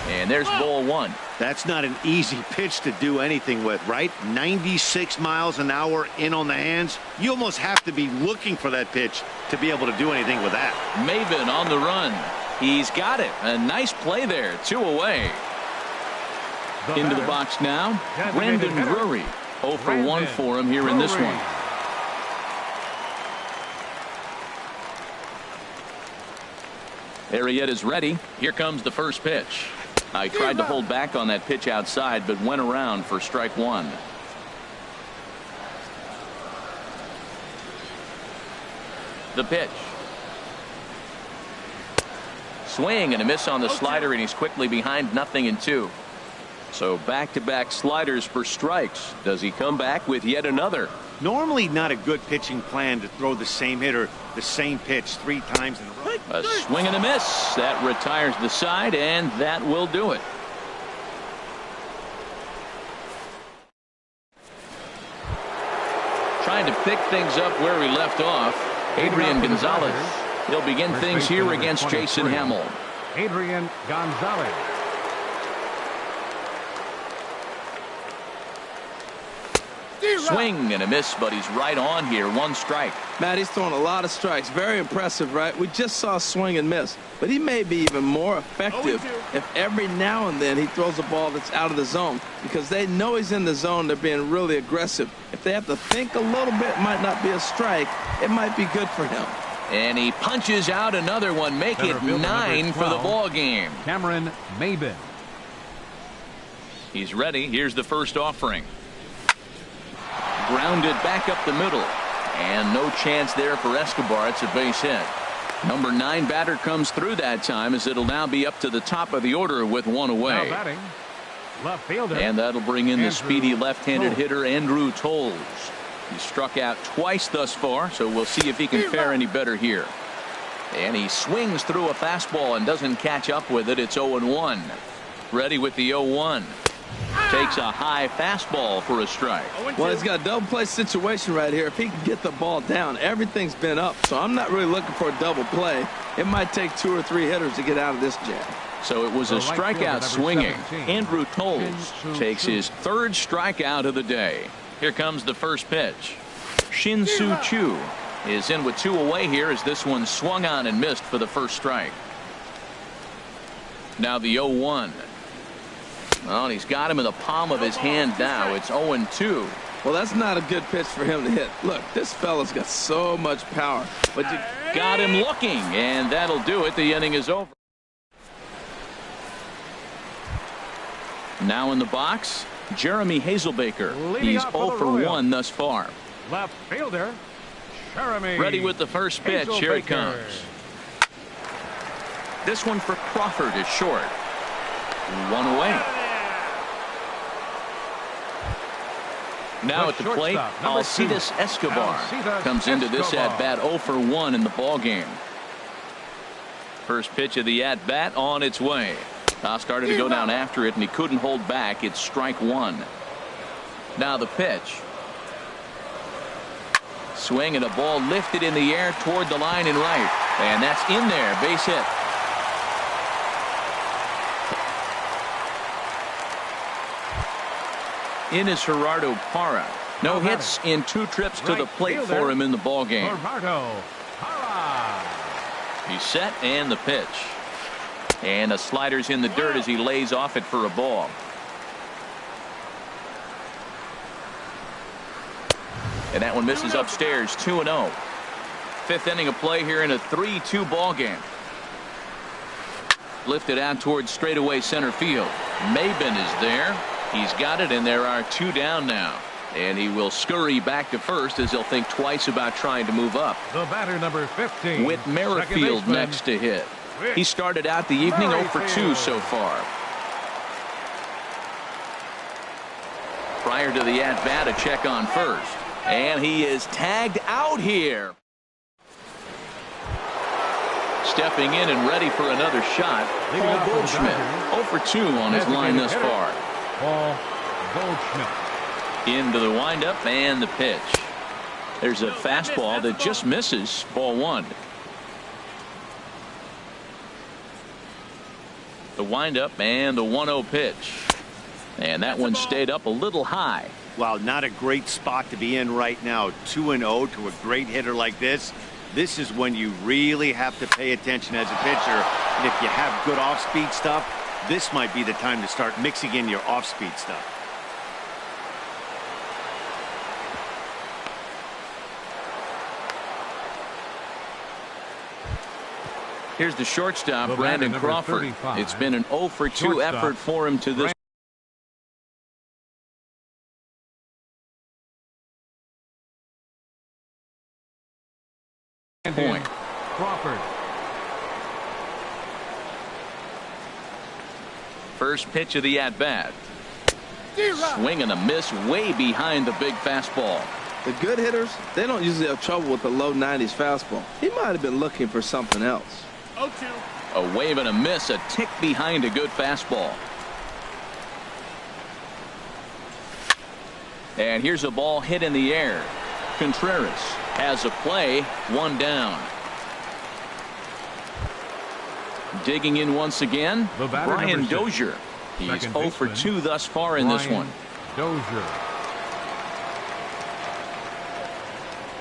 And there's ball one. That's not an easy pitch to do anything with, right? 96 miles an hour in on the hands. You almost have to be looking for that pitch to be able to do anything with that. Maben on the run. He's got it. A nice play there. 2 away. Into the box now, Brandon Drury. 0 for 1 for him here in this one. Arrieta's ready. Here comes the first pitch. I tried to hold back on that pitch outside, but went around for strike one. The pitch. Swing and a miss on the slider, and he's quickly behind 0-2. So back-to-back sliders for strikes. Does he come back with yet another? Normally not a good pitching plan to throw the same hitter the same pitch 3 times in a row. A swing and a miss. That retires the side, and that will do it. Trying to pick things up where we left off. Adrian Gonzalez. He'll begin things here against Jason Hamill. Adrian Gonzalez. Swing and a miss, but he's right on here. 1 strike. Matt, he's throwing a lot of strikes. Very impressive, right? We just saw swing and miss. But he may be even more effective if every now and then he throws a ball that's out of the zone. Because they know he's in the zone. They're being really aggressive. If they have to think a little bit, it might not be a strike. It might be good for him. And he punches out another one. Make it 9 for the ball game. Cameron Maben. He's ready. Here's the first offering. Grounded back up the middle. And no chance there for Escobar. It's a base hit. Number 9 batter comes through that time, as it'll now be up to the top of the order with 1 away. Now batting, left fielder. And that'll bring in the Andrew speedy left-handed Toles. hitter Andrew Toles. He's struck out twice thus far, so we'll see if he can fare any better here. And he swings through a fastball and doesn't catch up with it. It's 0-1. Ready with the 0-1. Takes a high fastball for a strike. Well, he's got a double play situation right here. If he can get the ball down, everything's been up. So I'm not really looking for a double play. It might take 2 or 3 hitters to get out of this jam. So it was a strikeout swinging. Andrew Toles takes his 3rd strikeout of the day. Here comes the first pitch. Shin-Soo Choo is in with 2 away here, as this one swung on and missed for the first strike. Now the 0-1. Well, and he's got him in the palm of his hand now. It's 0-2. Well, that's not a good pitch for him to hit. Look, this fella's got so much power. But you got him looking, and that'll do it. The inning is over. Now in the box, Jeremy Hazelbaker. He's 0 for 1 thus far. Left fielder, Jeremy. Ready with the first pitch. Here it comes. This one for Crawford is short. 1 away. Now at the plate, Alcides Escobar comes into this at-bat 0 for 1 in the ball game. First pitch of the at-bat on its way. Started to go down after it, and he couldn't hold back. It's strike 1. Now the pitch. Swing and a ball lifted in the air toward the line in right. And that's in there. Base hit. In is Gerardo Parra. No hits in 2 trips to the plate for him in the ball game. Gerardo Parra. He's set, and the pitch. And the slider's in the dirt as he lays off it for a ball. And that one misses upstairs. 2-0. 5th inning of play here in a 3-2 ball game. Lifted out towards straightaway center field. Maben is there. He's got it, and there are 2 down now. And he will scurry back to first, as he'll think twice about trying to move up. The batter, number 15. Whit Merrifield next to hit. He started out the evening 0 for 2 so far. Prior to the at-bat, a check on first. And he is tagged out here. Stepping in and ready for another shot, Paul Goldschmidt. 0 for 2 on his line thus far. Paul Goldschmidt. Into the windup and the pitch. There's a fastball that just misses. Ball 1. The windup and the 1-0 pitch. And that one stayed up a little high. Wow, not a great spot to be in right now. 2-0 to a great hitter like this. This is when you really have to pay attention as a pitcher. And if you have good off-speed stuff, this might be the time to start mixing in your off-speed stuff. Here's the shortstop, The Brandon batter, number Crawford. 35. It's been an 0 for 2 Shortstop, effort for him to this point. Crawford. First pitch of the at-bat. Swing and a miss way behind the big fastball. The good hitters, they don't usually have trouble with the low 90s fastball. He might have been looking for something else. 0-2. A wave and a miss, a tick behind a good fastball. And here's a ball hit in the air. Contreras has a play, 1 down. Digging in once again, The batter, Brian number 6. Dozier. He's Second 0 for baseman, 2 thus far in this Brian one. Dozier.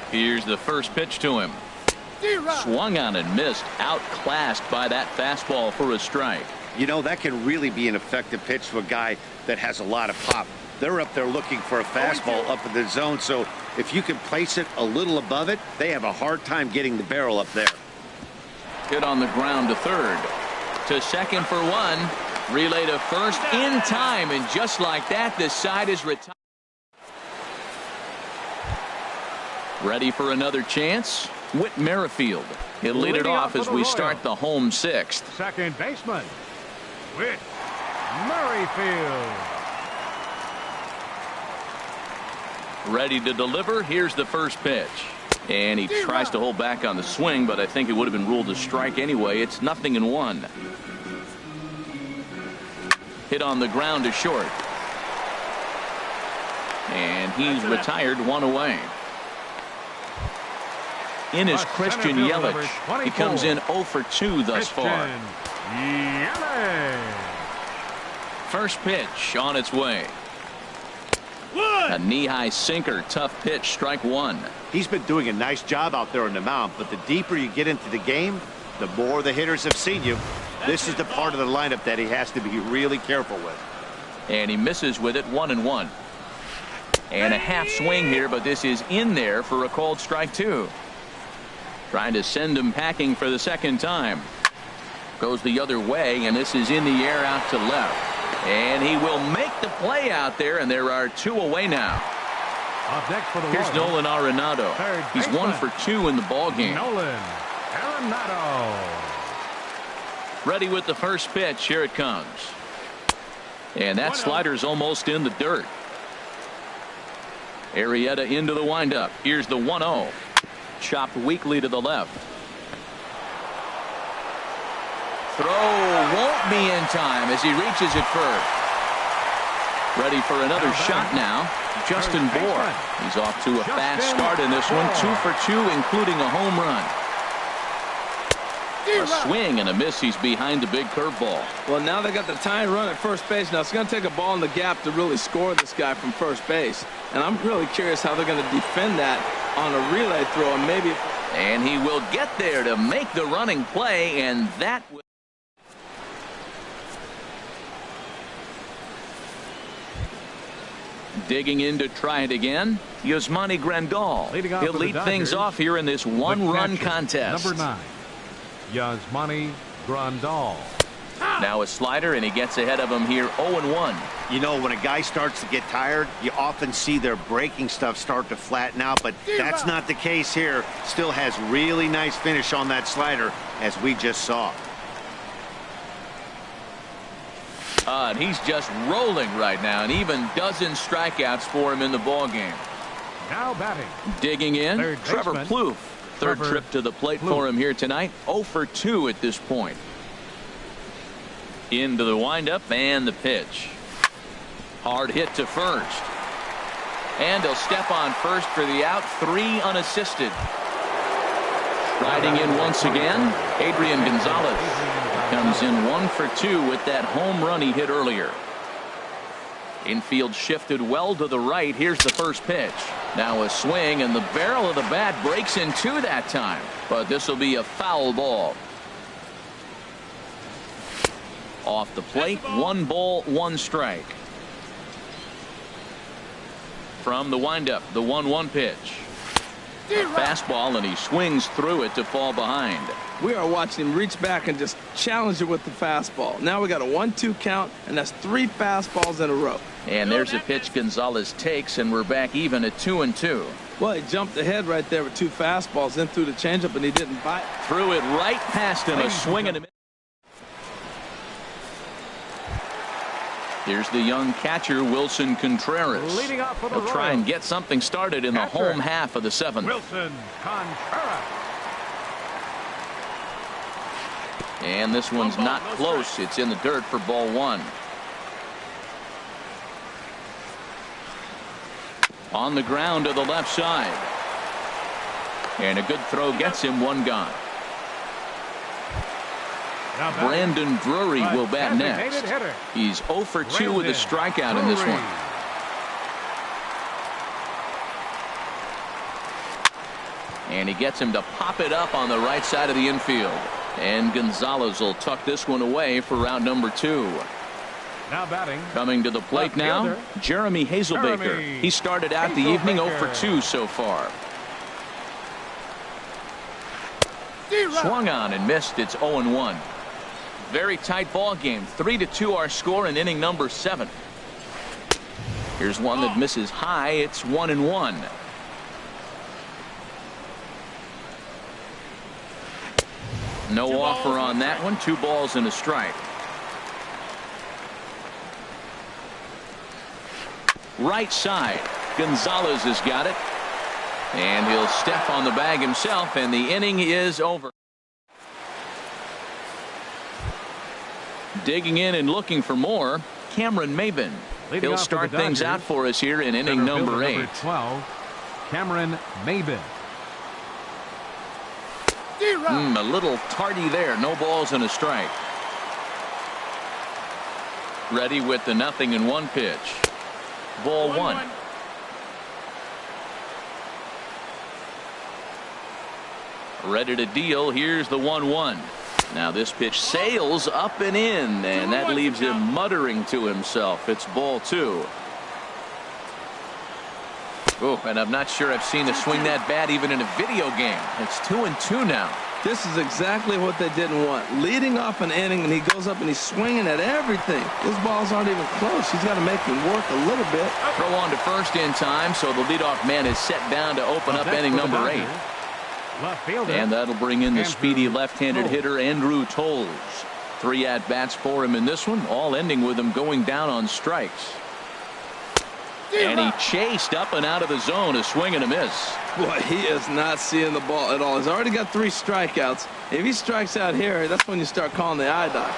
Here's the first pitch to him. Swung on and missed, outclassed by that fastball for a strike. You know, that can really be an effective pitch to a guy that has a lot of pop. They're up there looking for a fastball up in the zone, so if you can place it a little above it, they have a hard time getting the barrel up there. Hit on the ground to third. To second for 1. Relay to first in time, and just like that, the side is retired. Ready for another chance? Whit Merrifield. He'll lead it Leading off off as for the we Royals. start the home 6th. Second baseman. Whit Merrifield. Ready to deliver. Here's the first pitch. And he tries to hold back on the swing, but I think it would have been ruled a strike anyway. It's 0-1. Hit on the ground to short. And he's retired, 1 away. In is The Christian center field Yelich. number 24. He comes in 0 for 2 thus far. Christian Yelich. First pitch on its way. A knee-high sinker, tough pitch, strike 1. He's been doing a nice job out there on the mound, but the deeper you get into the game, the more the hitters have seen you. This is the part of the lineup that he has to be really careful with. And he misses with it, 1-1. And a half swing here, but this is in there for a called strike 2. Trying to send him packing for the second time. Goes the other way, and this is in the air out to left. And he will make the play out there, and there are 2 away now. Up next for the Here's Royals, Nolan Arenado. third He's 1 baseman. for 2 in the ballgame. Nolan Arenado. Ready with the first pitch. Here it comes. And that slider's almost in the dirt. Arrieta into the windup. Here's the 1-0. Chopped weakly to the left. Throw won't be in time as he reaches it first. Ready for another shot now. Justin Bohr. He's off to a fast start in this one. 2 for 2, including a home run. A swing and a miss. He's behind the big curveball. Well, now they got the tying run at first base. Now it's going to take a ball in the gap to really score this guy from first base. And I'm really curious how they're going to defend that on a relay throw. And maybe. And he will get there to make the running play, and that will. Digging in to try it again, Yasmani Grandal. Leading off He'll for the lead things Dodgers, off here in this one-run catcher, contest. Number 9, Yasmani Grandal. Now a slider, and he gets ahead of him here, 0-1. You know, when a guy starts to get tired, you often see their breaking stuff start to flatten out, but that's not the case here. Still has really nice finish on that slider, as we just saw. And he's just rolling right now, and even dozen strikeouts for him in the ballgame. Now batting. Digging in, Third Trevor baseman, Plouffe. Third Trevor trip to the plate Plouffe. for him here tonight. 0 for 2 at this point. Into the windup and the pitch. Hard hit to first. And he'll step on first for the out. 3 unassisted. Riding in once again, Adrian Gonzalez. comes in 1 for 2 with that home run he hit earlier. Infield shifted well to the right. Here's the first pitch. Now a swing, and the barrel of the bat breaks in two that time. But this will be a foul ball. Off the plate, 1 ball, 1 strike. From the windup, the 1-1 pitch. Fastball, and he swings through it to fall behind. We are watching him reach back and just challenge it with the fastball. Now we got a 1-2 count, and that's 3 fastballs in a row. And there's a pitch Gonzalez takes, and we're back even at 2-2. Well, he jumped ahead right there with 2 fastballs, then threw the changeup, and he didn't bite. Threw it right past him, a swing and a miss. Here's the young catcher, Wilson Contreras. Leading off for the He'll try and get something started in the home half of the 7th. Wilson Contreras. And this one's not close. It's in the dirt for ball 1. On the ground to the left side. And a good throw gets him 1 gone. Brandon Drury will bat next. He's 0 for 2 with a strikeout in this one. And he gets him to pop it up on the right side of the infield. And Gonzalez will tuck this one away for round number 2. Now batting. Coming to the plate now, Jeremy Hazelbaker. He started out the evening 0 for 2 so far. Swung on and missed. It's 0-1. Very tight ball game. 3-2 our score in inning number 7. Here's one that misses high. It's 1-1. No offer on that one. 2 balls and a strike. Right side. Gonzalez has got it. And he'll step on the bag himself, and the inning is over. Digging in and looking for more, Cameron Maben. He'll start things out for us here in inning number 8. 12, Cameron Maben. A little tardy there. No balls and a strike. Ready with the 0-1 pitch. Ball 1. Ready to deal. Here's the 1-1. Now this pitch sails up and in, and that leaves him muttering to himself. It's ball 2. Oh, and I'm not sure I've seen a swing that bad even in a video game. It's 2-2 now. This is exactly what they didn't want. Leading off an inning, and he goes up and he's swinging at everything. His balls aren't even close. He's got to make him work a little bit. Throw on to first in time, so the leadoff man is set down to open up inning number 8. And that'll bring in the speedy left-handed hitter Andrew Tolles. 3 at-bats for him in this one, all ending with him going down on strikes. And he chased up and out of the zone, a swing and a miss. Boy, he is not seeing the ball at all. He's already got 3 strikeouts. If he strikes out here, that's when you start calling the eye doctor.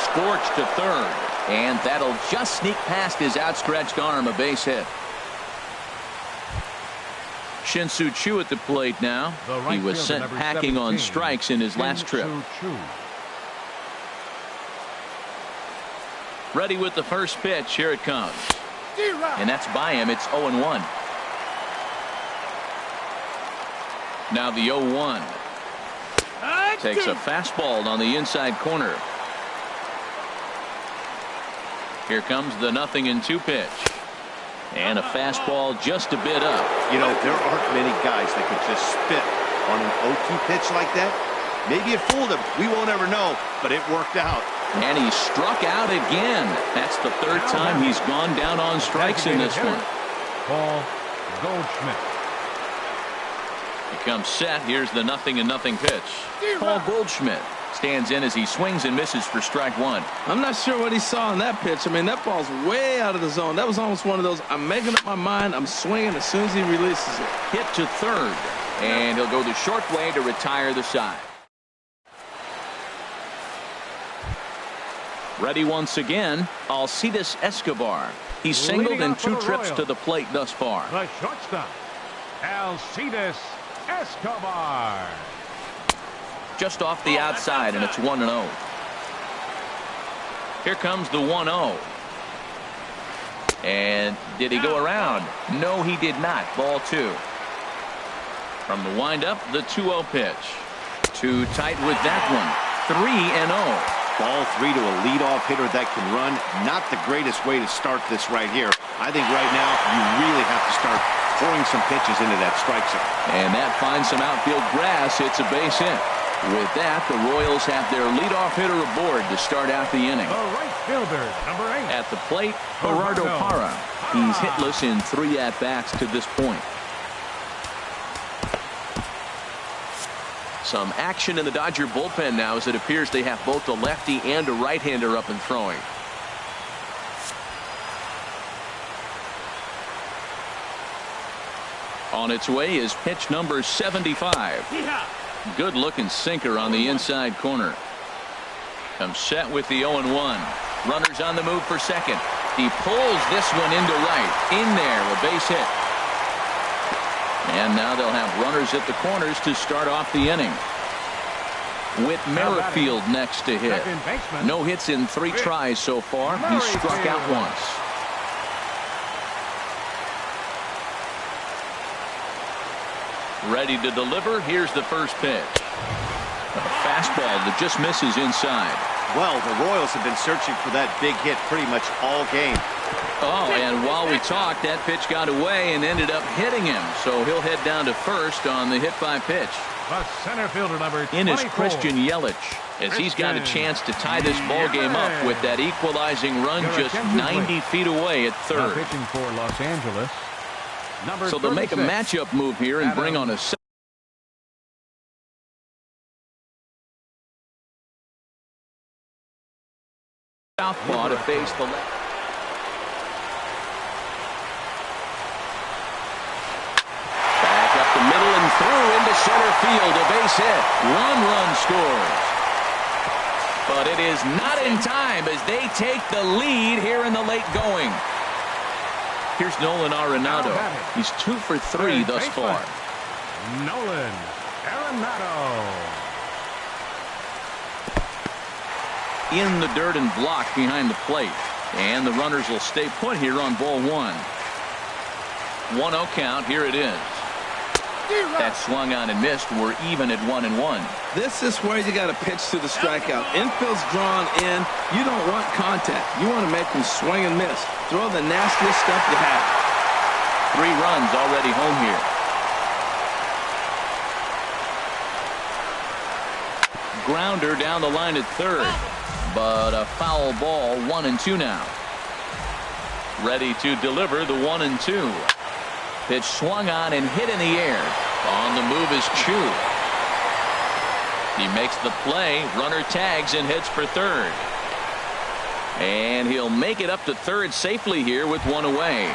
Scorched to third, and that'll just sneak past his outstretched arm, a base hit. Shin-Soo Choo at the plate now. He was sent packing on strikes in his last trip. Ready with the first pitch. Here it comes. And that's by him. It's 0-1. Now the 0-1. Takes a fastball on the inside corner. Here comes the 0-2 pitch. And a fastball just a bit up. You know, there aren't many guys that could just spit on an 0-2 pitch like that. Maybe it fooled him. We won't ever know, but it worked out. And he struck out again. That's the 3rd time he's gone down on strikes in this one. Paul Goldschmidt. He comes set. Here's the 0-0 pitch. Paul Goldschmidt stands in as he swings and misses for strike 1. I'm not sure what he saw in that pitch. I mean, that ball's way out of the zone. That was almost one of those, I'm making up my mind, I'm swinging as soon as he releases it. Hit to third. And he'll go the short way to retire the side. Ready once again, Alcides Escobar. He's singled in 2 trips to the plate thus far. The shortstop, Alcides Escobar. Just off the outside, and it's 1-0. Here comes the 1-0. And did he go around? No, he did not. Ball 2. From the windup, the 2-0 pitch. Too tight with that one. 3-0. Ball 3 to a leadoff hitter that can run. Not the greatest way to start this right here. I think right now you really have to start pouring some pitches into that strike zone. And that finds some outfield grass. It's a base hit. With that, the Royals have their leadoff hitter aboard to start out the inning. The right fielder, number 8. At the plate, Gerardo Parra. He's hitless in 3 at-bats to this point. Some action in the Dodger bullpen now, as it appears they have both a lefty and a right-hander up and throwing. On its way is pitch number 75. Good looking sinker on the inside corner. Comes set with the 0-1. Runners on the move for second. He pulls this one into right. In there, a base hit. And now they'll have runners at the corners to start off the inning. Whit Merrifield next to hit. No hits in 3 tries so far. He struck out once. Ready to deliver. Here's the first pitch. A fastball that just misses inside. Well, the Royals have been searching for that big hit pretty much all game. Oh, and while we talked, that pitch got away and ended up hitting him. So he'll head down to first on the hit by pitch. The center fielder, number 24. In is Christian Yelich, as he's got a chance to tie this ball game up with that equalizing run just 90 feet away at third. Now pitching for Los Angeles. So they'll make a matchup move here and bring on a southpaw to face the left. Back up the middle and through into center field. A base hit. 1 run scores. But it is not in time as they take the lead here in the late going. Here's Nolan Arenado. He's 2 for 3 thus far. Nolan Arenado. In the dirt and blocked behind the plate. And the runners will stay put here on ball 1. 1-0 count. Here it is. That swung on and missed. We're even at 1-1. This is where you got to pitch to the strikeout. Infield's drawn in. You don't want contact. You want to make them swing and miss. Throw the nastiest stuff you have. 3 runs already home here. Grounder down the line at third. But a foul ball. 1-2 now. Ready to deliver the 1-2. Pitch swung on and hit in the air. On the move is Chu. He makes the play. Runner tags and heads for third. And he'll make it up to third safely here with 1 away.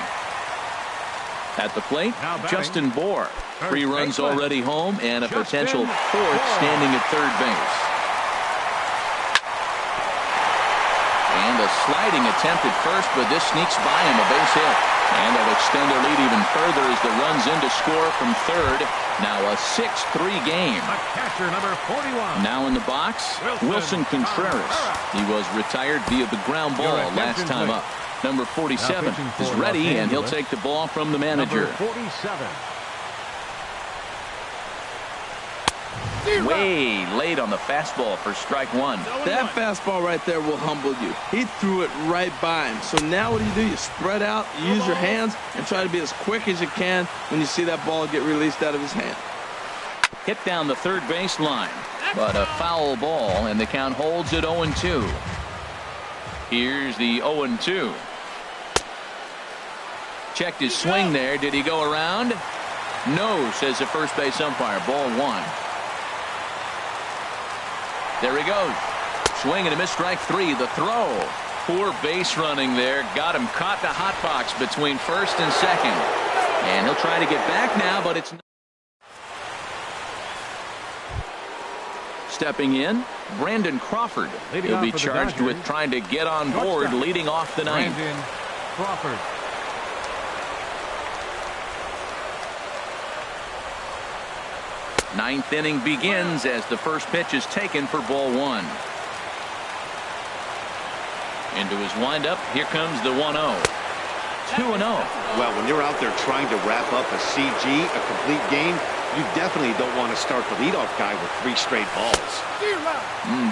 At the plate, Justin Bour. 3 runs already home and a potential 4th standing at third base. And a sliding attempt at first, but this sneaks by him, a base hit. And they'll extend their lead even further as the runs in to score from third. Now a 6-3 game. Catcher number 41. Now in the box, Wilson Contreras. He was retired via the ground ball last time up. Number 47 is ready, and he'll take the ball from the manager. Number 47. Way late on the fastball for strike 1. That fastball right there will humble you. He threw it right by him. So now what do? You spread out, you use your hands, and try to be as quick as you can when you see that ball get released out of his hand. Hit down the third base line, but a foul ball, and the count holds at 0-2. Here's the 0-2. Checked his swing there. Did he go around? No, says the first base umpire. Ball 1. There he goes. Swing and a miss, strike 3. The throw. Poor base running there. Got him caught the hot box between first and second. And he'll try to get back now, but it's not. Stepping in, Brandon Crawford. He'll be charged with trying to get on board leading off the ninth. Brandon Crawford. Ninth inning begins as the first pitch is taken for ball 1. Into his windup. Here comes the 1-0. 2-0. Well, when you're out there trying to wrap up a CG, a complete game, you definitely don't want to start the leadoff guy with 3 straight balls.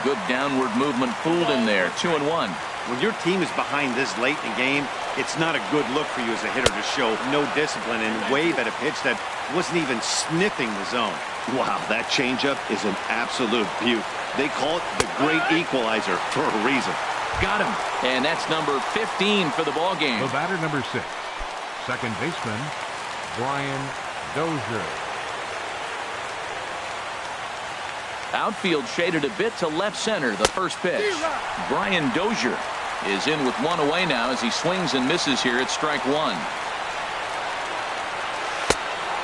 Good downward movement fooled him there. 2-1. When your team is behind this late in the game, it's not a good look for you as a hitter to show no discipline and wave at a pitch that wasn't even sniffing the zone. Wow, that changeup is an absolute beaut. They call it the great equalizer for a reason. Got him. And that's number 15 for the ball game. The batter, number 6, second baseman, Brian Dozier. Outfield shaded a bit to left center. The first pitch. Brian Dozier is in with 1 away now as he swings and misses here at strike 1.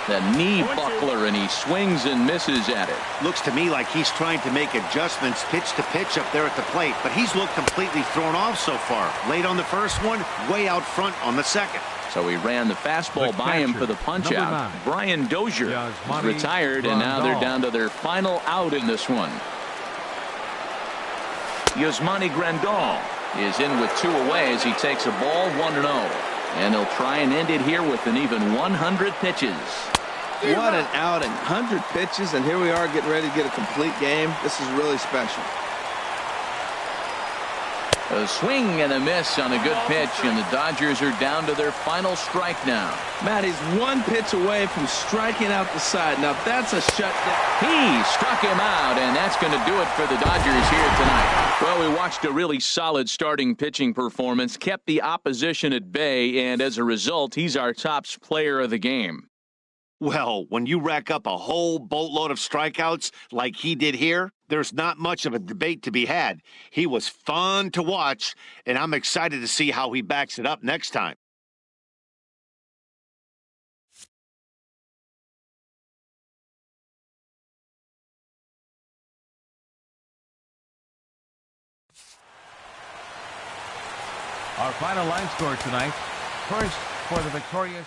The knee buckler, and he swings and misses at it. Looks to me like he's trying to make adjustments pitch to pitch up there at the plate, but he's looked completely thrown off so far. Late on the first one, way out front on the second. So he ran the fastball by him for the punch out. Brian Dozier is retired, and now they're down to their final out in this one. Yasmani Grandal is in with 2 away as he takes a ball 1-0. And he'll try and end it here with an even 100 pitches. What an outing. 100 pitches, and here we are getting ready to get a complete game. This is really special. A swing and a miss on a good pitch, and the Dodgers are down to their final strike now. Matt, he's 1 pitch away from striking out the side. Now that's a shutdown. He struck him out, and that's going to do it for the Dodgers here tonight. Well, we watched a really solid starting pitching performance, kept the opposition at bay, and as a result, he's our top player of the game. Well, when you rack up a whole boatload of strikeouts like he did here, there's not much of a debate to be had. He was fun to watch, and I'm excited to see how he backs it up next time. Our final line score tonight. First for the victorious